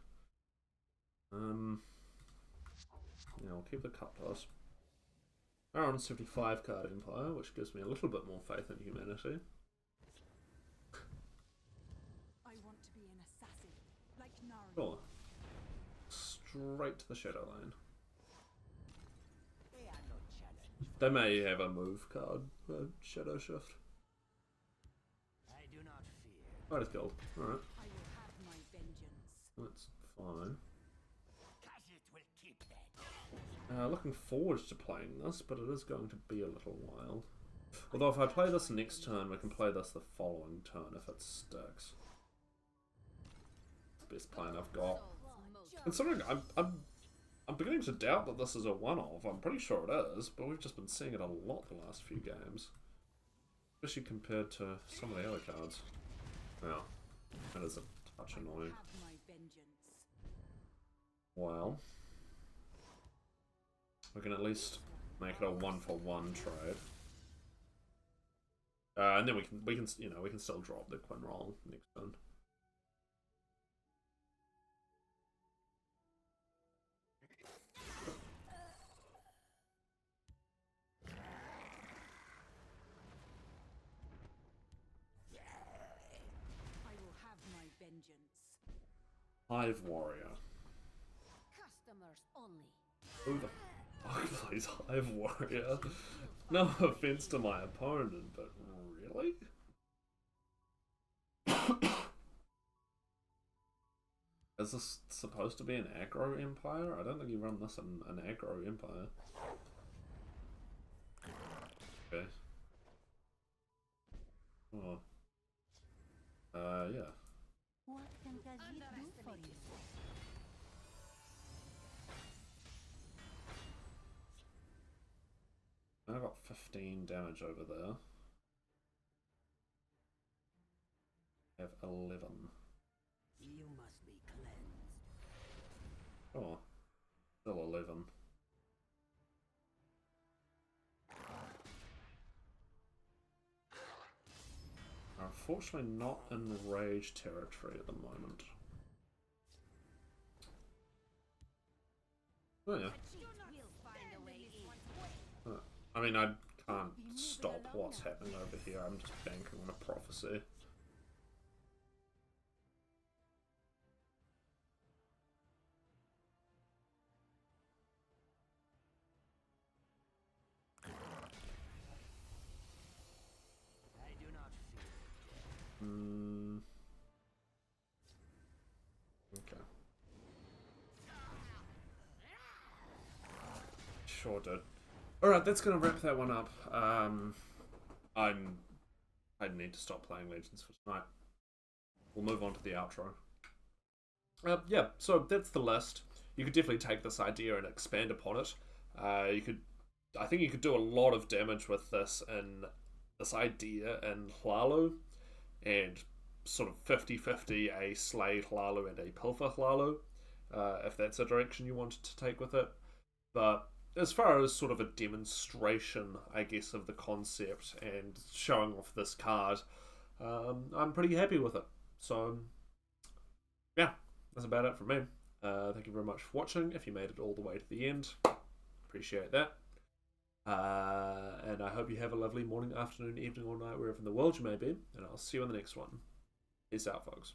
A: Yeah, I'll keep the cut plus. We're on 75 card Empire, which gives me a little bit more faith in humanity.
E: I want to be an assassin, like Nari.
A: Sure. Straight to the Shadow Lane.
C: They are no challenge.
A: They may have a move card, Shadow Shift.
C: I do not fear.
A: Fighters Guild. Alright,
E: I will have my vengeance.
A: that's fine.
C: Khajiit will keep that.
A: Looking forward to playing this, but it is going to be a little while. Although if I play this next turn, we can play this the following turn if it sticks. Best plan I've got. Considering I'm beginning to doubt that this is a one-off. I'm pretty sure it is, but we've just been seeing it a lot the last few games. Especially compared to some of the other cards. Yeah, that is a touch annoying.
E: Have my vengeance.
A: Well, we can at least make it a 1-for-1 trade. And then we can we can still drop the Quinn roll next turn.
E: I will have my vengeance.
A: Hive Warrior.
B: Customers only.
A: Who the fuck plays Hive Warrior? No offense to my opponent, but really? Is this supposed to be an aggro empire? I don't think you run this in an aggro empire. Okay. Oh. Yeah.
E: What can Khajiit do for you?
A: I got 15 damage over there. I have 11.
C: You must be cleansed.
A: Oh. Still 11. Unfortunately not in rage territory at the moment. Oh yeah. I mean, I can't stop what's happening over here. I'm just banking on a prophecy.
C: I do not fear.
A: Okay. Sure did. Alright, that's going to wrap that one up. I need to stop playing Legends for tonight. We'll move on to the outro. Yeah, so that's the list. You could definitely take this idea and expand upon it. I think you could do a lot of damage with this idea in Hlalu, and sort of 50-50 a Slay Hlalu and a Pilfer Hlalu, if that's a direction you wanted to take with it. But as far as sort of a demonstration, I guess, of the concept and showing off this card, I'm pretty happy with it. So, yeah, that's about it from me. Thank you very much for watching. If you made it all the way to the end, appreciate that. And I hope you have a lovely morning, afternoon, evening, or night, wherever in the world you may be. And I'll see you in the next one. Peace out, folks.